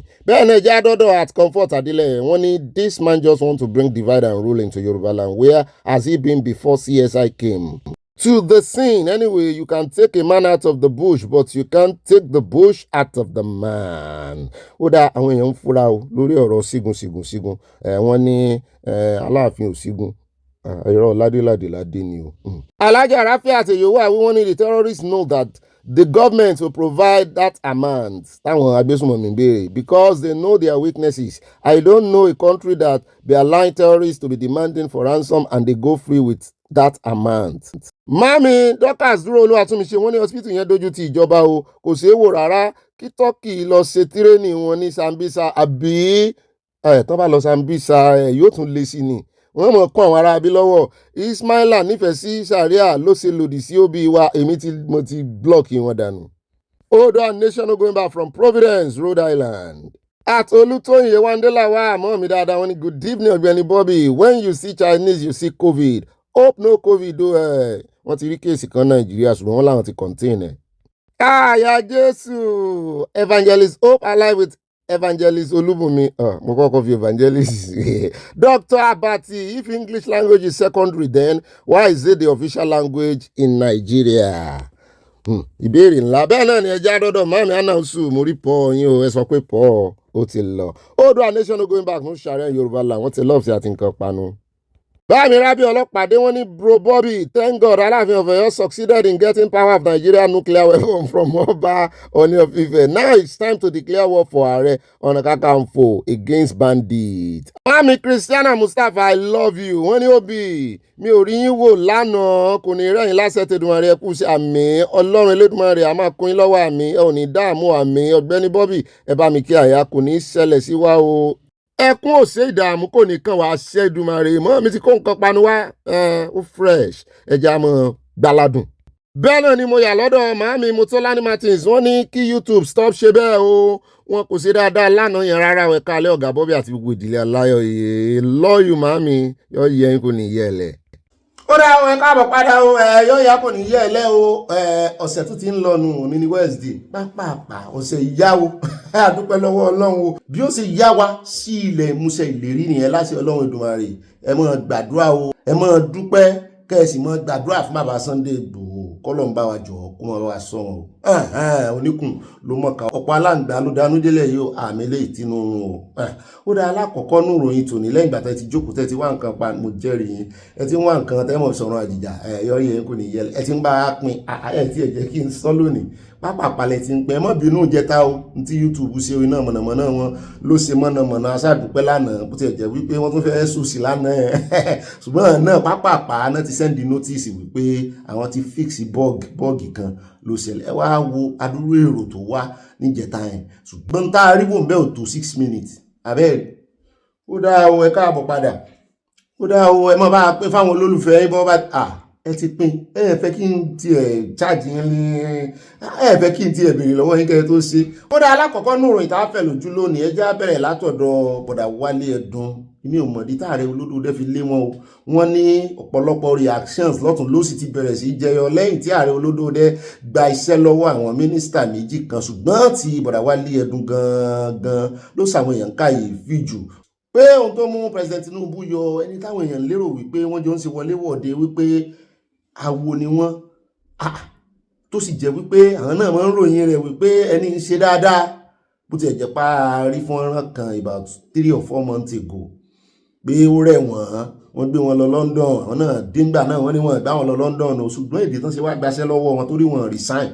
ẹjẹ́ àdọ́dọ̀ at Comfort Adélẹ̀ wọ́n ní this man just want to bring divide and rule into Yoruba land where has he been before CSI came to the scene. Anyway, you can take a man out of the bush, but you can't take the bush out of the man. Ó dá àwọn èèyàn ń fura o lórí ọ̀rọ̀ sígun. Wọ́n ní Aláàfin ò sígun. Irọ́ ládé ni o. Alhaja Rafiat Yowa wọ́n ní the terrorists know that the government will provide that amount táwọn agbésùnmọ̀mí béèrè because they know their weaknesses. I don't know a country that be allowing terrorists to be demanding for ransom and they go free with that amount. Mami Dorcas dúró Olúwatúnmiṣe wọ́n ní hospital yẹn dojú ti ìjọba o kò ṣeé wò rárá kí Turkey lọ ṣe tírénì wọn ní Sambisa àbí tán bá lọ Sambisa yóò tún lé sí ni wọ́n mọ̀ kún àwọn ará abí lọ́wọ́ Ismaila nífẹ̀ẹ́ sí Sharia ló ṣe lòdì sí Obi wa mo ti block wọn dànù. Odua nation no going back from Providence, Rhode Island. At Olutoyin Yewandela wa àmọ́ mi dáadáa wọ́n ní good evening Ogbeni Bobby. When you see Chinese you see COVID. Hope no COVID o. Wọ́n ti rí kéèsì kan Nàìjíríà ṣùgbọ́n wọ́n láwọn ti contain ẹ̀. Aya Jésù. Evangelist Hope alive with Evangelist Olubunmi. Mo kọ́kọ́ fi evangelist. Dr. Abati, if English language is secondary then why is it the official language in Nigeria? Ìbéèrè ńlá bẹ́ẹ̀ náà ni ẹja dọ́dọ̀ mami announce mo rí pọ̀ yín o ẹ sọ pé pọ̀ ó ti lọ. Oòduà nation no going back fún Ṣàárẹ̀ Yorùbá là wọ́n ti lọ́ọ̀fù sí àti nǹkan panu. Báàmì Rábí ọlọ́pàá dé wọ́n ní bro Bobby thank God Aláàfin of Ọ̀yọ́ succeeded in getting power of Nigeria nuclear weapon from Ọba Ọọ̀ni of Ife. Now it's time to declare war for Ààrẹ Ọ̀nà Kakanfò against bandits. Mami Christiana Mustapha I love you. Wọ́n ní òbí mi ò rí yín wò lánàá kò ní rẹ́yìn lásẹ̀ tẹ̀dùmarè ẹ̀kú sí àmì Ọlọ́run Elédùmarè a máa kún yín lọ́wọ́ àmì ẹ ò ní dààmú àmì Ọ̀gbẹ́ni Bobby ẹ bá mi kí àyà kò ní ṣẹlẹ̀ sí wa o. Ẹkún òsè ìdààmú kò ní kàn wá ṣẹ́dùmarè mọ́ mi ti kó nǹkan panu wá ó fresh ẹja mọ́ gbaladùn. Bẹ́ẹ̀ náà ni mo yà lọ́dọ̀ màámi Motolani Martins wọ́n ní kí YouTube stop ṣe bẹ́ẹ̀ o wọn kò ṣe dáadáa lánàá yẹn rárá ẹ̀ kálẹ̀ ọ̀gá Bobby àti gbogbo ìdílé aláyọ̀ yìí lọ́ọ̀yù màámi yọ yẹ yín kò ní yẹ ẹ̀ lẹ̀. Ó dá àwọn ẹ̀ka àbọ̀ padà o yóò yá kò ní yẹ ẹ̀ lẹ́ o ọ̀sẹ̀ tó ti ń lọ nù ní Wednesday pápápá ọ̀sẹ̀ ìyá o àdúpẹ́ lọ́wọ́ Ọlọ́run o bí ó ṣe yá wa sí ilẹ̀ ìmúṣẹ ìlérí nìyẹn láti Ọlọ́run Èdùmàrè ẹ máa gbàdúrà o ẹ máa dúpẹ́ kẹ́sì máa gbàdúrà fún bàbá Sunday Igboho kọ́lọ́n bá wa jọ kó máa wá sọ wọn o oníkùn ló mọ̀ọ́ká ọ̀pọ̀ aláǹgbá ló dánú délẹ̀ yìí o àmì lè tinú o ó dá alákọ̀ọ́kọ́ nù ròyìn tòní lẹ́yìn ìgbà tẹ́ ti jókòó tẹ́ ti wá nǹkan pa mo jẹ́rìí yín ẹ ti ń wá nǹkan tẹ́ mọ̀ sọ̀rọ̀ àjìjà yọ yẹn kò ní yẹlẹ̀ ẹ ti ń bá a pin ẹ ti ẹ̀ jẹ́ kí n sọ lónìí pápápalẹ̀ ti ń pẹ́ mọ́ bínú jẹta o ní tí YouTube ṣe iná mọ̀nàmọ́ná wọn ló ṣe mọ̀nàmọ́ná aṣáàdúpẹ́ lánàá bó ti ẹ̀ jẹ́ wípé wọ́n tún fẹ́ sùsì lánàá ẹ̀ ṣùgbọ́n náà pápápá náà ti sẹ́ndì nótìsì wípé àwọn ti fíìsì bọ́ọ̀gì kan ló ṣẹlẹ̀ ẹ wá wo adúrú èrò tó wá níjẹta yẹn ṣùgbọ́n tá a rí wò ń bẹ́ ò tó 6 minutes abẹ́ẹ̀ ó dá o ẹ káàbọ̀ padà ó dá o ẹ mọ̀ bá a pé fáwọn olólùfẹ́ yín bọ́ bá ẹ ti pín ẹ fẹ́ kí n tiẹ̀ chájì yín ní ẹ fẹ́ kí n tiẹ̀ béèrè lọ́wọ́ yín kẹ́ ẹ tó ṣe. ó dá alákọ̀ọ́kọ́ nù ròyìn tá a fẹ́ lójú lónìí ẹ já bẹ̀rẹ̀ látọ̀dọ̀ bọ̀dà Wálé Ẹdun mi ò mọ̀dí táàrẹ Olódòdé fi lé wọn o wọ́n ní ọ̀pọ̀lọpọ̀ reactions lọ́tún ló sì ti bẹ̀rẹ̀ sí jẹyọ lẹ́yìn tí ààrẹ Olódòdé gba iṣẹ́ lọ́wọ́ àwọn mínísítà méjì kan ṣùgbọ́n tí bọ̀dà Wálé Ẹdun gangan ló ṣàwọn èèyàn káyèéfì jù pé ohun tó mú president Tinubu yọ ẹni táwọn èèyàn lérò wípé wọ́n jọ ń ṣe wọléwọ̀de wípé awo ni wọ́n tó sì jẹ́ wípé àwọn náà máa ń ròyìn rẹ̀ wípé ẹni ń ṣe dáadáa bó ti ẹ̀jẹ̀ parí fọ́nrán kan about 3 or 4 months ago pé ó rẹ̀ wọ́n gbé wọn lọ London àwọn náà díngbà náà wọ́n ní wọ́n gbá wọn lọ London o ṣùgbọ́n èdè tán ṣe wá gbaṣẹ́ lọ́wọ́ wọn torí wọ́n resign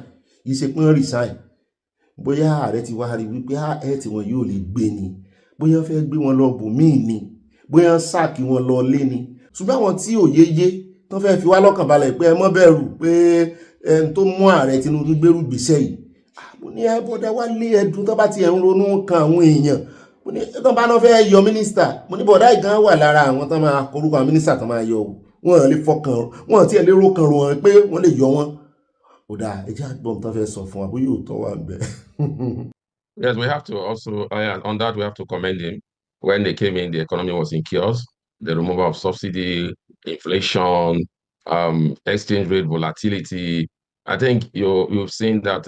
yìí ṣe pé wọ́n resign bóyá ààrẹ ti wá rí wípé ẹ̀ tí wọn yóò lè gbé ni bóyá fẹ́ gbé wọn lọ bòmíì ni bóyá sáàkì wọn lọ lé ni ṣùgbọ́n àwọn tí ò yéyé tán fẹ́ fi wá lọ́kàn balẹ̀ pé ẹ mọ́ bẹ̀rù pé ẹni tó mú ààrẹ Tinubu gbérù gbèsè yìí mo ní bọ́dà Wálé Ẹdun tó bá ti ẹ̀ ń ronú kan àwọn èèyàn mo ní tó bá náà fẹ́ yọ mínísítà mo ní bọ̀dá ìgan wà lára àwọn tó máa korúkọ àwọn mínísítà tó máa yọ wọn lè fọkàn wọn tí ẹ lérò kan rò wọn pé wọ́n lè yọ wọn ó dáa ẹ jẹ́ àgbọ̀n tó fẹ́ sọ fún wa bóyá òótọ́ wà bẹ́ẹ̀. Yes, we have to also, on that, we have to commend him. When they came in, the economy was in chaos. The removal of subsidy, inflation, exchange rate volatility. I think you've seen that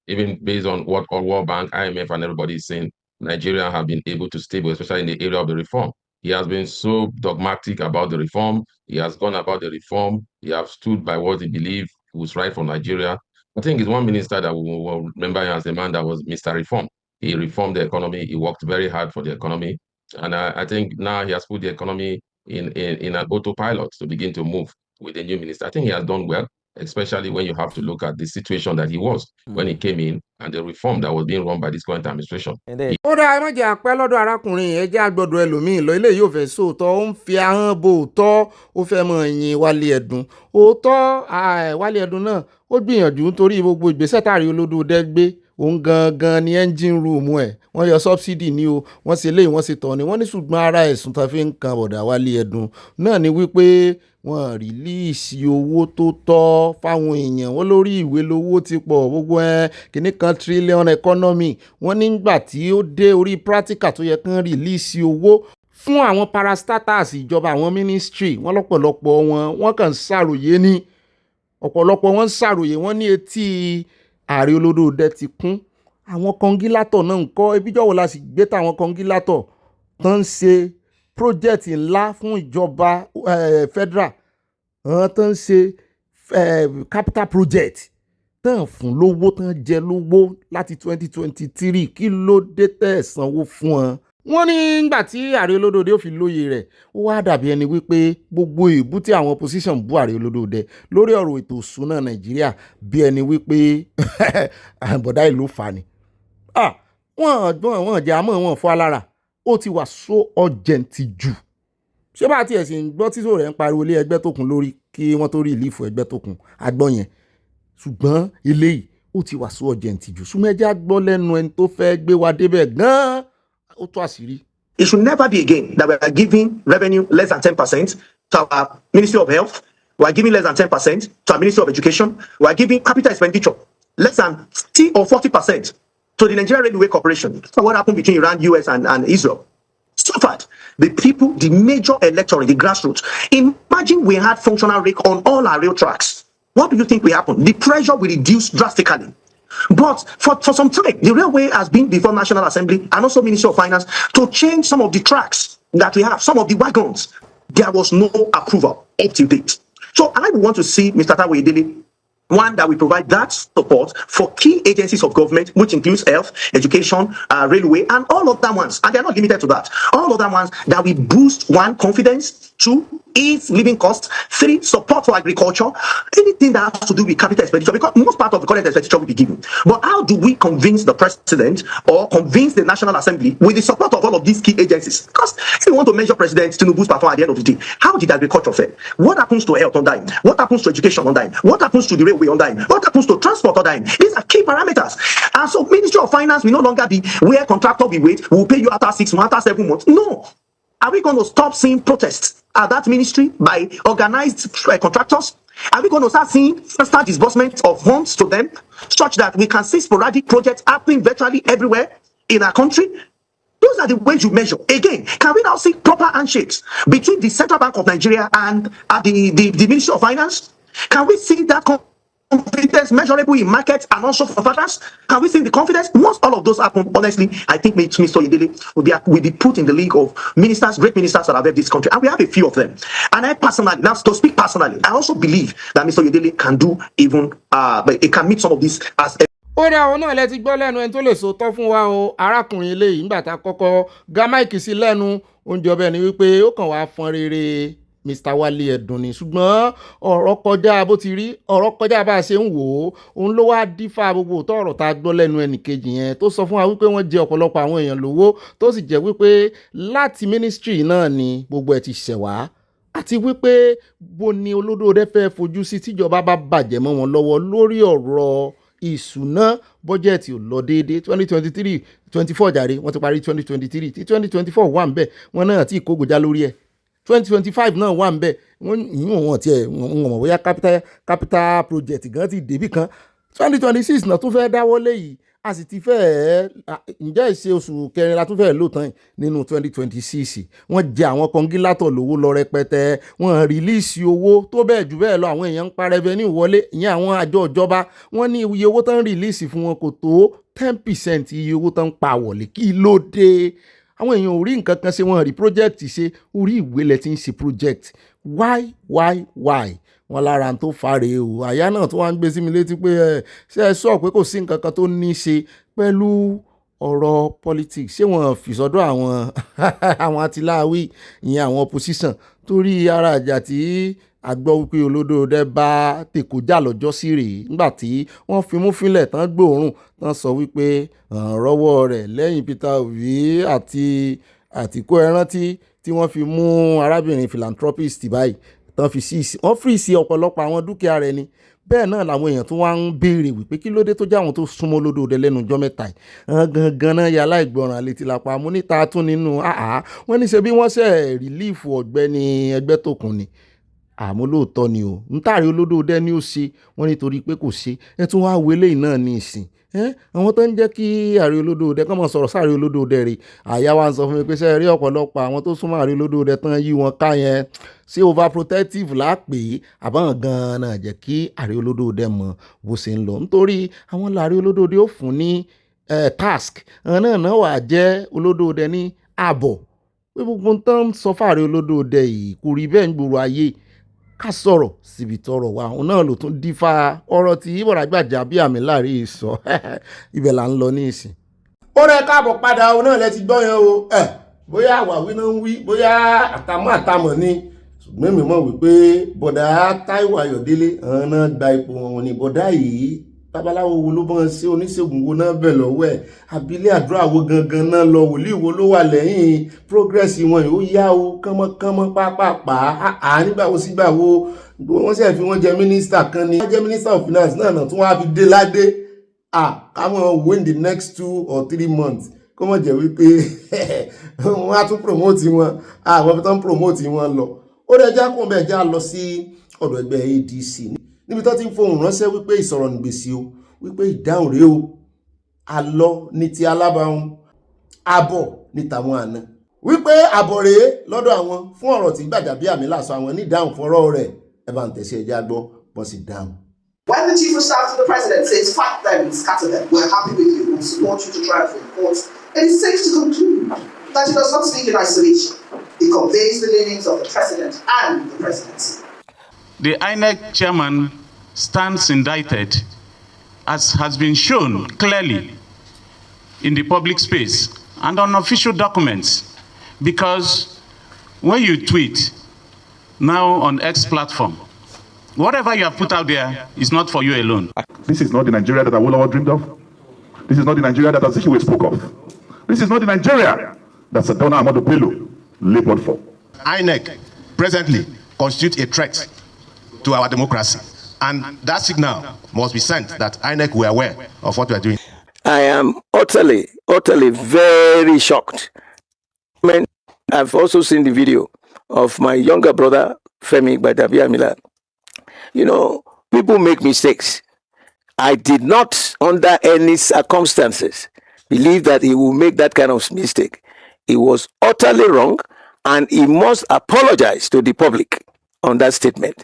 even based on what World Bank, IMF, and everybody is saying, Nigeria have been able to stable, especially in the area of the reform. He has been so dogmatic about the reform. He has gone about the reform. He has stood by what he believed was right for Nigeria. I think it's one minister that we will remember him as the man that was Mr. Reform. He reformed the economy. He worked very hard for the economy. And I think now he has put the economy in an autopilot to begin to move with the new minister. I think he has done well, especially when you have to look at the situation that he was when he came in and the reform that was being run by this current administration. ó dá ẹ má jẹ́ àpẹ́ lọ́dọ̀ arákùnrin ẹ jẹ́ àgbọ̀dọ̀ ẹlòmíín lọ ilé yóò fẹ́ sóòótọ́ ó ń fi ahọ́n bo òótọ́ ó fẹ́ mọ ẹ̀yìn Wálé Ẹdun òótọ́ Wálé Ẹdun náà ó gbìyànjú nítorí gbogbo ìgbésẹ̀ táàrí Olódòdé gbé òun gangan ni engine room ẹ̀ wọ́n yọ subsidy ní o wọ́n ṣe léyìí wọ́n ṣe tọ̀ ni wọ́n ní ṣùgbọ́n ara ẹ̀sùn tó fi ń kan bọ̀dà Wálé Ẹdùn náà ni wípé wọ́n rìlíìsì owó tó tọ́ fáwọn èèyàn wọ́n lórí ìwé lówó ti pọ̀ gbogbo kìíní kan trillion economy wọ́n nígbà tí ó dé orí practical tó yẹ kán rìlíìsì owó fún àwọn parastatals ìjọba àwọn ministry wọ́n lọ́pọ̀lọpọ̀ wọ́n kàn ń ṣàròyé ní ọ̀pọ̀lọpọ̀ wọ́n ń ṣàròyé wọ́n ní etí ààrẹ olódòdẹ ti kún àwọn kọngílátọ̀ náà ń kọ́ ebíjọ́wọ́ la sì gbé táwọn kọngílátọ̀ tó ń ṣe project ńlá fún ìjọba federal tó ń ṣe capital project tán fún lówó tán jẹ lówó láti 2023 kí ló dé tẹ̀ sanwó fún wọn. wọ́n ní nígbà tí ààrẹ olódòdé ò fi lóye rẹ̀ ó wá dàbí ẹni wípé gbogbo ìbú tí àwọn opposition bú ààrẹ olódòdé lórí ọ̀rọ̀ ètò ìṣúná nàìjíríà bí ẹni wípé bọ̀dá ìlú fà ni. wọ́n jẹ́ àmọ́ wọn fọ́ alára ó ti wà so urgent jù. ṣé bá tiẹ̀ sì ń gbọ́ tí sòrò rẹ̀ ń pariwo lé ẹgbẹ́ tó kún lórí kí wọ́n tó rí ìlífù ẹgbẹ́ tó kún agbọ́n yẹn ṣùgbọ́n eléyìí ó ti wà so urgent jù súnmẹ́jà gbọ́ lẹ́nu ẹni tó fẹ́ gbé wa débẹ̀ gan-an. It should never be again that we are giving revenue less than 10% to our Ministry of Health. We are giving less than 10% to our Ministry of Education. We are giving capital expenditure less than 30 or 40% to the Nigerian Railway Corporation. So what happened between Iran, US, and Israel? Suffered. The people, the major electorate, the grassroots. Imagine we had functional rake on all our rail tracks. What do you think will happen? The pressure will reduce drastically. But for some time, the railway has been before National Assembly and also Ministry of Finance to change some of the tracks that we have, some of the wagons. There was no approval up to date. So I want to see Mr. Tawedele, one, that we provide that support for key agencies of government, which includes health, education, railway, and all other ones. And they're not limited to that. All other ones that we boost, one, confidence, two, ease living costs, three, support for agriculture, anything that has to do with capital expenditure, because most part of the current expenditure will be given. But how do we convince the president or convince the National Assembly with the support of all of these key agencies? Because if you want to measure President Tinubu's performance at the end of the day, how did agriculture fail? What happens to health under him? What happens to education under him? What happens to the railway under him? What happens to transport under him? These are key parameters. And so Ministry of Finance will no longer be where contractor will wait, will pay you after 6 months, after 7 months. No. Are we going to stop seeing protests at that ministry by organized contractors? Are we going to start seeing faster disbursement of funds to them such that we can see sporadic projects happening virtually everywhere in our country? Those are the ways you measure. Again, can we now see proper handshakes between the Central Bank of Nigeria and the Ministry of Finance? Can we see that confidence measurable in markets and also for partners? Can we see the confidence? Once all of those happen, honestly, I think Mr. Oyedele will be put in the league of ministers, great ministers that have left this country. And we have a few of them. And I personally, now to speak personally, I also believe that Mr. Oyedele can do even, he can meet some of these as ó dá àwọn náà lẹ́ti gbọ́ lẹ́nu ẹni tó lè sòótọ́ fún wa o arákùnrin eléyìí nígbà tá a kọ́kọ́ gá máìkì sí lẹ́nu oúnjẹ ọbẹ̀ ni wípé ó kàn wá fọn rere Mr. Wálé Ẹdùn ni ṣùgbọ́n ọ̀rọ̀ kọjá bó ti rí ọ̀rọ̀ kọjá bá a ṣe ń wò ó òun ló wá dífá gbogbo tó ọ̀rọ̀ tá a gbọ́ lẹ́nu ẹnìkejì yẹn tó sọ fún wa wípé wọ́n jẹ ọ̀pọ̀lọpọ̀ àwọn èèyàn lówó tó sì jẹ́ wípé láti ministry náà ni gbogbo ẹ̀ ti ṣẹ̀ wá àti wípé bó ni Olódòdé fẹ́ fojú sí tíjọba bá bàjẹ́ mọ́ wọn lọ́wọ́ lórí ọ̀rọ̀ ìṣúná bọ́jẹ̀tì ò lọ déédéé 2023-24 jàre wọ́n ti parí 2023 tí 2024 wà ń bẹ̀ wọ́n náà tí ìkógojá lórí ẹ̀ 2025 náà wà ń bẹ̀ wọ́n yíwọ̀n wọn tiẹ̀ wọ́n mọ̀ bóyá capital project gan ti débì kan 2026 náà tún fẹ́ dáwọ́lé yìí a sì ti fẹ́ ǹjẹ́ ìṣe oṣù kẹrin la tún fẹ́ lò tán nínú 2026 wọ́n jẹ àwọn kọngílátọ̀ lówó lọ rẹpẹtẹ wọ́n rìlíìsì owó tó bẹ́ẹ̀ jù bẹ́ẹ̀ lọ àwọn èèyàn ń pa revenue wọlé ìyẹn àwọn àjọ ìjọba wọ́n ní iye owó tán rìlíìsì fún wọn kò tó 10% iye owó tán pa wọlé kí ló dé àwọn èèyàn ò rí nǹkan kan ṣe wọ́n rí project ṣe orí ìwé lẹ ti ń ṣe project why wọn lára tó fàárẹ̀ o àyà náà tó wá ń gbé sí mi létí pé ṣé ẹ sọ pé kò sí nǹkan kan tó ní í ṣe pẹ̀lú ọ̀rọ̀ politics ṣé wọ́n fi sọ́dọ̀ àwọn atiláwí ìyẹn àwọn opposition torí ara àjà tí àgbọ̀ wípé Olódòdé bá tèkójà lọ́jọ́ sí rèé nígbà tí wọ́n fi mú fínlẹ̀ tán gbòòrùn tán sọ wípé rọ́wọ́ rẹ̀ lẹ́yìn Peter Obi àti Àtìkú ẹrántí tí wọ́n fi mú arábìnrin philanthropist báyìí tán fi sí wọ́n fìrì sí ọ̀pọ̀lọpọ̀ àwọn dúkìá rẹ̀ ni bẹ́ẹ̀ náà làwọn èèyàn tó wá ń béèrè wípé kí ló dé tó jẹ́ àwọn tó súnmọ́ olódòdẹ lẹ́nu ọjọ́ mẹ́ta yìí gangan náà ya aláìgbọràn létí lápá amúníta tún nínú wọ́n ní ṣe bí wọ́n ṣe rìlíìfù Ọ̀gbẹ́ni Ẹgbẹ́tókun ni àmọ́ lóòótọ́ ni o ń tàrí olódòdẹ ni ó ṣe wọ́n nítorí pé kò ṣe ẹ tún wá wọlé náà ní ìsìn àwọn tó ń jẹ́ kí ààrẹ olódòdẹ kọ́ mọ̀ sọ̀rọ̀ sáàrẹ olódòdẹ rè àyà wa ń sọ fún mi pé ṣe rí ọ̀pọ̀lọpọ̀ àwọn tó súnmọ́ ààrẹ olódòdẹ tán yí wọn ká yẹn ṣé overprotective lápè àbọ̀n gan-an náà jẹ́ kí ààrẹ olódòdẹ mọ̀ bó ṣe ń lọ nítorí àwọn làárẹ olódòdẹ ó fún ní task àwọn náà wà jẹ́ olódòdẹ ní ààbọ̀ pé gbogbo ń tán sọ fáàrẹ olódòdẹ yìí kò rí bẹ́ẹ̀ ń gbòòrò ayé ká sọ̀rọ̀ síbi tọrọ wa òun náà ló tún dífá ọ̀rọ̀ tí Ìbọ̀dà Gbajabiamila sọ ibẹ̀ là ń lọ ní ìsìn. ó rẹ káàbọ̀ padà òun náà lẹ ti gbọ́ yẹn o bóyá àwàwí náà ń wí bóyá àtàmọ́ ni ṣùgbọ́n mi mọ̀ wípé bọ̀dà Táíwò Ayọ̀délé àwọn náà gba ipò wọn ni bọ̀dà yìí babaláwo wo ló bọ́n ṣe oníṣègùn wo náà bẹ̀ lọ́wọ́ ẹ̀ abilé àdúrà wo gangan náà lọ wòlíì wo ló wà lẹ́yìn progress wọn yìí ó yá o kánmọ́kánmọ́ pápápá nígbà wo sígbà wo wọ́n sì fi wọ́n jẹ mínísítà kan ni wọ́n jẹ́ mínísítà of finance náà tún wá fi dé ládé káwọn wo in the next 2 or 3 months kó mọ̀ jẹ́ wípé wọ́n á tún promote wọn àwọn fi tán promote wọn lọ ó dẹ̀ já kún bẹ́ẹ̀ já lọ sí ọ̀dọ̀ ẹgbẹ́ ADC níbi tó ti ń fohùn ránṣẹ́ wípé ìsọ̀rọ̀ nígbèsí o wípé ìdáhùn rèé o àlọ ní ti alábàáhùn àbọ̀ ní tàwọn àna wípé àbọ̀ rèé lọ́dọ̀ àwọn fún ọ̀rọ̀ tí Gbajabiamila sọ àwọn ní ìdáhùn fọ́rọ̀ rẹ̀ ẹ bá ń tẹ̀sí ẹja gbọ́ bọ́ sí dáhùn. When the chief of staff to the president says fight them and scatter them, we're happy with you, we'll support you to triumph in court, it is safe to conclude that he does not speak in isolation. He conveys the leanings of the president and the presidency. The INEC chairman stands indicted, as has been shown clearly in the public space and on official documents, because when you tweet now on X platform, whatever you have put out there is not for you alone. This is not the Nigeria that Awolowo dreamed of. This is not the Nigeria that Azikiwe spoke of. This is not the Nigeria that Sadona Amado Bello labored for. INEC presently constitutes a threat to our democracy, and that signal must be sent that INEC were aware of what we are doing. I am utterly very shocked. I've also seen the video of my younger brother Femi Gbajabiamila. You know, people make mistakes. I did not, under any circumstances, believe that he will make that kind of mistake. He was utterly wrong, and he must apologize to the public on that statement.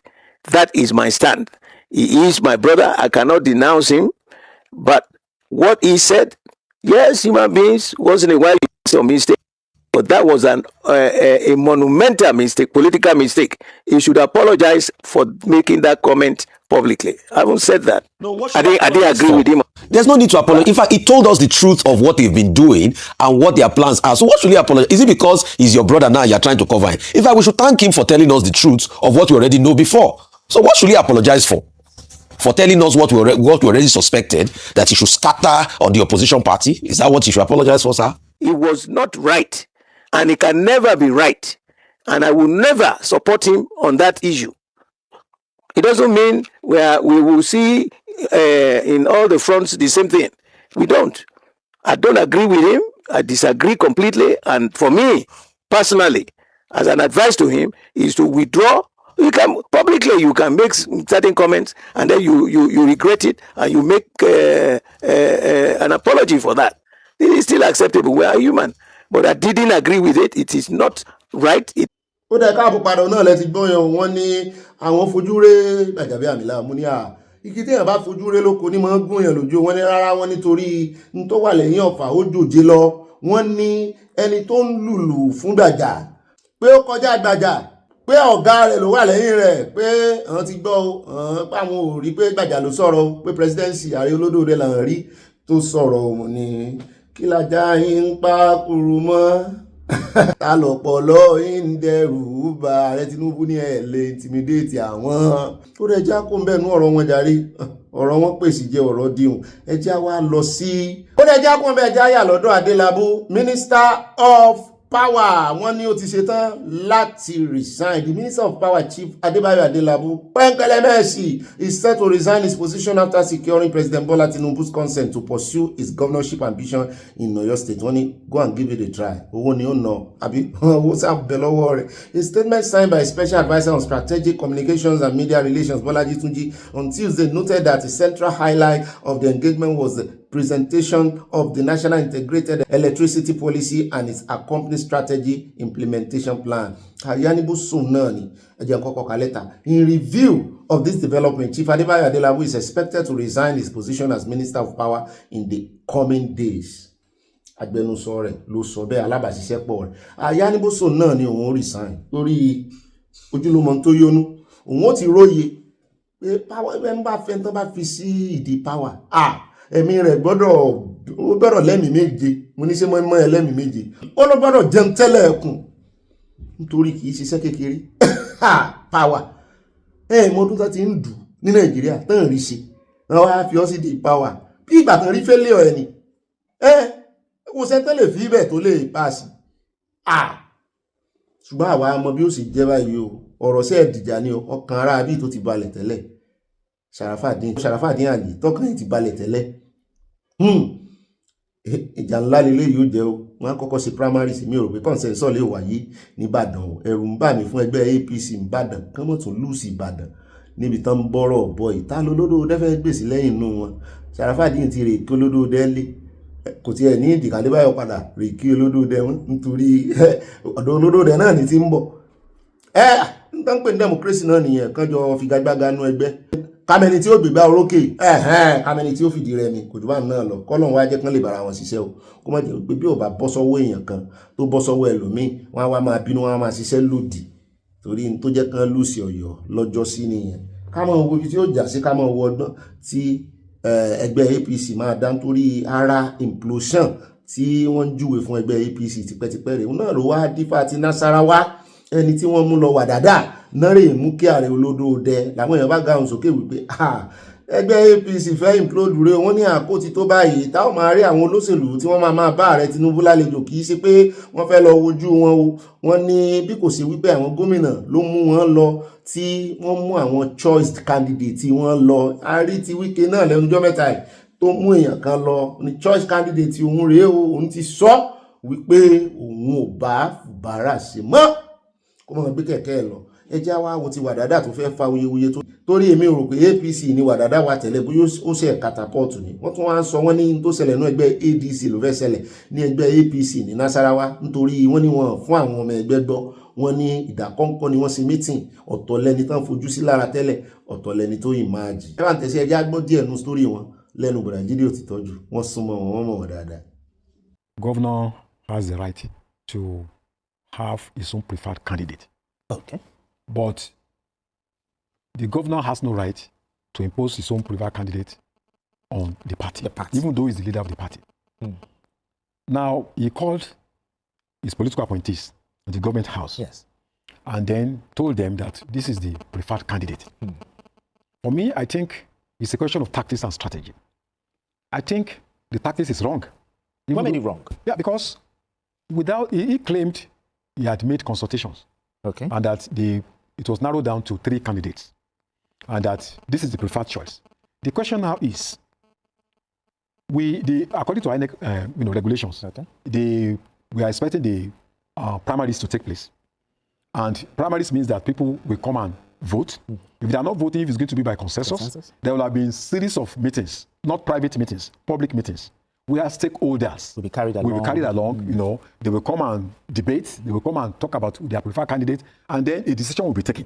That is my stand. He is my brother. I cannot denounce him. But what he said, yes, human beings, once in a while, it's a mistake. But that was a monumental mistake, political mistake. He should apologize for making that comment publicly. I haven't said that. No, I didn't agree with him. There's no need to apologize. In fact, he told us the truth of what they've been doing and what their plans are. So what should he apologize? Is it because he's your brother now you're trying to cover him? In fact, we should thank him for telling us the truth of what we already know before. So what should he apologize for? For telling us what we already suspected, that he should scatter on the opposition party? Is that what he should apologize for, sir? He was not right. And he can never be right. And I will never support him on that issue. It doesn't mean we will see in all the fronts the same thing. We don't. I don't agree with him. I disagree completely. And for me, personally, as an advice to him, is to withdraw. You can publicly, you can make certain comments, and then you regret it, and you make an apology for that. It is still acceptable. We are human. But I didn't agree with it. It is not right. Ó dẹ̀ káàbọ̀ padà náà lẹ ti gbọ́ yẹn wọ́n ní àwọn fojú ré Gbajabiamila mú ní igi téèyàn bá fojú ré lóko ní máa ń gún yàn lójú wọ́n ní rárá wọ́n nítorí n tó wà lẹ́yìn ọ̀fà ó jòjé lọ wọ́n ní ẹni tó ń lùlù fún Gbàjà pé ó kọjá Gbàjà pé ọ̀gá rẹ̀ ló wà lẹ́yìn rẹ̀ pé àwọn ti gbọ́ páwọn ò rí pé Gbàjà ló sọ̀rọ̀ pé presidency ààrẹ olódòdó làwọn rí tó sọ̀rọ̀ ní kí lajá yín ń pa kúrú mọ́ ta lọ̀pọ̀lọ́ ń dẹrù bà ààrẹ Tinubu ní ẹ̀ lè intimidate àwọn tó rẹ̀ já kó ń bẹ̀nu ọ̀rọ̀ wọn jàre ọ̀rọ̀ wọn pèsè jẹ́ ọ̀rọ̀ dihun ẹjá wa lọ sí ó rẹ̀ já kó ń bẹ̀ já yà lọ́dọ̀ Adélábù Minister of Power wọ́n ní ó ti ṣetán láti resign. The Minister of Power Chief Adebayo Adelabu Penkelemesi is set to resign his position after securing President Bola Tinubu's consent to pursue his governorship ambition in Oyo State. Wọ́n ní go and give it a try. Owó ni ó ná àbí owó sábẹ̀ lọ́wọ́ rẹ̀. A statement signed by a special advisor on strategic communications and media relations Bolaji Tunji on Tuesday noted that the central highlight of the engagement was the presentation of the National Integrated Electricity Policy and its accompanying strategy implementation plan. Ayanibu Sunani, in review of this development, Chief Adebayo Adelabu is expected to resign his position as Minister of Power in the coming days. Agbẹnusọ rẹ̀ ló sọ bẹ́ẹ̀ alábàáṣiṣẹ́pọ̀ rẹ̀. Ayanibu Sunani òun resign lórí ojúlówó tó yónú. Òun ó ti róye pé power ẹ̀ ń bá fẹ́ tó bá fi sí ìdí power. Ẹ̀mí rẹ̀ gbọ́dọ̀ lẹ́mìí méje. Mo ní ṣe mọ́ ẹlẹ́mìí méje. Ó ló gbọ́dọ̀ jẹun tẹ́lẹ̀ ẹkùn nítorí kìí ṣiṣẹ́ kékeré. Power mo tún tó ti ń dù ní Nàìjíríà tán rí ṣe wọ́n wá fi ọ́ sí di power bí ìgbà tán rí fẹ́lẹ́ ẹ̀ ni kò sẹ́ńtẹ́ lè fi ibẹ̀ tó lè paasi. Ṣùgbọ́n àwa mọ bí ó sì jẹ́ báyìí o ọ̀rọ̀ sí ẹ̀dìjà ni ọkàn ara bí tó ti balẹ̀ tẹ́lẹ̀ Ṣàràfàdín Àlì tọkàn ẹ̀ ti balẹ̀ tẹ́lẹ̀ ìjà ńlá lélẹ́ yóò jẹ́ o wọ́n á kọ́kọ́ ṣe primary sí mi ò rò pé consensus lè wáyé nìbàdàn o ẹ̀rù ń bà mí fún ẹgbẹ́ APC nìbàdàn kán mọ̀ tún lùsì ìbàdàn níbi tán ń bọ́rọ̀ bọ́ ìta lólódó dẹ́fẹ́ gbèsè lẹ́yìn inú wọn Ṣàràfàdín ti rè kí olódó dẹ́ lé kò tiẹ̀ ní ìdìkàdé báyọ̀ padà rè kí olódó dẹ́ wọn nítorí ọ̀dọ̀ olódó dẹ́ náà ní ti ń bọ̀ ń tán pè ní democracy náà nìyẹn kánjọ figagbága nú ẹgbẹ́ kámẹ́ni tí ó gbègbà orókè kámẹ́ni tí ó fìdí rẹmi kò jù bá náà lọ kọ́lọ́n wá jẹ́ kán lè bára wọn ṣiṣẹ́ o kó má jẹ́ pé bí ò bá bọ́ sọ́wọ́ èèyàn kan tó bọ́ sọ́wọ́ ẹlòmíì wọ́n á wá máa bínú wọ́n á máa ṣiṣẹ́ lòdì torí tó jẹ́ kán lùsì Ọ̀yọ́ lọ́jọ́ sí nìyẹn ká mọ̀ wo ibi tí ó jà sí ká mọ̀ wo ọdún tí ẹgbẹ́ APC máa dá nítorí ara implosion tí wọ́n júwe fún ẹgbẹ́ APC tipẹ́tipẹ́ rẹ̀ náà ló wá dífà ti Nasarawa ẹni tí wọ́n mú lọ wà dáadáa nárè mú kí ààrẹ olódó dẹ làwọn èèyàn bá gáhùn sókè wípé ẹgbẹ́ APC fẹ́ implode rẹ̀ wọ́n ní àkótí tó báyìí táwọn máa rí àwọn olóṣèlú tí wọ́n máa bá ààrẹ Tinubu lálejò kì í ṣe pé wọ́n fẹ́ lọ wojú wọn o wọ́n ní bí kò sí wípé àwọn gómìnà ló mú wọn lọ tí wọ́n mú àwọn choice candidate tí wọ́n lọ àrí ti Wike náà lẹ́nu ọjọ́ mẹ́ta yìí tó mú èèyàn kan lọ ní choice candidate òun rèé o òun ti sọ wípé òun ò bá Fubara ṣe mọ́ kó mọ̀ gbé kẹ̀kẹ́ ẹ̀ lọ ẹjá wa wo ti Wàdàdà tó fẹ́ fa wuyewuye tó torí èmi rò pé APC ni Wàdàdà wa tẹ́lẹ̀ bóyá ó ṣe catapult ni wọ́n tún wá ń sọ wọ́n ní tó ṣẹlẹ̀ ní ẹgbẹ́ ADC ló fẹ́ ṣẹlẹ̀ ní ẹgbẹ́ APC ní Nasarawa nítorí wọ́n ní wọn fún àwọn ọmọ ẹgbẹ́ gbọ́ wọ́n ní ìdákọ́ńkọ́ ni wọ́n ṣe meeting ọ̀tọ̀ lẹni tán fojú sí lára tẹ́lẹ̀ ọ̀tọ̀ lẹni tó yìn máa jì ẹ bá ń tẹ̀sí ẹjá gbọ́ díẹ̀ nu story wọn lẹ́nu Nàìjíríà ti tọ́jú wọ́n súnmọ́ wọn mọ̀ wọn dáadáa. Governor has the right to have his own preferred candidate. Okay. But the governor has no right to impose his own preferred candidate on the party, even though he's the leader of the party. Now, he called his political appointees in the government house and then told them that this is the preferred candidate. For me, I think it's a question of tactics and strategy. I think the tactics is wrong. What made it wrong? Yeah, because he claimed he had made consultations. Okay. And that it was narrowed down to 3 candidates, and that this is the preferred choice. The question now is, according to INEC regulations, we are expecting the primaries to take place, and primaries means that people will come and vote. If they are not voting, if it's going to be by consensus, there will have been series of meetings, not private meetings, public meetings, where stakeholders will be carried along. They will come and debate, they will come and talk about their preferred candidate, and then a decision will be taken.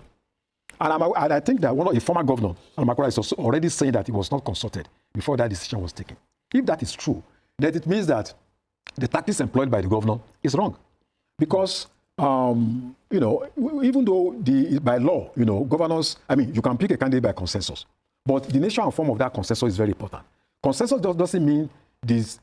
And I think that a former governor, Makura, is already saying that he was not consulted before that decision was taken. If that is true, then it means that the tactics employed by the governor is wrong. Because, even though by law, governors, you can pick a candidate by consensus, but the nature and form of that consensus is very important. Consensus doesn't mean this,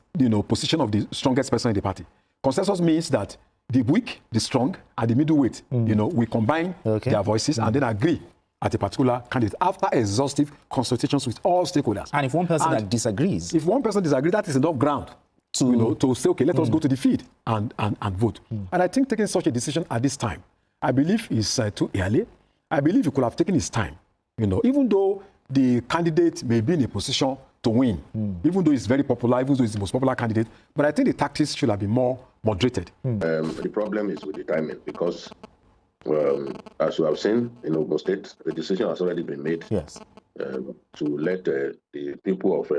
position of the strongest person in the party. Consensus means that the weak, the strong, and the middleweight, we combine their voices and then agree at a particular candidate after exhaustive consultations with all stakeholders. And if one person disagrees? If one person disagrees, that is enough ground to say, okay, let us go to the field and vote. And I think taking such a decision at this time, I believe is too early. I believe he could have taken his time, even though the candidate may be in a position to win, even though he's very popular, even though he's the most popular candidate. But I think the tactics should have been more moderated. The problem is with the timing because, as you have seen in Ogun State, the decision has already been made to let the people of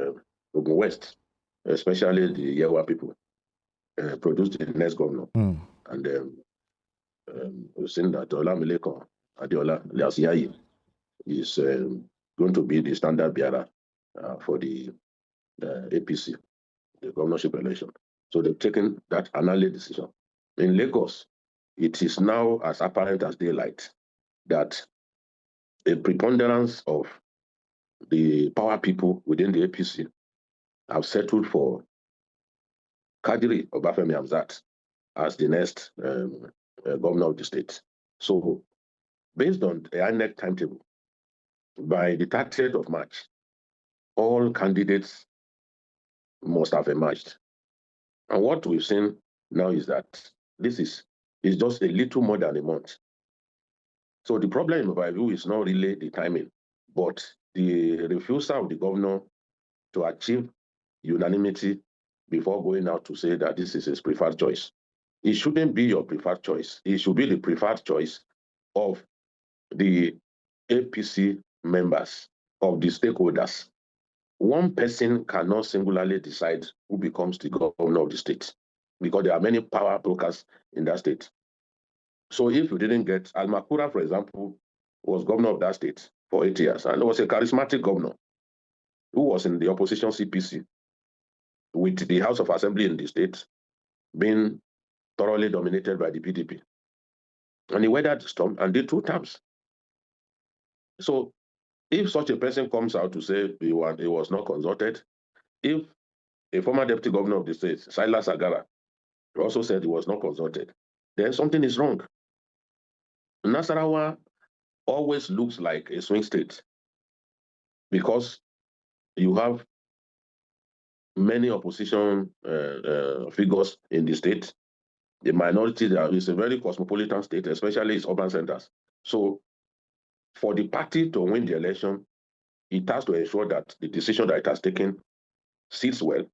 Ogun West, especially the Yewa people, produce the next governor. And we've seen that Olamileko Adeola Liasiayi is going to be the standard bearer for the APC, the governorship election. So they've taken that annual decision. In Lagos, it is now as apparent as daylight that a preponderance of the power people within the APC have settled for Kadiri Obafemi Hamzat as the next governor of the state. So based on the INEC timetable, by the 30th of March, all candidates must have emerged. And what we've seen now is that this is just a little more than a month. So the problem, in my view, is not really the timing, but the refusal of the governor to achieve unanimity before going out to say that this is his preferred choice. It shouldn't be your preferred choice. It should be the preferred choice of the APC members, of the stakeholders. One person cannot singularly decide who becomes the governor of the state because there are many power brokers in that state. So if you didn't get, Al-Makura, for example, was governor of that state for 8 years, and was a charismatic governor who was in the opposition CPC, with the House of Assembly in the state being thoroughly dominated by the PDP. And he weathered the storm and did 2 terms. So if such a person comes out to say he was not consulted, if a former deputy governor of the state, Silas Agara, also said he was not consulted, then something is wrong. Nasarawa always looks like a swing state because you have many opposition figures in the state. The minority is a very cosmopolitan state, especially its urban centers. So for the party to win the election, it has to ensure that the decision that it has taken sits well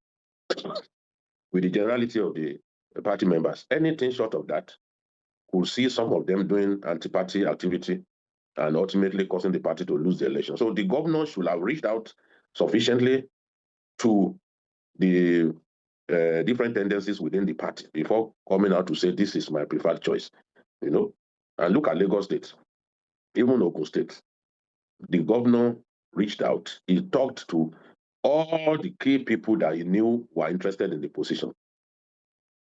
with the generality of the party members. Anything short of that could see some of them doing anti-party activity and ultimately causing the party to lose the election. So the governor should have reached out sufficiently to the different tendencies within the party before coming out to say, this is my preferred choice, And look at Lagos State, even Ogun State. The governor reached out. He talked to all the key people that he knew were interested in the position.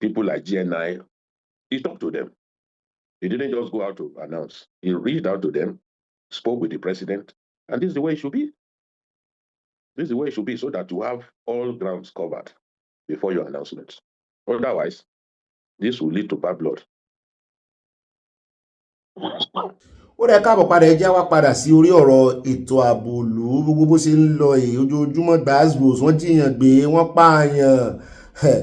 People like GNI, he talked to them. He didn't just go out to announce. He reached out to them, spoke with the president, and this is the way it should be. This is the way it should be, so that you have all grounds covered before your announcement. Otherwise, this will lead to bad blood. ó rẹ káàbọ̀ padà ẹ já wá padà sí orí ọ̀rọ̀ ètò ààbò ìlú gbogbo bó ṣe ń lọ èyí ojoojúmọ́ gbàásgbòs wọ́n jiyàn gbé wọ́n pààyàn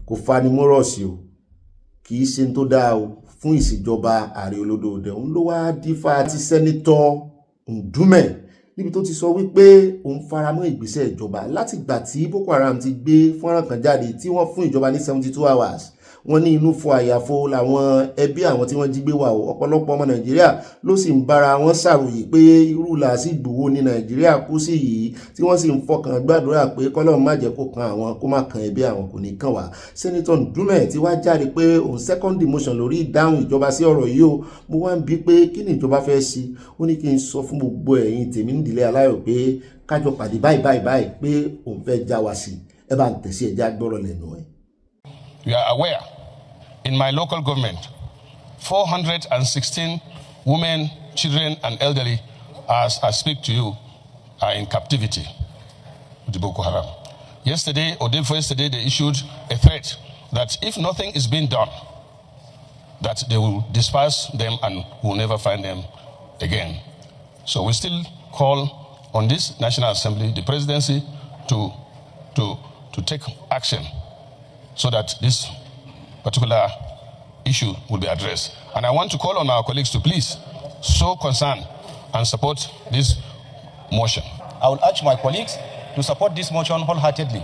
kò fanimọ́rọ̀ sí o kì í ṣe tó dáa o fún ìṣèjọba ààrẹ olódòdè òun ló wá dífá tí sẹ́nitọ́ Ndume níbi tó ti sọ wípé òun faramọ́ ìgbésẹ̀ ìjọba láti gbà tí Boko Haram ti gbé fọ́nrán kan jáde tí wọ́n fún ìjọba ní 72 hours wọ́n ní inú fọ àyàfo làwọn ẹbí àwọn tí wọ́n jí gbé wà o ọ̀pọ̀lọpọ̀ ọmọ Nàìjíríà ló sì ń bára wọn ṣàròyé pé irú làásìgbò wo ní Nàìjíríà kú sí yìí tí wọ́n sì ń fọkàn gbàdúrà pé kọ́lọ́run má jẹ́ kó kan àwọn kó má kan ẹbí àwọn kò ní kàn wá. Sẹ́nitọ́ Ndume ti wá jáde pé òun second demotion lórí ìdáhùn ìjọba sí ọ̀rọ̀ yìí o mo wá ń bi pé kí ni ìjọba fẹ́ ṣe ó ní kí n sọ fún gbogbo ẹ̀yin tèmi nídìílé aláyọ̀ pé kájọ pàdé báyìí pé òun fẹ́ já wa sí ẹ bá ń tẹ̀sí ẹja gbọ́rọ̀ lẹ́nu ẹ̀. We are aware in my local government, 416 women, children, and elderly, as I speak to you, are in captivity with the Boko Haram. Yesterday, or day before yesterday, they issued a threat that if nothing is being done, that they will disperse them and will never find them again. So we still call on this National Assembly, the presidency, to take action so that this particular issue will be addressed. And I want to call on our colleagues to please show concern and support this motion. I will urge my colleagues to support this motion wholeheartedly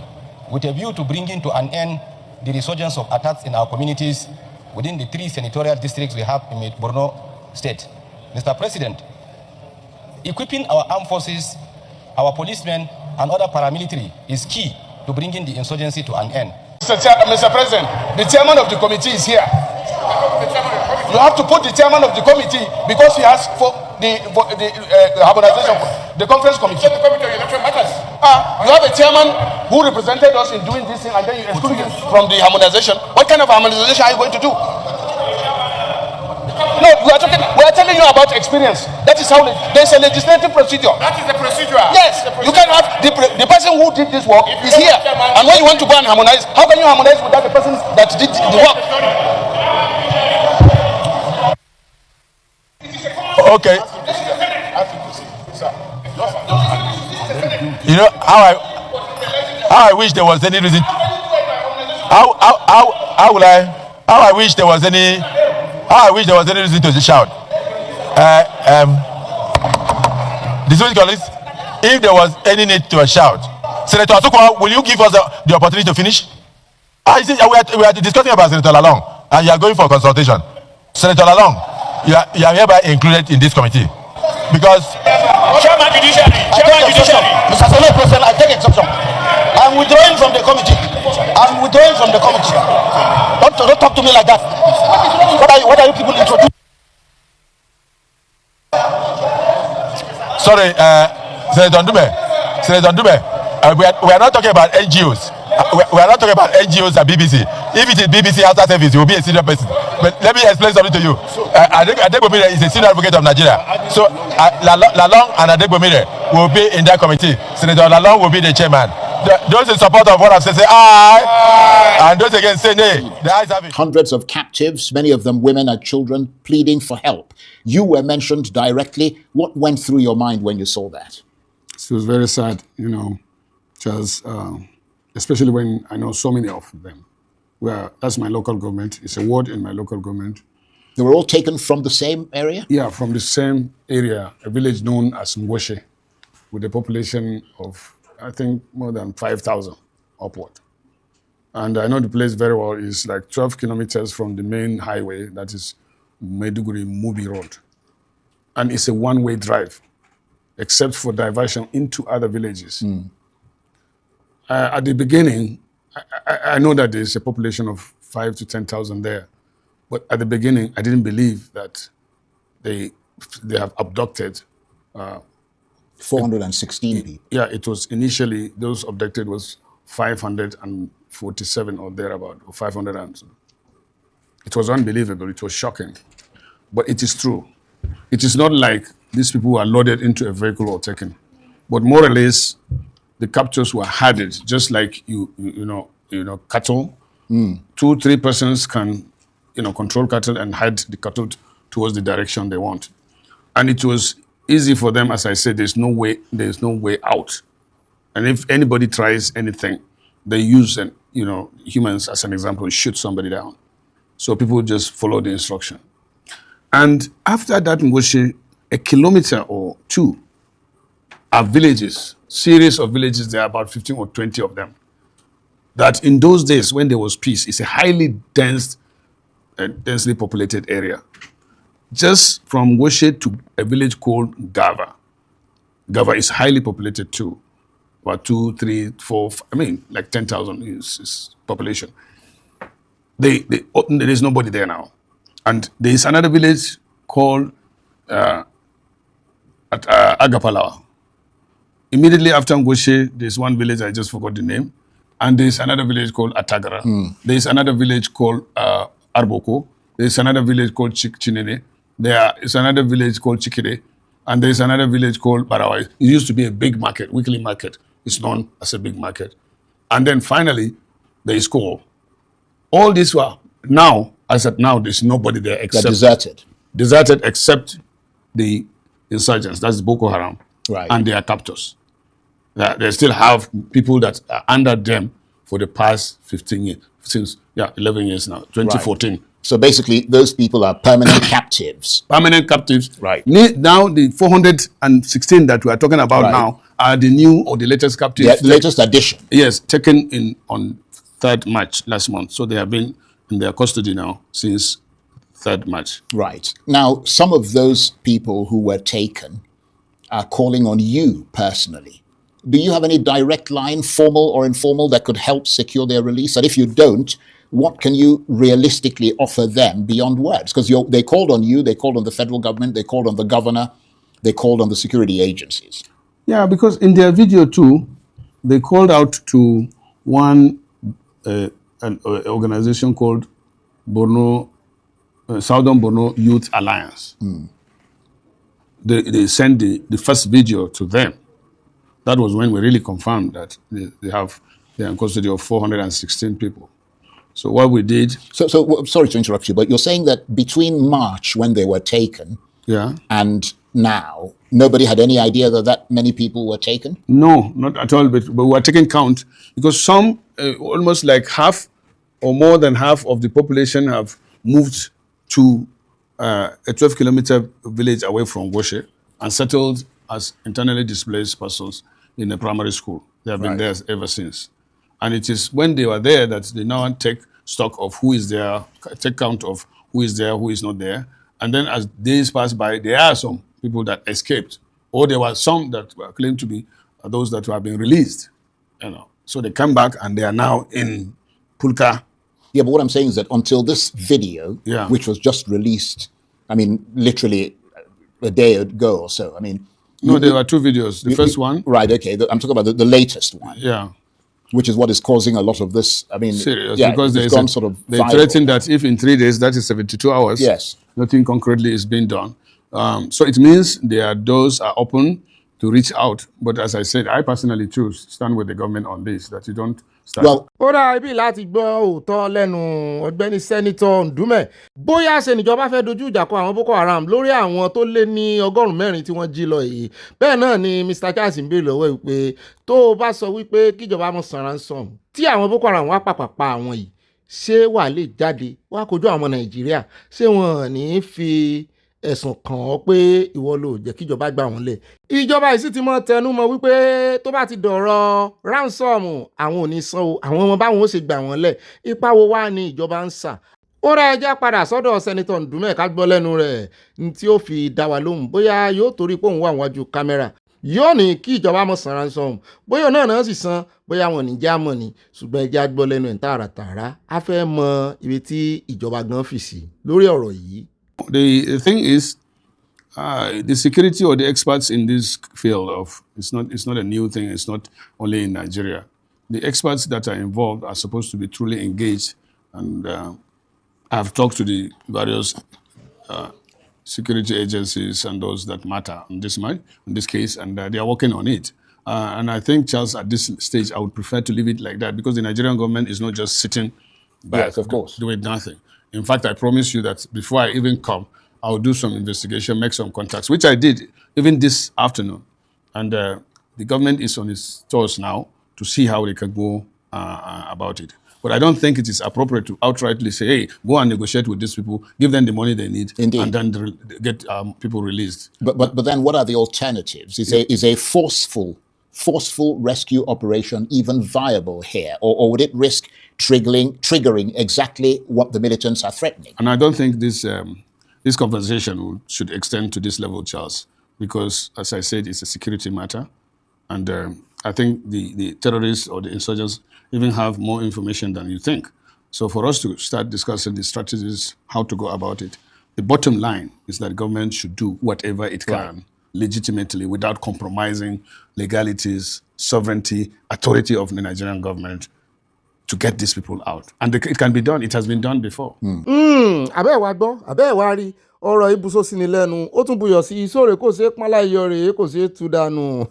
with a view to bringing to an end the resurgence of attacks in our communities within the 3 senatorial districts we have in Borno State. Mr. President, equipping our armed forces, our policemen, and other paramilitary is key to bringing the insurgency to an end. Mr. President, the chairman of the committee is here. You have to put the chairman of the committee because he has for the harmonization, the conference committee. You have a chairman who represented us in doing this thing, and then you exclude him from the harmonization. What kind of harmonization are you going to do? No, we are telling you about experience. That is how there's a legislative procedure. That is the procedure. Yes, you can have the person who did this work is here, and when you want to go and harmonize, how can you harmonize without the person that did the work? Okay. You know how I wish there was any reason. How I wish there was any reason to shout. Distinguished colleagues, if there was any need to shout, Senator Asukwa, will you give us the opportunity to finish? We are discussing about Senator Lalong, and you are going for consultation. Senator Lalong, you are hereby included in this committee because. Chairman Judiciary. Mr. Senate President, I take exception. I'm withdrawing from the committee. Don't talk to me like that. What are you people introducing? Sorry, Senator Ndube, we are not talking about NGOs. We are not talking about NGOs and BBC. If it is BBC after service, you will be a senior person. But let me explain something to you. Adegbomire is a senior advocate of Nigeria. So Lalong and Adegbomire will be in that committee. Senator Lalong will be the chairman. Those in support of what I've said say aye, and those against say nay. The ayes have it. Hundreds of captives, many of them women and children, pleading for help. You were mentioned directly. What went through your mind when you saw that? It was very sad, just especially when I know so many of them. That's my local government. It's a ward in my local government. They were all taken from the same area? Yeah, from the same area, a village known as Ngweshe, with a population of, I think, more than 5,000 upward. And I know the place very well. It's like 12 kilometers from the main highway, that is Maiduguri-Mubi Road. And it's a one-way drive, except for diversion into other villages. At the beginning, I know that there's a population of 5,000 to 10,000 there. But at the beginning, I didn't believe that they have abducted 416 people. Yeah, it was initially, those abducted was 547 or thereabout, or 500. It was unbelievable, it was shocking. But it is true. It is not like these people were loaded into a vehicle or taken. But more or less, the captures were herded, just like you know, cattle. 2-3 persons can, control cattle and herd the cattle towards the direction they want. And it was easy for them, as I said. There's no way out. And if anybody tries anything, they use humans as an example to shoot somebody down. So people just follow the instruction. And after that, Ngweshe, a kilometer or two are villages, series of villages. There are about 15 or 20 of them. That in those days, when there was peace, it's a highly densely populated area. Just from Ngweshe to a village called Gava. Gava is highly populated too. About 2, 3, 4, like 10,000 is population. There is nobody there now. And there is another village called Agapalawa. Immediately after Ngweshe, there's one village, I just forgot the name. And there's another village called Atagara. There's another village called Arboko. There's another village called Chinene. There is another village called Chikire. And there's another village called Barawai. It used to be a big market, weekly market. It's known as a big market. And then finally, there is Koro. All these were now, as at now, there's nobody there except... They're deserted. Deserted except the insurgents. That's Boko Haram. Right. And their captors. They still have people that are under them for the past 15 years, since 11 years now, 2014. Right. So basically, those people are permanent captives. Permanent captives. Right. Now, the 416 that we are talking about now are the new or the latest captives. The latest addition. Yes, taken in on 3rd March last month. So they have been in their custody now since 3rd March. Right. Now, some of those people who were taken are calling on you personally. Do you have any direct line, formal or informal, that could help secure their release? And if you don't, what can you realistically offer them beyond words? Because they called on you, they called on the federal government, they called on the governor, they called on the security agencies. Yeah, because in their video too, they called out to one an organization called Southern Borno Youth Alliance. They sent the first video to them. That was when we really confirmed that they're in custody of 416 people. So what we did... So sorry to interrupt you, but you're saying that between March, when they were taken, and now, nobody had any idea that many people were taken? No, not at all, but we were taking count, because some, almost like half or more than half of the population have moved to a 12-kilometer village away from Goshe and settled as internally displaced persons in a primary school. They have been there ever since. And it is when they were there that they now take stock of who is there, take count of who is there, who is not there. And then as days pass by, there are some people that escaped, or there were some that were claimed to be those that were being released. So they come back and they are now in Pulka. Yeah, but what I'm saying is that until this video, which was just released, I mean, literally a day ago or so, I mean... No, there were 2 videos. The first one... Right, okay. I'm talking about the latest one. Yeah. Which is what is causing a lot of this, I mean... Serious, because they threaten that if in 3 days, that is 72 hours, nothing concretely is being done. So it means those are open to reach out. But as I said, I personally choose stand with the government on this, that you don't start. Well, ó dà ibi láti gbọ́ òótọ́ lẹ́nu ọ̀gbẹ́ni sẹ́nitọ́ Ndume bóyá ṣe níjọba fẹ́ dojú ìjà kọ àwọn Boko Haram lórí àwọn tó lé ní 104 tí wọ́n jí lọ yìí. Bẹ́ẹ̀ náà ni Mr. Charles ń béèrè lọ́wọ́ wípé tó o bá sọ wípé kíjọba mọ̀ san ransom tí àwọn Boko Haram wá pàpà pa àwọn yìí, ṣé wà lè jáde wá kojú àwọn Nàìjíríà, ṣé wọn ní fi ẹ̀sùn kàn ọ́ pé ìwọ ló jẹ́ kíjọba gbà wọ́n lẹ̀. Ìjọba yìí sì ti mọ́ tẹnu mọ́ wípé tó bá ti dọ̀rọ̀ ransom àwọn ò ní san o, àwọn ọmọ báwọn ó ṣe gbà wọ́n lẹ̀. Ipa wo wá ni ìjọba ń sà? Ó rá ẹja padà sọ́dọ̀ sẹ́nitọ̀ Ndume ká gbọ́ lẹ́nu rẹ̀ ní tí ó fi dá wa lóhùn bóyá yóò torí pé òun wà wájú kámẹ́rà yóò ní kí ìjọba mọ̀ san ransom, bóyá náà sì san, bóyá wọn ní já mọ̀ ni, ṣùgbọ́n ẹja gbọ́ lẹ́nu ẹ̀ tààràtààrà á fẹ́ mọ ibi tí ìjọba gan fi sí lórí ọ̀rọ̀ yìí. The thing is, the security or the experts in this field it's not a new thing. It's not only in Nigeria. The experts that are involved are supposed to be truly engaged, and I've talked to the various security agencies and those that matter in this case, and they are working on it. And I think, Charles, at this stage, I would prefer to leave it like that, because the Nigerian government is not just sitting back, doing nothing. In fact, I promise you that before I even come, I'll do some investigation, make some contacts, which I did even this afternoon. And the government is on its toes now to see how they can go about it. But I don't think it is appropriate to outrightly say, hey, go and negotiate with these people, give them the money they need, and then get people released. But then what are the alternatives? Is a forceful rescue operation even viable here? Or would it risk triggering exactly what the militants are threatening? And I don't think this conversation should extend to this level, Charles, because, as I said, it's a security matter. And I think the terrorists or the insurgents even have more information than you think. So for us to start discussing the strategies, how to go about it, the bottom line is that government should do whatever it can legitimately without compromising legalities, sovereignty, authority of the Nigerian government to get these people out. And it can be done. It has been done before. Abẹ́ wa gbọ́, abẹ́ wa rí ọ̀rọ̀ ibùsọ̀ sí ni lẹ́nu, ó tún buyọ̀ sí sóòrè kò sí pánlá iyọ̀ rèé kò sí tú dànù.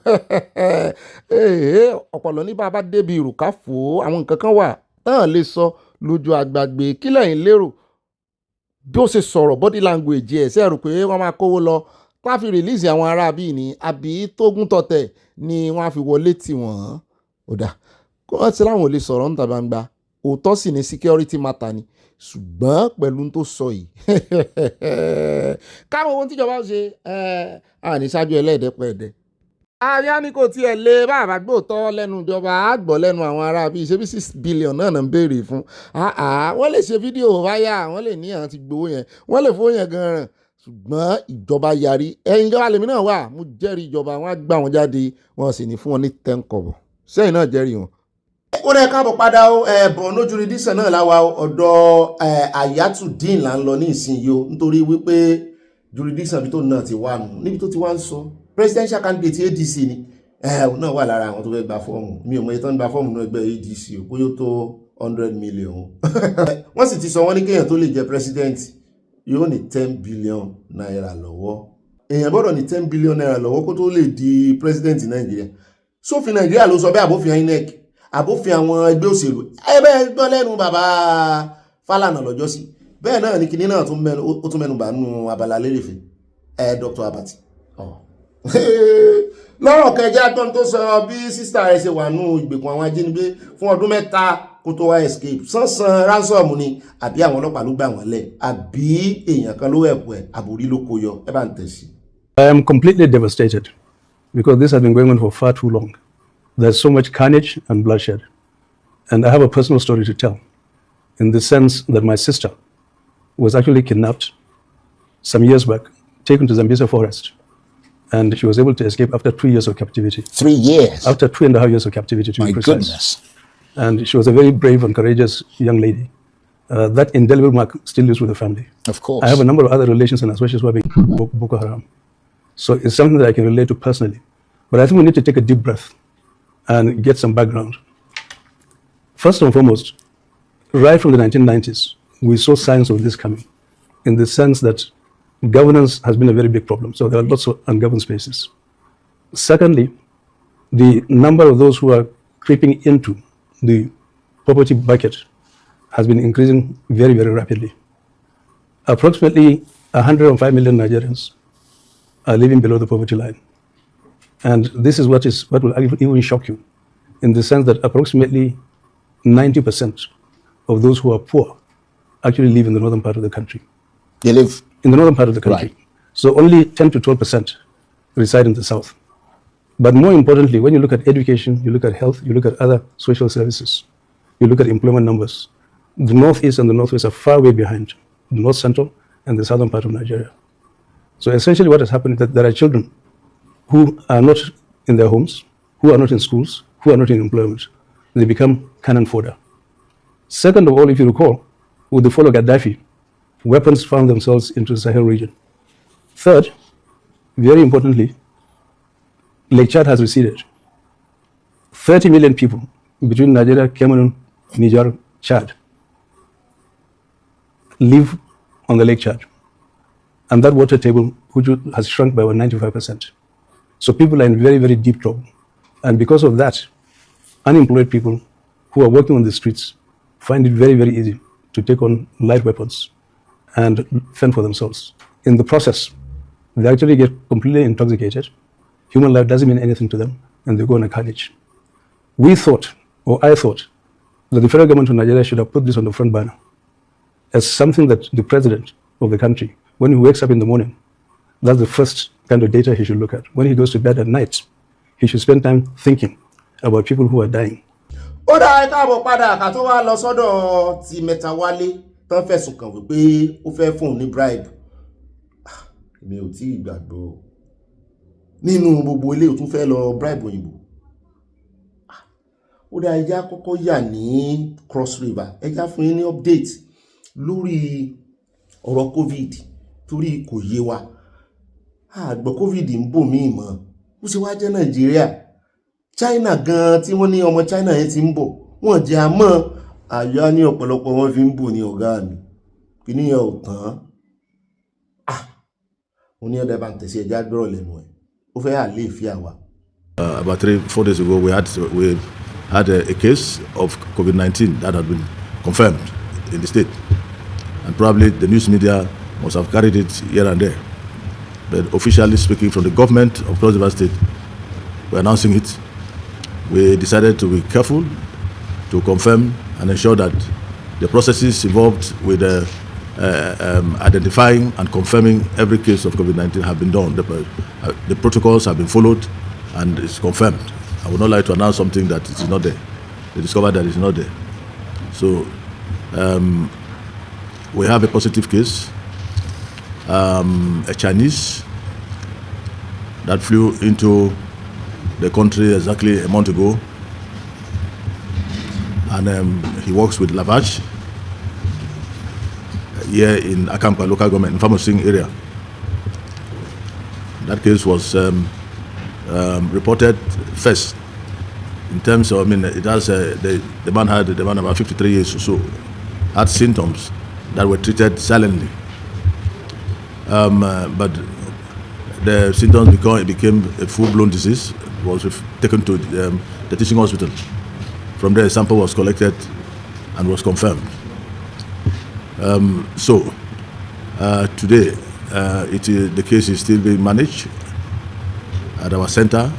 Ọ̀pọ̀lọ́ ní bàbá débi ìrùkà fò àwọn nǹkan kan wà tán lè sọ lójú àgbàgbé kí lẹ́yìn lérò bí ó ṣe sọ̀rọ̀ body language ẹ̀ ṣe rò pé wọ́n máa kówó lọ wọ́n á fi release àwọn ará bíi ní àbí tógún tọ̀tẹ̀ ni wọ́n á fi wọlé tì wọ́n. Ó dà kó wọ́n ti láwọn ò lè sọ̀rọ̀ níta gbangba òótọ́ sì ni security matter ni ṣùgbọ́n pẹ̀lú tó sọ yìí káwọn ohun tíjọba ṣe àní ṣáájú ẹlẹ́ẹ̀dẹ́pẹ̀ẹ́dẹ́. àyà ni kò tiẹ̀ lé bàbá gbòòtọ́ lẹ́nu ìjọba àgbọ̀ lẹ́nu àwọn ará bíi ṣé bí 6 billion náà ń béèrè fún. wọ́n lè ṣe fídíò wáyà wọ́n lè ní àwọn ti gbowó yẹn wọ́n lè fowó yẹn gan-an ṣùgbọ́n ìjọba yarí ẹ̀yin ìjọba lèmi náà wà mo jẹ́rìí ìjọba wọn á gbà wọn jáde wọn sì ní fún wọn ní 10 kọ̀bọ̀ sẹ́yìn náà jẹ́rìí wọn. ó rẹ̀ káàbọ̀ padà ó Borno jurisdiction náà láwa ọ̀dọ̀ Ayatudeen là ń lọ ní ìsinyìí o nítorí wípé jurisdiction bí tó náà ti wà nù níbi tó ti wá ń sọ presidential candidate ADC ni òun náà wà lára àwọn tó fẹ́ gba fọ́ọ̀mù mi ò mọ iye tó ń gba fọ́ọ̀mù náà ẹgbẹ́ ADC o bóyá tó 100 million wọ́n sì ti sọ wọ́n ní kéèyàn tó lè jẹ president yóò ní 10 billion naira lọ́wọ́ èèyàn gbọ́dọ̀ ní 10 billion naira lọ́wọ́ kó tó lè di president Nàìjíríà sófin Nàìjíríà ló sọ bẹ́ẹ̀ àbófin INEC àbófin àwọn ẹgbẹ́ òṣèlú ẹgbẹ́ gbọ́ lẹ́nu bàbá Fálànà lọ́jọ́ sí bẹ́ẹ̀ náà ní kinní náà tún mẹ́nu bà nù Abala Lerefe Dr. Abati lọ́rọ̀ kẹjá gbọ́n tó sọ bí sísítà rẹ̀ ṣe wà nù ìgbèkùn àwọn ajínigbé fún ọdún 3 kó tó wá escape sánsan ransom ni àbí àwọn ọlọ́pàá ló gbà wọ́n lẹ̀ àbí èèyàn kan ló ẹ̀kọ́ ẹ̀ àbórí ló kó yọ ẹ bá ń tẹ̀sí. I am completely devastated because this has been going on for far too long. There's so much carnage and bloodshed. And I have a personal story to tell in the sense that my sister was actually kidnapped some years back, taken to Zambezi forest. And she was able to escape after 2 years of captivity. 3 years? After 2.5 years of captivity, to be precise. My goodness. And she was a very brave and courageous young lady. That indelible mark still lives with the family. Of course. I have a number of other relations and associates who have been Boko Haram. So it's something that I can relate to personally. But I think we need to take a deep breath and get some background. First and foremost, right from the 1990s, we saw signs of this coming in the sense that governance has been a very big problem. So there are lots of ungoverned spaces. Secondly, the number of those who are creeping into the poverty bucket has been increasing very, very rapidly. Approximately 105 million Nigerians are living below the poverty line. And this is what will even shock you, in the sense that approximately 90% of those who are poor actually live in the northern part of the country. They live in the northern part of the country. Right. So only 10 to 12% reside in the south. But more importantly, when you look at education, you look at health, you look at other social services, you look at employment numbers, the northeast and the northwest are far way behind the north central and the southern part of Nigeria. So essentially what has happened is that there are children who are not in their homes, who are not in schools, who are not in employment. They become cannon fodder. Second of all, if you recall, with the fall of Gaddafi, weapons found themselves into the Sahel region. Third, very importantly, Lake Chad has receded. 30 million people between Nigeria, Cameroon, Niger, Chad live on the Lake Chad. And that water table, which has shrunk by about 95%. So people are in very, very deep trouble. And because of that, unemployed people who are working on the streets find it very, very easy to take on light weapons and fend for themselves. In the process, they actually get completely intoxicated. Human life doesn't mean anything to them, and they go on a carnage. We thought, or I thought, that the federal government of Nigeria should have put this on the front burner as something that the president of the country, when he wakes up in the morning, that's the first kind of data he should look at. When he goes to bed at night, he should spend time thinking about people who are dying. Ó dá ẹ káàbọ̀ padà ká tó wá lọ sọ́dọ̀ ti mẹ́ta wálé tán fẹ̀sùn kàn wípé ó fẹ́ fún un ní bribe. Mi ò tí ì gbàgbọ́ nínú gbogbo ilé ò tún fẹ́ lọ bribe òyìnbó. Ó dá ẹjá kọ́kọ́ yà ní Cross River ẹjá fún yín ní update lórí ọ̀rọ̀ COVID torí kò yé wa. Àgbọ̀ COVID ń bò mí mọ́ ó ṣe wá jẹ́ Nàìjíríà. China gan tí wọ́n ní ọmọ China yẹn ti ń bọ̀ wọ́n jẹ́ àmọ́ àyà ní ọ̀pọ̀lọpọ̀ wọn fi ń bò ní ọ̀gá mi kí ní ẹ̀ ò tán mo ní ọ̀dẹ̀ bá ń tẹ̀sí ẹja gbọ́rọ̀ lẹ́nu ẹ̀ ó fẹ́ àlè ìfẹ́ àwa. About 3-4 days ago we had a case of COVID-19 that had been confirmed in the state, and probably the news media must have carried it here and there, but officially speaking from the government of Cross River State, we're announcing it. We decided to be careful to confirm and ensure that the processes involved with identifying and confirming every case of COVID-19 have been done. The protocols have been followed and it's confirmed. I would not like to announce something that is not there. They discovered that it's not there. So we have a positive case, a Chinese that flew into the country exactly a month ago, and he works with Lavage here in Akampa local government, in Famosing area. That case was reported first in terms of, it has the man about 53 years or so, had symptoms that were treated silently, but the symptoms became a full-blown disease. It was taken to the teaching hospital. From there, a sample was collected and was confirmed. Today, the case is still being managed at our center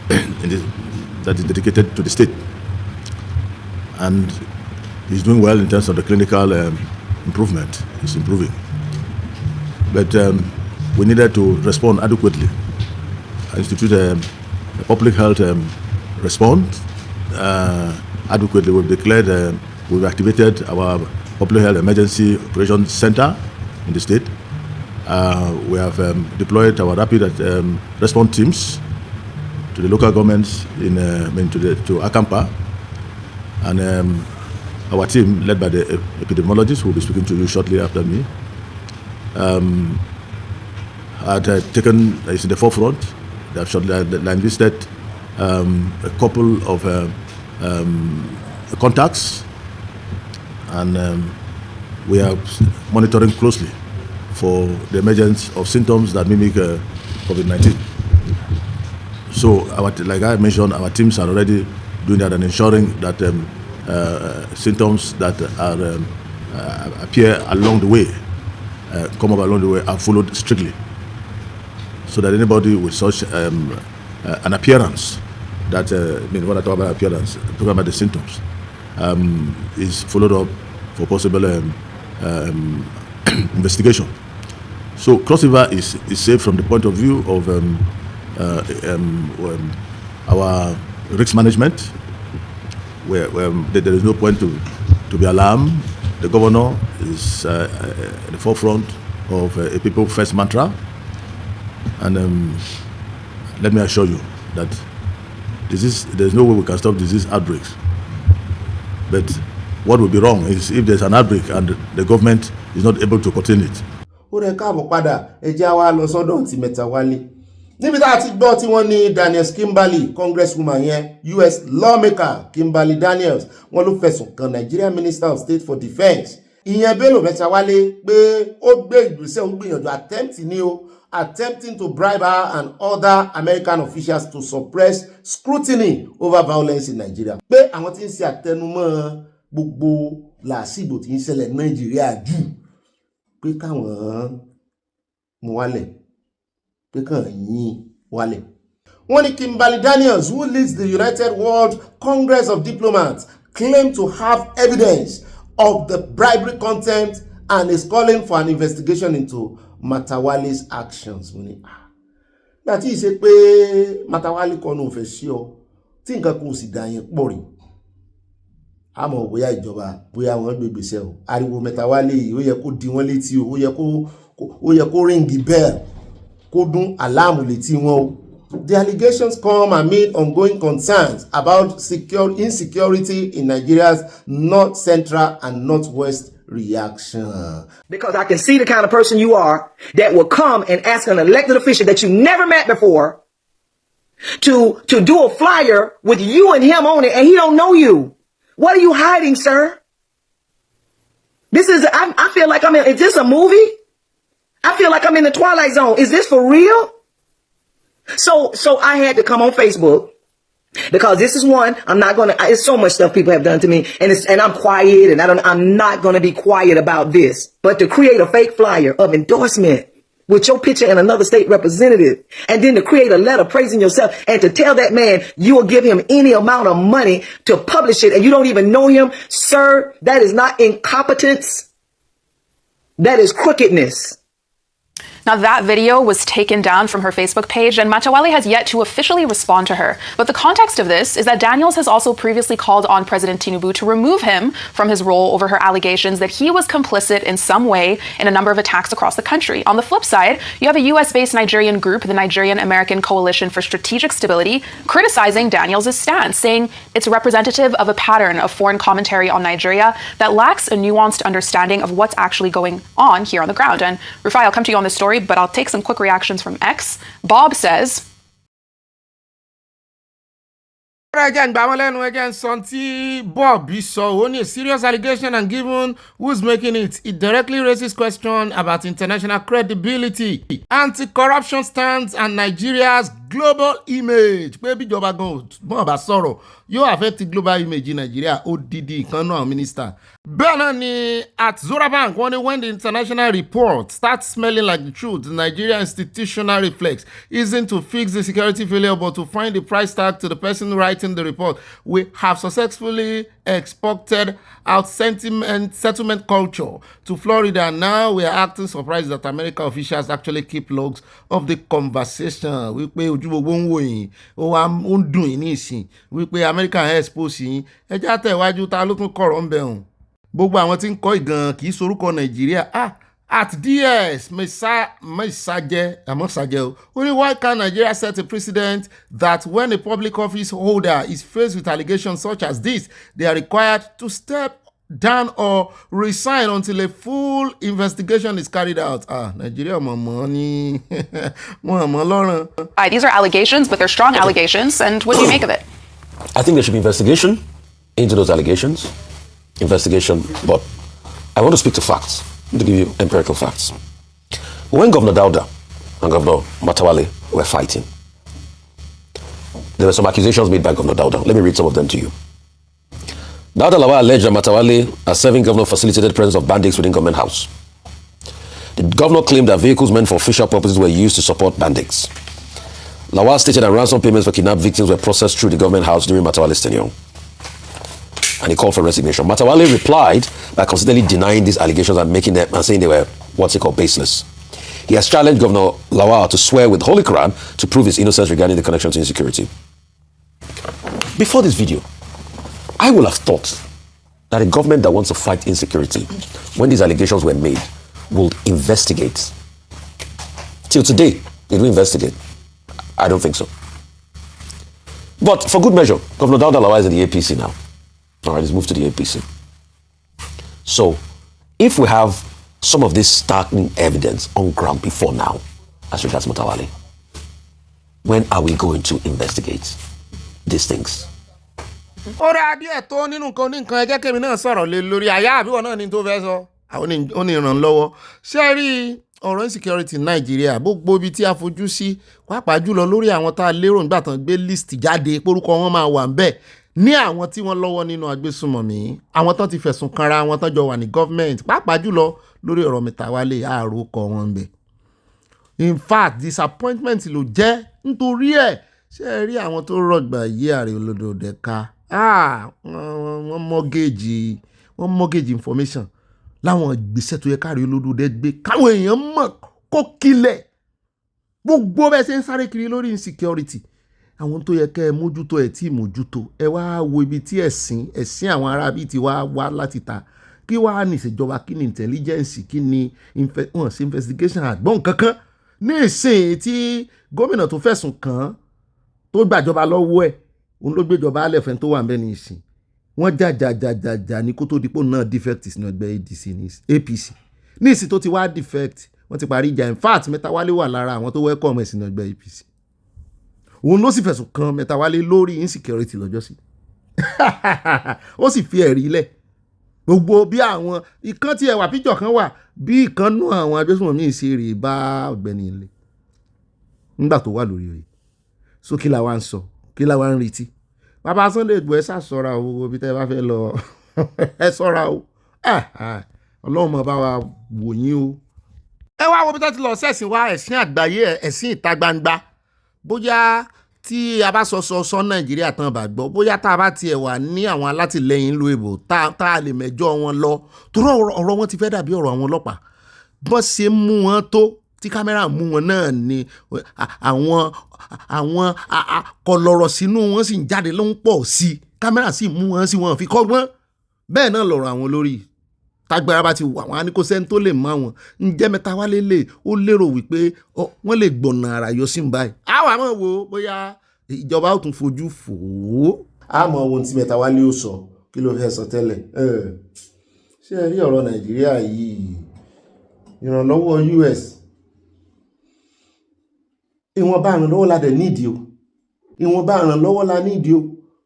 that is dedicated to the state, and he's doing well in terms of the clinical improvement. He's improving, but we needed to respond adequately. Institute a public health response adequately. We've declared, we've activated our public health emergency operations center in the state. We have deployed our rapid response teams to the local governments to Akampa, and our team, led by the epidemiologist who will be speaking to you shortly after me, had taken, is in the forefront. They have shortly enlisted a couple of contacts, and we are monitoring closely for the emergence of symptoms that mimic COVID-19. So, like I mentioned, our teams are already doing that and ensuring that symptoms that are appear along the way, come up along the way, are followed strictly, so that anybody with such an appearance that, when I talk about appearance, I'm talking about the symptoms, is followed up for possible investigation. So Cross River is safe from the point of view of our risk management, where there is no point to be alarmed. The governor is at the forefront of a people first mantra, and let me assure you that there's no way we can stop disease outbreaks. But what would be wrong is if there's an outbreak and the government is not able to contain it. Ó rẹ káàbọ̀ padà, ẹ jẹ́ wá lọ sọ́dọ̀ ti Mẹ́tawálé. Níbi tá a ti gbọ́ tí wọ́n ní Daniels Kimberly, congresswoman yẹn, US lawmaker Kimberly Daniels, wọ́n ló fẹ̀sùn kan Nigeria Minister of State for Defence. Ìyẹn Bello Mẹ́tawálé pé ó gbé ìgbésẹ̀, ó gbìyànjú attempting to bribe her and other American officials to suppress scrutiny over violence in Nigeria. Pé àwọn tí ń ṣe àtẹnumọ́ gbogbo làásìgbò tí ń ṣẹlẹ̀ Nàìjíríà jù pé káwọn mú wálẹ̀, pé kàn yín wálẹ̀. Wọ́n ní Kimberly Daniels, who leads the United World Congress of Diplomats, claimed to have evidence of the bribery contempt and is calling for an investigation into Matawale's actions. That is a pé Matawale kọ́nù fẹ́ sí ọ tí nǹkan kò sì dá yẹn pọ̀ rí. Àmọ́ bóyá ìjọba bóyá wọ́n gbé gbèsè o. Ariwo Matawale yìí ó yẹ kó di wọ́n létí o. Ó yẹ kó ring the bell, kó dún aláàmù létí wọn o. The allegations come amid ongoing concerns about insecurity in Nigeria's north central and northwest reaction. Because I can see the kind of person you are that will come and ask an elected official that you never met before to do a flyer with you and him on it, and he don't know you. What are you hiding, sir? This is, I feel like is this a movie? I feel like I'm in the Twilight Zone. Is this for real? So I had to come on Facebook, because this is one, I'm not going to, it's so much stuff people have done to me, and I'm quiet, and I'm not going to be quiet about this. But to create a fake flyer of endorsement with your picture and another state representative, and then to create a letter praising yourself and to tell that man you will give him any amount of money to publish it and you don't even know him, sir, that is not incompetence. That is crookedness. Now, that video was taken down from her Facebook page, and Sanawole has yet to officially respond to her. But the context of this is that Daniels has also previously called on President Tinubu to remove him from his role over her allegations that he was complicit in some way in a number of attacks across the country. On the flip side, you have a US-based Nigerian group, the Nigerian American Coalition for Strategic Stability, criticizing Daniels' stance, saying it's representative of a pattern of foreign commentary on Nigeria that lacks a nuanced understanding of what's actually going on here on the ground. And Rufai, I'll come to you on this story, but I'll take some quick reactions from X. Bob says, Again, Santi Bob so only a serious allegation, and given who's making it, it directly raises question about international credibility, anti-corruption stance, and Nigeria's global image. Baby Joba goes, you affect the global image in Nigeria. ODD, minister. Bernani at Zora Bank, when the international report starts smelling like the truth, the Nigeria institutional reflex isn't to fix the security failure, but to find the price tag to the person writing the report. We have successfully exported out settlement culture to Florida, and now we are acting surprised that American officials actually keep logs of the conversation. We pay we pay American expose yín ẹjá tẹ̀wájú ta ló tún kọ̀rọ̀ ń bẹ̀rùn gbogbo àwọn tí ń kọ́ ìgàn kì í sorúkọ Nàìjíríà at DS only why can Nigeria set a precedent that when a public office holder is faced with allegations such as this, they are required to step down or resign until a full investigation is carried out? Nigeria money. these are allegations, but they're strong allegations, and what do you make of it? I think there should be investigation into those allegations. But I want to speak to facts, to give you empirical facts. When Governor Dauda and Governor Sanawole were fighting, there were some accusations made by Governor Dauda. Let me read some of them to you. Dauda Lawal alleged that Sanawole, as serving governor, facilitated the presence of bandits within government house. The governor claimed that vehicles meant for official purposes were used to support bandits. Lawal stated that ransom payments for kidnapped victims were processed through the government house during Sanawole's tenure, and he called for resignation. Sanawole replied by constantly denying these allegations and saying they were baseless. He has challenged Governor Lawal to swear with Holy Quran to prove his innocence regarding the connection to insecurity. Before this video, I would have thought that a government that wants to fight insecurity, when these allegations were made, would investigate. Till today, they don't investigate. I don't think so. But for good measure, Governor Dauda Lawal is in the APC now. All right, he's moved to the APC. So, if we have some of this startling evidence on ground before now, as regards Sanawole, when are we going to investigate these things? Ọ̀rọ̀ adìẹ tó nínú nǹkan ní nǹkan ẹjẹ́ kèmí náà sọ̀rọ̀ lé lórí àyà àbíwọ̀ náà ní tó fẹ́ sọ àwọn onírànlọ́wọ́ ṣé rí ọ̀rọ̀ insecurity Nàìjíríà gbogbo ibi tí a fojú sí pàápàá jùlọ lórí àwọn tá a lérò nígbà tán gbé list jáde porúkọ wọn máa wà ńbẹ̀ ní àwọn tí wọ́n lọ́wọ́ nínú agbésùnmọ̀mí àwọn tán ti fẹ̀sùn kanra àwọn tán jọ wà ní government pàápàá jùlọ lórí ọ̀rọ̀ Sanawole àròkọ wọn ńbẹ̀. In fact, disappointment ló jẹ́ nítorí ẹ̀ ṣé ẹ rí àwọn tó rọ̀gbà yí ààrẹ olódòdè ká wọ́n mortgage information láwọn ìgbésẹ̀ tó yẹ káàrí olódòdè gbé káwọn èèyàn mọ̀ kó kílẹ̀ gbogbo bẹ́ẹ̀ ṣe ń sáré kiri lórí insecurity àwọn tó yẹ kẹ́ ẹ mójútó ẹ̀ tí mójútó ẹ wá wo ibi tí ẹ̀sìn àwọn arábí ti wá láti ta kí wá ní ìṣèjọba kí ní intelligence kí ní wọ́n ṣe investigation àgbọ̀n kankan ní ìsìn tí gómìnà tó fẹ̀sùn kàn tó gbàjọba lọ́wọ́ ẹ̀ òun ló gbéjọba alẹ́fẹ́ tó wà ń bẹ́ ní ìsìn wọ́n jàjàjàjà ní kó tó dípò náà defect ní ọgbẹ́ APC ní ìsìn tó ti wá defect wọ́n ti parí ìjà. In fact Sanawole wà lára àwọn tó welcome ẹ̀sìn ọgbẹ́ APC. Òun ló sì fẹ̀sùn kan Sanawole lórí insecurity lọ́jọ́ sí ó sì fi ẹ̀rí lẹ̀ gbogbo bí àwọn ìkan tí ẹwà píjọ kan wà bí ìkan nú àwọn agbésùnmọ̀mí ṣe rè bá Ogbeni ilé nígbà tó wà lórí oyè. So kí la wá ń sọ kí la wá ń retí? Bàbá Sunday Igboho ẹ ṣàṣọra o bí tẹ́ bá fẹ́ lọ ẹ ṣọ́ra o Ọlọ́run máa bá wa wò yín o. ẹ wá wo bí tó ti lọ sẹ́sìn wá ẹ̀sìn àgbáyé ẹ̀sìn ìta gbangba bóyá tí a bá sọ Nàìjíríà tán bá gbọ́ bóyá tá a bá tiẹ̀ wà ní àwọn alátìlẹyìn ìlú èbò tá a lè mẹ́jọ wọn lọ torí ọ̀rọ̀ wọn ti fẹ́ dàbí ọ̀rọ̀ àwọn ọlọ́pàá bọ́n ṣe mú wọn tó tí kámẹ́rà mú wọn náà ni àwọn kọlọ̀rọ̀ sínú wọn sì ń jáde ló ń pọ̀ sí i kámẹ́rà sì mú wọn sí wọn fi kọ́gbọ́n bẹ́ẹ̀ náà lọ̀rọ̀ àwọn olórí tágbára bá ti wà wọn á ní kó sẹ́ni tó lè má wọn ǹjẹ́ Mẹ́tawálé lè ó lérò wípé wọ́n lè gbọ̀nà àrà yọ sí báyìí àwọn àmọ́ wo bóyá ìjọba ó tún fojú fò ó àmọ́ ohun tí Mẹ́tawálé ó sọ kí ló fẹ́ sọ tẹ́lẹ̀ ṣé ẹ rí ọ̀rọ̀ Nàìjíríà yìí ìrànlọ́wọ́ US ìwọ̀nba ìrànlọ́wọ́ la dẹ̀ nídìí o ìwọ̀nba ìrànlọ́wọ́ la nídìí o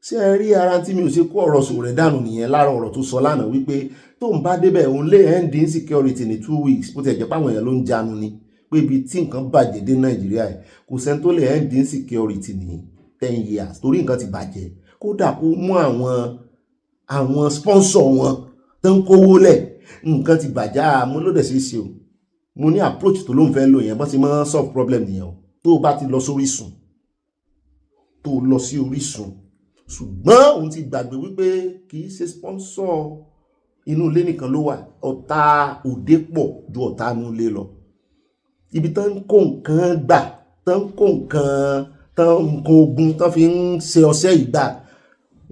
ṣé ẹ rí ara tí mi ò ṣe kó ọ̀rọ̀ Sowore dànù nìyẹn lára ọ̀rọ̀ tó sọ lánàá wípé tó ń bá débẹ̀ òun lé end insecurity ní 2 weeks bó ti ẹ̀ jẹ́ páwọn èèyàn ló ń jánu ni pé ibi tí nǹkan bàjẹ́ dé Nàìjíríà ẹ̀ kò sẹ́ni tó lè end insecurity ní 10 years torí nǹkan ti bàjẹ́ kódà kó mú àwọn sponsor wọn tó ń kówó lẹ̀ nǹkan ti bàjẹ́ àmú ló dẹ̀ ṣe o mo ní approach tó ló ń fẹ́ lò yẹn bọ́n ti máa solve problem nìyẹn o tó o bá ti lọ sórí sùn tó o lọ sí orísun ṣùgbọ́n òun ti gbàgbé wípé kì í ṣe sponsor inú ilé nìkan ló wà ọ̀tá òde pọ̀ ju ọ̀tá inú ilé lọ ibi tán ń kó nǹkan gbà tán ń kó nǹkan ogun tán fi ń ṣe ọṣẹ́ ìgbà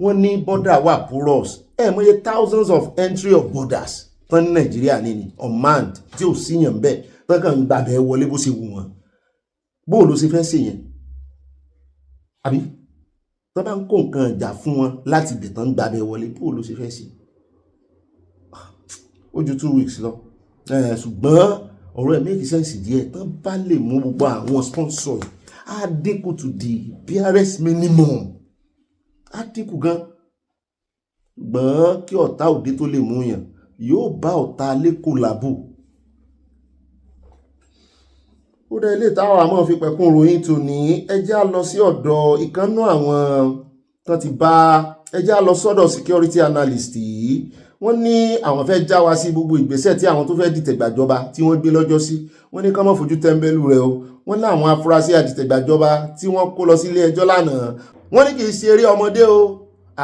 wọ́n ní border wà porous mọye thousands of entry of borders tán ní Nàìjíríà ní unmanned tí ò síyàn bẹ́ẹ̀ tán kàn ń gbàbẹ̀ wọlé bó ṣe wù wọ́n bóò ló ṣe fẹ́ ṣe yẹn àbí tán bá ń kó nǹkan ìjà fún wọn láti ibẹ̀ tán ń gbàbẹ̀ wọlé bóò ló ṣe fẹ́ ṣe ó ju 2 weeks lọ ṣùgbọ́n ọ̀rọ̀ ẹ̀ make sense díẹ̀ tán bá lè mú gbogbo àwọn sponsor yìí á dínkù to the barest minimum á dínkù gan gbọ́n kí ọ̀tá òde tó lè mú yàn yóò bá ọ̀tá lẹ́kọ̀ọ́ làbò ó dá ilé táwọn àmọ́ fi pẹ̀kún ròyìn tó ní ẹjẹ́ á lọ sí ọ̀dọ̀ ìkànnú àwọn tán ti bá ẹjẹ́ á lọ sọ́dọ̀ security analyst yìí wọ́n ní àwọn fẹ́ já wa sí gbogbo ìgbésẹ̀ tí àwọn tó fẹ́ dìtẹ̀gbàjọba tí wọ́n gbé lọ́jọ́ sí wọ́n ní ká má fojú tẹ́ńbẹ́lú rẹ̀ o wọ́n ní àwọn afurasí àdìtẹ̀gbàjọba tí wọ́n kó lọ sí ilé ẹjọ́ lánàá wọ́n ní kì í ṣe eré ọmọdé o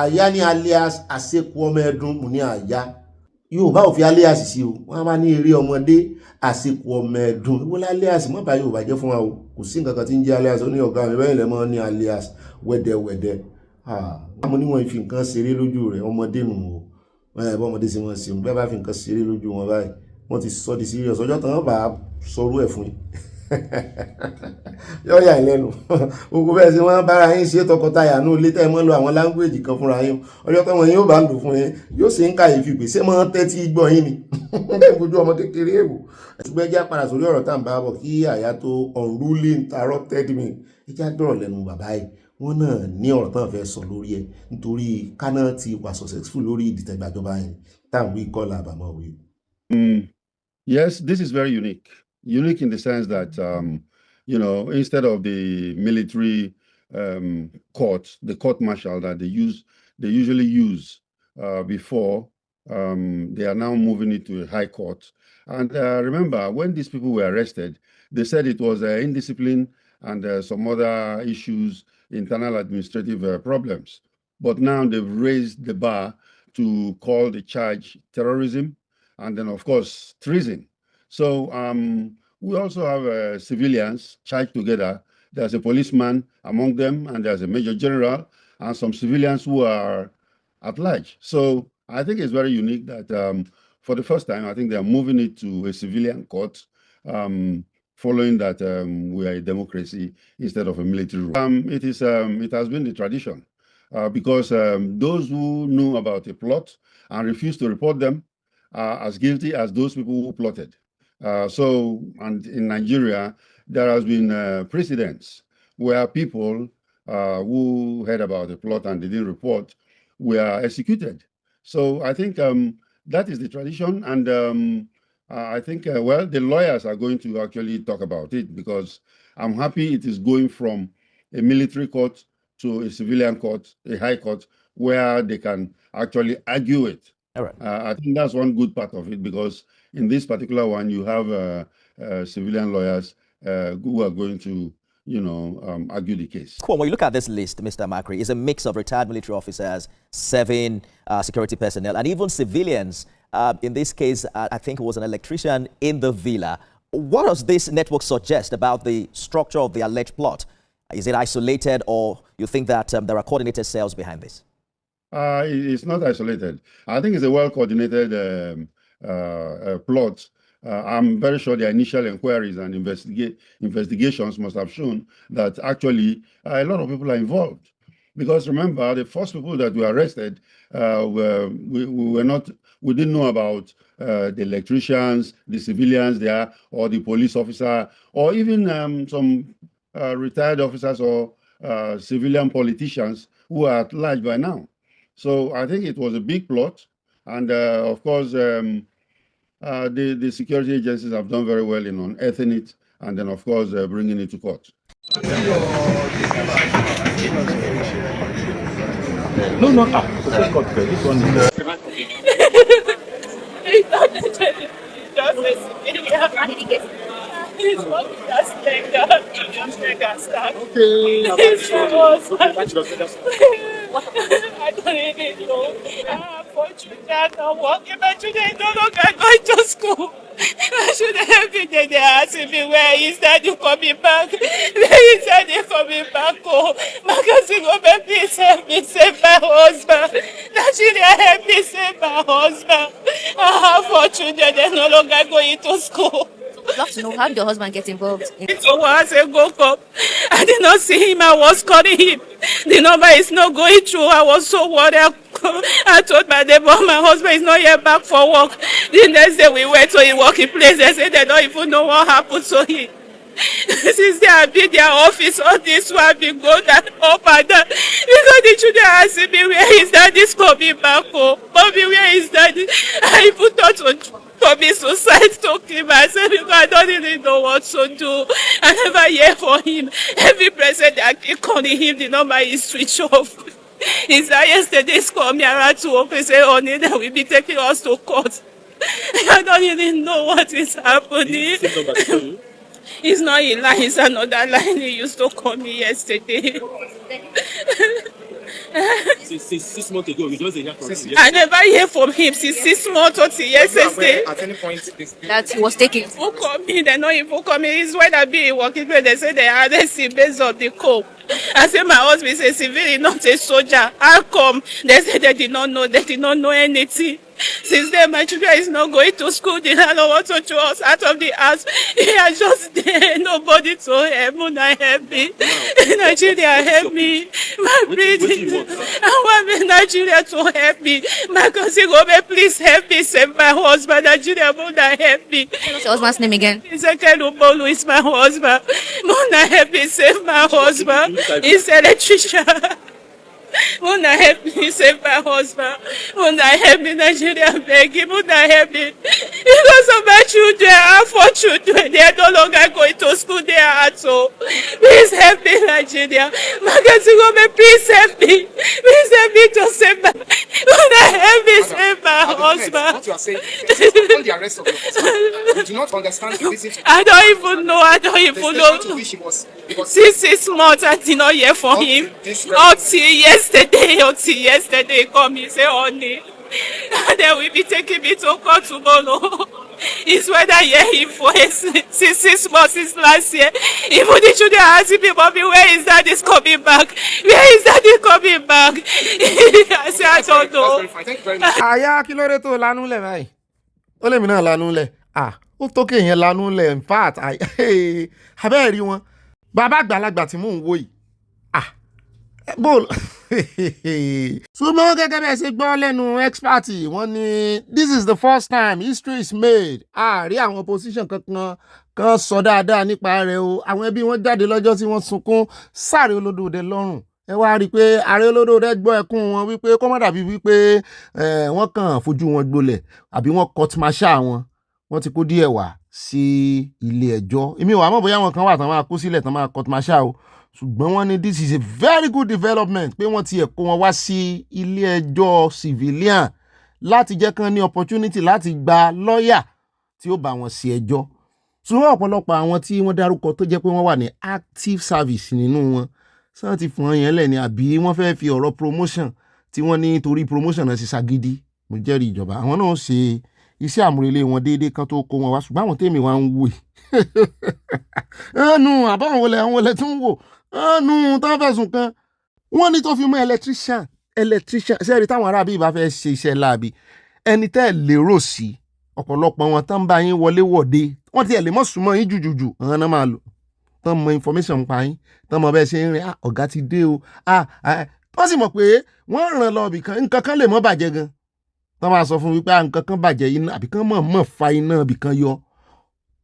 àyá ní alias àṣekù ọmọ ẹdun mú ní àyá Yorùbá ò fi alias sí o wọ́n á máa ní eré ọmọdé àṣekù ọmọ ẹdun wọ́n lá alias mọ́ bá Yorùbá jẹ́ fún wa o kò sí nǹkan kan tí ń jẹ́ alias ó ní ọ̀gá mi bẹ́ẹ̀ lẹ́mọ́ ní alias wẹ́dẹ́wẹ́dẹ́ àmọ́ níwọ̀n ìfi nǹkan ṣeré lójú rẹ̀ ọmọdé nù o bọ́mọdé sí wọn sí bẹ́ẹ̀ bá fi nǹkan ṣeré lójú wọn báyìí wọ́n ti sọ di serious ọjọ́ tán bá sọrú ẹ̀ fún yín yóò yà lẹ́nu gbogbo bẹ́ẹ̀ sí wọ́n bára yín ṣe tọkọtaya ní ilé tẹ́ mọ́ lo àwọn láńgbèjì kan fúnra yín ọjọ́ tó wọn yóò bá lò fún yín yóò ṣe ń kàyéfì pé ṣé mọ́ tẹ́tí gbọ́ yín ni bẹ́ẹ̀ fojú ọmọ kékeré èwò ṣùgbọ́n ẹjẹ́ padà sórí ọ̀rọ̀ tá à ń bá bọ̀ kí àyà tó unruly interrupted me ẹjẹ́ àgbọ̀rọ̀ lẹ́nu bàbá yìí wọ́n náà ní ọ̀rọ̀ tán fẹ́ sọ lórí ẹ̀ nítorí Kánà ti wà successful lórí ìdìtẹ̀gbàjọba yẹn táwọn wí kọ́ làbàmọ́ wí. Yes, this is very unique. Unique in the sense that, instead of the military court, the court martial that they usually use before, they are now moving it to a high court. And remember, when these people were arrested, they said it was indiscipline and some other issues, internal administrative problems. But now they've raised the bar to call the charge terrorism and then, of course, treason. So we also have civilians charged together. There's a policeman among them, and there's a major general, and some civilians who are at large. So I think it's very unique that for the first time, I think they're moving it to a civilian court, following that we are a democracy instead of a military rule. It has been the tradition because those who knew about a plot and refused to report them are as guilty as those people who plotted. And in Nigeria, there has been precedents where people who heard about a plot and they didn't report were executed. So I think that is the tradition. And I think, the lawyers are going to actually talk about it because I'm happy it is going from a military court to a civilian court, a high court, where they can actually argue it. All right. I think that's one good part of it because in this particular one, you have civilian lawyers who are going to, argue the case. Cool. When you look at this list, Mr. Makri, it's a mix of retired military officers, 7 security personnel, and even civilians. In this case, I think it was an electrician in the villa. What does this network suggest about the structure of the alleged plot? Is it isolated, or you think that there are coordinated cells behind this? It's not isolated. I think it's a well-coordinated plot. I'm very sure the initial inquiries and investigations must have shown that actually a lot of people are involved. Because remember, the first people that were arrested, we didn't know about the electricians, the civilians there, or the police officer, or even some retired officers or civilian politicians who are at large by now. So I think it was a big plot, and of course, the security agencies have done very well in unearthing it, and then of course bringing it to court. No, this court. This one I don't even know. For children not working, my children no longer going to school. I should every day they asking me where is Daddy coming back? Where is Daddy coming back? Oh, Magazine over, please help me save my husband. Nigeria, help me save my husband. For children, they're no longer going to school. I'd love to know, how did your husband get involved? It was a go-up. I did not see him. I was calling him. The number is not going through. I was so worried. I told my neighbor, my husband is not yet back for work. The next day we went to his working place. They said they don't even know what happened to him. Since they have been their office, all this one have been going up and down. Because the children asking me, where is Daddy's coming back home? Mommy, where is Daddy? I even thought to commit suicide to kill myself because I don't really know what to do. I never hear from him. Every present that I keep calling him, the number is switched off. He's that yesterday called me around 2 o'clock and said, honey, that will be taking us to court. I don't even know what is happening. He's not in line, he's another line. He used to call me yesterday. since 6 months ago, we just hear from him. I never hear from him since 6 months until yesterday. At any point that he was taken. Who called me? They not even call me. It's when I be working place. They say they arrest him based on the coup. I say my husband is a civilian, not a soldier. How come? They say they did not know. They did not know anything. Since then, my children is not going to school. They don't want to throw us out of the house. They are just there. Nobody to help. Muna help me. Nigeria help me. My breathing. I want Nigeria to help me. My cousin, please help me save my husband. Nigeria, Muna help me. What's your husband's name again? Bolu is my husband. Muna help me save my husband. He's Electrician. Muna help me save my husband. Muna help me, Nigeria, beg him. Muna help me. Because of my children, I have 4 children. They are no longer going to school. They are at home. Please help me, Nigeria. Magazine, please help me. Please help me to save my. Muna help me save my husband. What you are saying is all the arrest of your husband. You do not understand the reason. I don't even know. I don't even know. Since 6 months, I did not hear from him. Until yesterday, he called me and said, honey, and then we'll be taking me to court tomorrow. It's when I hear him for since 6 months, since last year. Even the children are asking me, Mommy, where is Daddy coming back? Where is Daddy coming back? I said, I don't know. Thank you very much. Àyà kí ló dé tó lanú lẹ̀ báyìí? Ó lèmi náà lanú lẹ̀. Ó tó kéèyàn lanú lẹ̀, in fact, abẹ́ẹ̀ rí wọn. Bàbá àgbàlagbà tí mò ń wò yìí. Bọ́ọ̀lù. Ṣùgbọ́n gẹ́gẹ́ bẹ́ẹ̀ ṣe gbọ́ lẹ́nu expert wọ́n ní this is the first time history is made. Àárí àwọn opposition kankan kan sọ dáadáa nípa rẹ̀ o. Àwọn ẹbí wọn jáde lọ́jọ́ tí wọ́n sunkún sáré olódòdè lọ́rùn. Ẹ wá rí i pé ààrẹ olódòdè gbọ́ ẹkún wọn wípé kó má dàbí wípé wọ́n kàn fojú wọn gbolẹ̀ àbí wọ́n court martial wọn. Wọ́n ti kó díẹ̀ wá sí ilé ẹjọ́. Èmi ò wá mọ̀ bóyá wọn kan wà tán máa kó sílẹ̀ tán máa court martial o. Ṣùgbọ́n wọ́n ní this is a very good development pé wọ́n ti kó wọn wá sí ilé ẹjọ́ civilian láti jẹ́ kán ní opportunity láti gba lọ́ọ̀yà tí ó bá wọn sí ẹjọ́. ṣùgbọ́n ọ̀pọ̀lọpọ̀ àwọn tí wọ́n dárúkọ tó jẹ́ pé wọ́n wà ní active service nínú wọn sáà ti fún yẹn lẹ̀ ni àbí wọ́n fẹ́ fi ọ̀rọ̀ promotion tí wọ́n ní torí promotion náà ṣe ṣàgídí mo jẹ́rìí ìjọba àwọn náà ṣe iṣẹ́ àmúrelé wọn déédéé kan tó kó wọn wá ṣùgbọ́n àwọn tèmi wá ń wò ẹnu àbáwọn wọlé tún wò ẹnu tó fẹ̀sùn kan wọ́n ní tó fi mọ́ electrician ṣẹ́ẹ̀rí táwọn aráàbí ìbá fẹ́ ṣe iṣẹ́ láabi ẹni tẹ́ ẹ̀ lérò sí ọ̀pọ̀lọpọ̀ wọn tán bá yín wọlé wọ̀de wọ́n ti ẹ̀ lè mọ̀ súnmọ́ yín jùjùjù àwọn náà máa lò tán mọ information pa yín tán mọ bẹ́ẹ̀ ṣe ń rìn ọ̀gá ti dé o wọ́n sì mọ̀ pé wọ́n ràn lọ ibì kan nǹkan kan lè mọ́ bàjẹ́ gan tán máa sọ fún wípé nǹkan kan bàjẹ́ iná àbí kan mọ̀ fa iná ibì kan yọ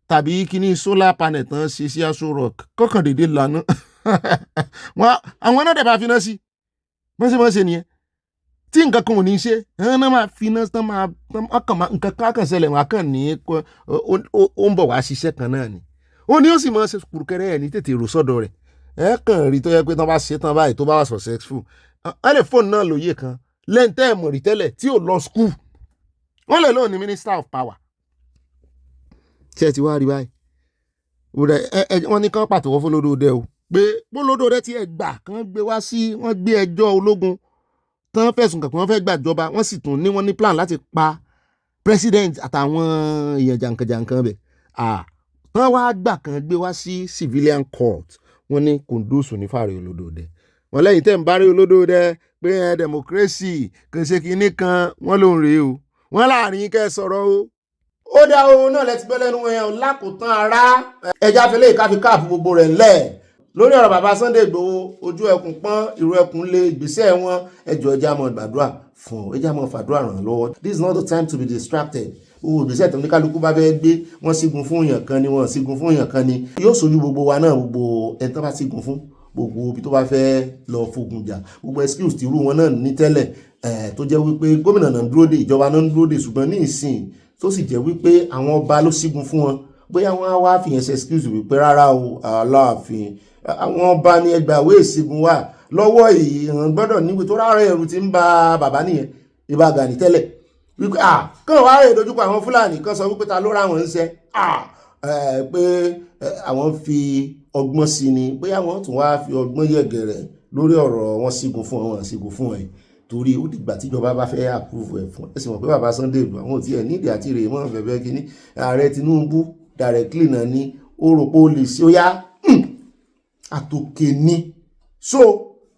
tàbí kíní solar panel tán ṣe sí aṣọ rock kọ́kàn dédé lànà àwọn náà dẹ̀ bá fi náà sí bọ́n ṣe nìyẹn tí nǹkan kan ò ní ṣe ẹ̀hán náà máa fi náà tán máa nǹkan kan ṣẹlẹ̀ wọn kàn ní ó ń bọ̀ wá ṣiṣẹ́ kan náà ni ó ní ó sì máa ṣe kùrùkẹrẹ ẹ̀ ní tètè rò sọ́dọ̀ rẹ̀ ẹ̀ kàn rí tó yẹ pé tán bá ṣe tán báyìí tó bá wà successful ẹ lè fóònù náà lóye kan lẹ́ńtẹ́ ẹ̀mọ̀ rí tẹ́lẹ̀ tí ò lọ school wọ́n lè lóun ní minister of power ṣé ẹ ti wá rí báyìí wọ́n ní kán pàtẹ́wọ́ fún Olódòdẹ o pé Olódòdẹ ti ẹ̀ gbà kán gbé wá sí wọ́n gbé ẹjọ́ ológun tán fẹ̀sùn kàn pé wọ́n fẹ́ gbàjọba wọ́n sì tún ní wọ́n ní plan láti pa president àtàwọn èèyàn jàǹkànjàǹkàn bẹ̀ wọ́n wá gbà kan gbé wá sí civilian court wọ́n ní kòndóòsù ní fàárẹ̀ Olódòdẹ wọ́n lẹ́yìn tẹ́ ń bá rí Olódòdẹ pé democracy kò ṣe kinní kan wọ́n ló ń rèé o wọ́n láàrin kẹ́ sọ̀rọ̀ o ó dá ohun náà lẹ́ti gbọ́ lẹ́nu ẹ̀ lákòótán ara ẹja fẹlẹ́ ìkáfi káàpù gbogbo rẹ̀ ńlẹ̀ lórí ọ̀rọ̀ bàbá Sunday Igboho ojú ẹkùn pọ́n ìró ẹkùn lé ìgbésẹ̀ wọn ẹjọ́ ẹja mọ́ gbàdúrà fún ẹja mọ́ fàdúrà ràn lọ́wọ́. This is not the time to be distracted. owó ìgbésẹ̀ tó ní kálukú bá fẹ́ gbé wọ́n sígun fún èèyàn kan ni wọ́n sígun fún èèyàn kan ni yóò sojú gbogbo wa náà gbogbo ẹni tó bá sígun fún gbogbo ibi tó bá fẹ́ lọ fogun jà gbogbo excuse ti irú wọn náà ní tẹ́lẹ̀ tó jẹ́ wípé gómìnà náà ń dúró de ìjọba náà ń dúró de ṣùgbọ́n ní ìsìn tó sì jẹ́ wípé àwọn ọba ló sígun fún wọn bóyá wọ́n á wá fìyẹn ṣe excuse wípé rárá o Aláàfin àwọn ọba ní ẹgbàáwé ìṣègùn wà lọ́wọ́ ìhàn gbọ́dọ̀ níbi tó rárá ẹ̀rù ti ń ba bàbá nìyẹn Ìbà Gani tẹ́lẹ̀ wípé kàn wá rè dojúkọ àwọn Fúlàní kan sọ wípé ta ló ra wọn ń ṣe pé àwọn fi ọgbọ́n sí ni bóyá wọ́n tún wá fi ọgbọ́n yẹ̀gẹ̀rẹ̀ lórí ọ̀rọ̀ wọn sígun fún wọn sígun fún ẹ̀ torí ó dìgbà tíjọba bá fẹ́ àpúrúfù ẹ̀ fún ẹ sì mọ̀ pé bàbá Sunday Igboho àwọn ò tiẹ̀ nídìí àti rèé mọ́ fẹ́fẹ́ kínní ààrẹ Tinubu directly náà ní ó rò pé ó lè ṣe ó yá àtòkè ní so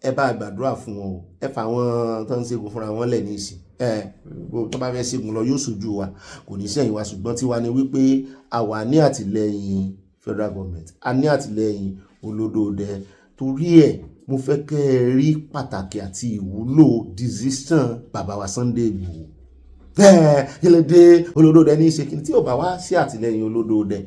ẹ bá gbàdúrà fún wọn o ẹ fà wọn tó ń ṣẹ́gun fúnra wọn lẹ̀ ní ìsìn tó bá fẹ́ ṣẹ́gun lọ yóò ṣojú wa kò ní sẹ́yìn wa ṣùgbọ́n tiwa ni wípé àwa ní àtìlẹ́yìn federal government a ní àtìlẹ́yìn Olódòdẹ torí ẹ̀ mo fẹ́ kẹ́ ẹ rí pàtàkì àti ìwúlò decision bàbá wa Sunday Igboho kílódé Olódòdẹ ní ìṣèkìní tí ò bá wá sí àtìlẹ́yìn Olódòdẹ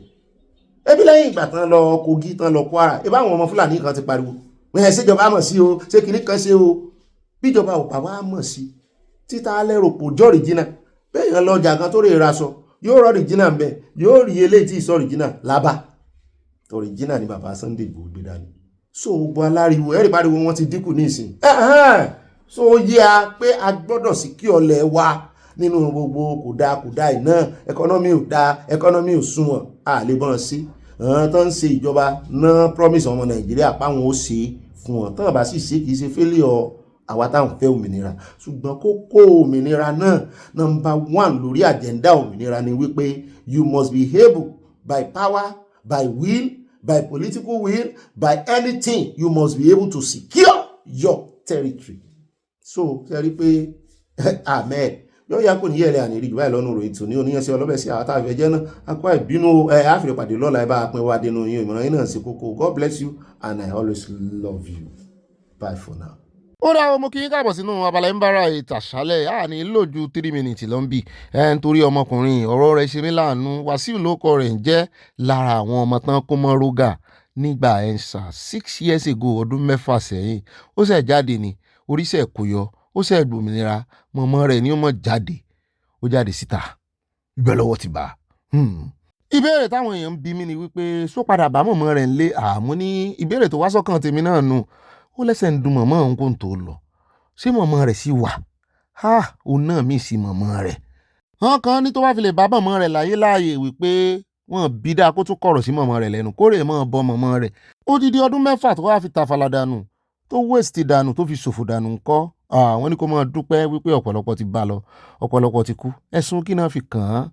ẹbí lẹ́yìn ìgbà tán lọ Kogi tán lọ Kwara ìbá àwọn ọmọ Fúlàní kan ti pariwo ẹ̀ ṣèjọba mọ̀ sí o ṣé kìíní kan ṣe o bíjọba ò bá wá mọ̀ sí títa lẹ́rò pò jọ́ rìjìnà bẹ́ẹ̀ yẹn lọ́jà kan tó rè ra sọ yóò rọ rìjìnà ń bẹ̀ yóò rí eléyìí tí ì sọ rìjìnà lábà ọ̀rìjìnà ni bàbá Sunday Igboho gbé dání so gbọ́ aláriwo ẹ̀rí pariwo wọn ti dínkù ní ìsìn so yé a pé a gbọ́dọ̀ sí kí ọlẹ̀ wa nínú gbogbo kòdà iná ẹkọ́nọ́mì ò dáa ẹkọ́nọ́mì ò sunwọ̀n a lè bọ́n sí tó ń ṣe ìjọba náà promise ọmọ Nàìjíríà páwọn ó ṣe fún wọn tán bá sì ṣe kì í ṣe failure àwa táwọn fẹ́ òmìnira ṣùgbọ́n kókó òmìnira náà number 1 lórí àjẹ́ndà òmìnira ni wípé you must be able by power by will by political will by anything you must be able to secure your territory so ṣe rí pé amen yóò yá kò ní yẹ̀rẹ̀ àní rí jù báyìí lọ́nà ìròyìn tòní oníyànṣẹ́ ọlọ́bẹ̀ sí àwọn táwọn ìfẹ́jẹ́ náà akọ ìbínú àfihàn pàdé lọ́la ẹ bá pín wá dénú yín ìmọ̀ràn yín náà sí kókó God bless you and I always love you bye for now. ó dá ọmọ kí n káàbọ̀ sínú abala ń bára ìtàṣálẹ̀ àní lójú 3 minutes ló ń bì nítorí ọmọkùnrin ọ̀rọ̀ rẹ̀ ṣe mí láàánú Wàsíù lóko rẹ̀ ń jẹ́ lára àwọn ọmọ tán kó mọ́ rógà nígbà ẹ̀ǹsà 6 years ago ọdún 6 sẹ́yìn ó ṣẹ̀ jáde ní oríṣẹ̀ kò yọ ó ṣẹ̀ gbòmìnira mọ̀mọ́ rẹ̀ ni ó mọ̀ jáde ó jáde síta ibẹ̀ lọ́wọ́ ti bá ìbéèrè táwọn èèyàn ń bi mí ni wípé só padà bá mọ̀mọ́ rẹ̀ ń lé àmú ní ìbéèrè tó wá sọ́kàn tèmi náà nù ó lẹ́sẹ̀ ń dun mọ̀mọ́ òun kò tó lọ ṣé mọ̀mọ́ rẹ̀ sì wà òun náà mí sí mọ̀mọ́ rẹ̀ wọ́n kan ní tó bá fi lè bá mọ̀mọ́ rẹ̀ láyé láàyè wípé wọn bí dáa kó tún kọ̀rọ̀ sí mọ̀mọ́ rẹ̀ lẹ́nu kórè mọ́ bọ́ mọ̀mọ́ rẹ̀ odidi ọdún 6 tó wá fi tàfàlà dànù tó waste dànù tó fi ṣòfò dànù ńkọ́ àwọn ní kó máa dúpẹ́ wípé ọ̀pọ̀lọpọ̀ ti bá lọ ọ̀pọ̀lọpọ̀ ti kú ẹ̀sùn kí náà fi kàn án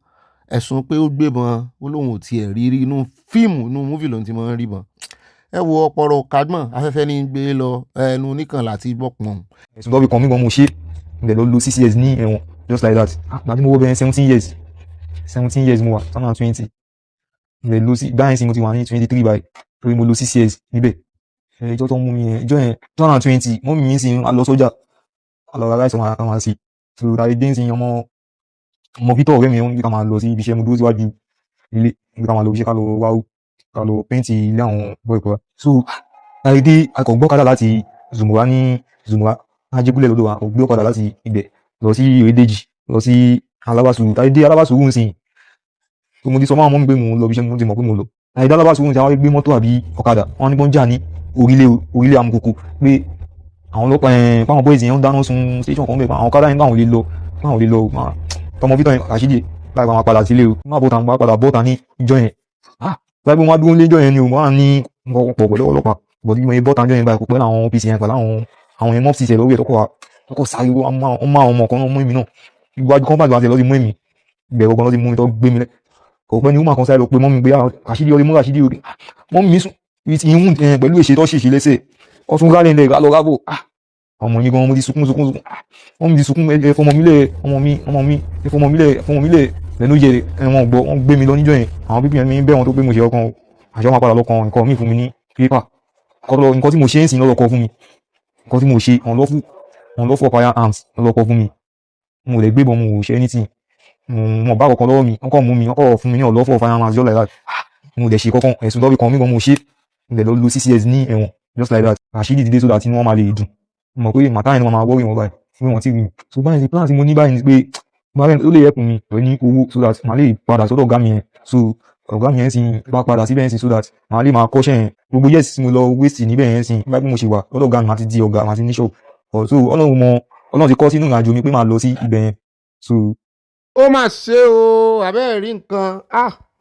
ẹ̀sùn pé ó gbébọn ó lóun ò tiẹ̀ rí inú fíìmù inú múfì lòun ti máa ń rí bọn ẹ wo ọ̀pọ̀rọ̀ kágbọ̀n afẹ́fẹ́ ní gbé lọ ẹnu oníkan láti gbọ́pọ̀n. ẹ̀sùn tó fi kàn mí gan mo ṣe ǹdẹ̀ ló lo 6 years ní ẹ̀wọ̀n just like that àgbà tí mo wọ bẹ́ẹ̀ 17 years mo wà 2020 ǹdẹ̀ ló sí báyìí sí mo ti wà ní 23 báyìí torí mo lo 6 years níbẹ̀ ìjọ tó mú mi yẹn ìjọ yẹn 2020 mọ́ mi yín sí lọ sójà àlọ́ra láìsàn àwọn àṣì so tàbí dé sí ọmọ Victor ọ̀rẹ́ mi ń gbé ká máa lọ sí ibi iṣẹ́ mo dúró síwájú ilé gbé ká máa lọ ibi iṣẹ́ ká lọ wáwó ká lọ pẹ́ǹtì ilé àwọn bọ́ ìkọ́ra so tàbí dé akọ̀gbọ́kadà láti Zùmùrà ajégúnlẹ̀ lọ́dọ̀ wa ògbé ọ̀kadà láti ibẹ̀ lọ sí Ìrédèjì lọ sí Alábàsùrù tàbí dé Alábàsùrù ń sìn tó mo ti sọ máa mọ́ mi pé mo lọ ibi iṣẹ́ mo ti mọ̀ pé mo lọ tàbí dé Alábàsùrù ń sìn àwọn gbé mọ́tò àbí ọ̀kadà wọn ní bọ́n jà ní orílẹ̀ Amukoko pé àwọn ọlọ́pàá páwọn boys yẹn ń dáná sun station kan bẹ́ẹ̀ àwọn ọ̀kadà yẹn báwọn lè lọ tọmọ Victor Rashidi láì máa padà sílé o máa bọ́ta máa padà bọ́ta ní ìjọ yẹn láì bó máa dúró lé ìjọ yẹn ni o máa ní pọ̀ pẹ̀lú ọlọ́pàá bọ̀dí mo yẹ bọ́ta ìjọ yẹn báyìí pẹ̀lú àwọn OPC yẹn pẹ̀lú àwọn yẹn mọ́ọ̀sì tẹ̀ lórí ẹ̀ tọkọ̀ sáré ọmọ àwọn ọmọ kan mú èmi náà iwájú kan bàjẹ́ lọ́ọ́ ti mú èmi ìbẹ̀rù ọgbọ́n lọ́ọ́ ti mú mi tó gbé mi lẹ́ kò pẹ́ ni wọ́n máa kan sáré lọ pé mọ́mí gbé Rashidi ọdẹ mú Rashidi ọdẹ mọ́mí mi sùn ìhun pẹ̀lú èṣe tó ṣèṣe lẹ́sẹ̀ ọtún rálẹ̀ ńlẹ̀ rálọ́ rábò ọmọ yìí gan mo ti sunkún wọ́n mi ti sunkún ẹ̀fọ́mọ mi lẹ̀ lẹ́nu jẹ ẹ̀wọ̀n gbọ́ wọ́n gbé mi lọ níjọ́ yẹn àwọn pípín ẹ̀mí bẹ́ẹ̀ wọn tó gbé mo ṣe ọkàn àṣẹ wọn padà lọ́kàn nǹkan mi fún mi ní pépà nǹkan tí mo ṣe ń sìn lọ́lọ́kọ fún mi nǹkan tí mo ṣe on lawful firearms lọ́lọ́kọ fún mi mo lè gbébọn mo ṣe anything mo bá kọ̀ọ̀kan lọ́wọ́ mi wọ́n kọ́ mú mi wọ́n kọ́ fún mi ní on lawful firearms just like that mo lè ṣe kọ́kàn ẹ̀sùn lọ́bì kan mi gan mo ṣe mo lè lọ lo 6 years ní ẹ̀wọ̀n just like that Rashidi dìde so that inú wọn máa lè dùn mo mọ̀ pé màtá yẹn ni wọ́n máa wọ́ọ̀rì wọn báyìí fún wọn tí rí mi so báyìí ti plan tí mo ní báyìí ni pé ó lè yẹ̀kùn mi pẹ̀lú ní owó so that màá lè padà sọ́dọ̀ ọ̀gá mi yẹn so ọ̀gá mi yẹn sì bá padà síbẹ̀ yẹn sì so that màá lè máa kọ́ṣẹ́ yẹn gbogbo yes tí mo lọ waste níbẹ̀ yẹn sì báyìí bí mo ṣe wà lọ́dọ̀ ọ̀gá mi màá ti di ọ̀gá màá ti ní ṣọ́ọ̀ so Ọlọ́run ti kọ́ sínú ìrìnàjò mi pé màá lọ sí ibẹ̀ yẹn so. ó mà ṣe o àbẹ́ẹ̀ rí nǹkan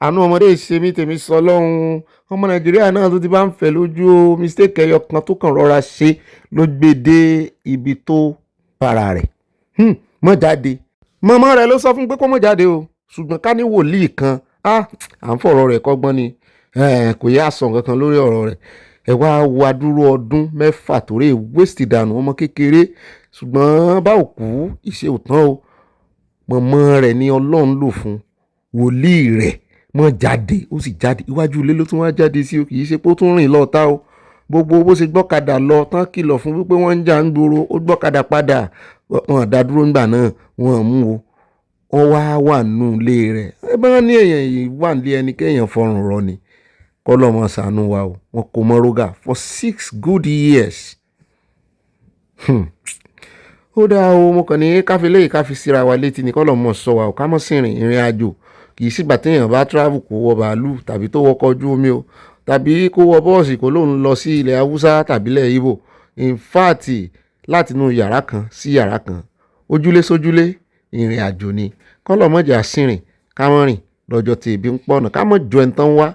àánú ọmọdé ṣe mí tèmi sọ lọ́hùn ọmọ Nàìjíríà náà tó ti bá ń fẹ́ lójú o mistake ẹyọ kan tó kàn rọra ṣe ló gbé dé ibi tó para rẹ̀ mọ́ jáde mọ́mọ́ rẹ̀ ló sọ fún pé kó mọ́ jáde o ṣùgbọ́n ká ní wòlíì kan à ń fọ̀rọ̀ rẹ̀ kọ́gbọ́n ni kò yẹ àsàn kankan lórí ọ̀rọ̀ rẹ̀ ẹ wá wá dúró ọdún 6 torí waste dànù ọmọ kékeré ṣùgbọ́n bá òkú ìṣe òtán o mọ̀mọ́ rẹ̀ ni Ọlọ́run lò fún wòlíì rẹ̀ mọ́ jáde ó sì jáde iwájú ilé ló tún wá jáde sí o kì í ṣe pé ó tún rìn lọ́ọ̀tá o gbogbo bó ṣe gbọ́kadà lọ tán kìlọ̀ fún wípé wọ́n ń jà ń gbòòrò ó gbọ́kadà padà wọn dá dúró ńgbà náà wọn mú o wọ́n wà nù ilé rẹ̀ ẹ bá ní èèyàn yìí wà nílé ẹni kéèyàn fọrùn rọ ni kọ́lọ́mọ ṣàánú wa o wọn kò mọ rógà for 6 good years. ó dáa o mo kàn ní káfílẹ̀ káfí síra wa létí ní kọ́lọ́mọ sọ wa ò ká mọ́ sí ìrìn àjò kì í sígbà téèyàn bá travel kó wọ bàálù tàbí tó wọkọ̀ ojú omi o tàbí kó wọ bọ́ọ̀sì kó lóun lọ sí ilẹ̀ haúsá tàbí ilẹ̀ Ìgbò in fact látinú yàrá kan sí yàrá kan ojúlé sójúlé ìrìn àjò ni kọ́lọ́mọjà sírìn ká mọ́ rìn lọ́jọ́ tí ebi ń pọ̀nà ká mọ́ jọ ẹni tán wá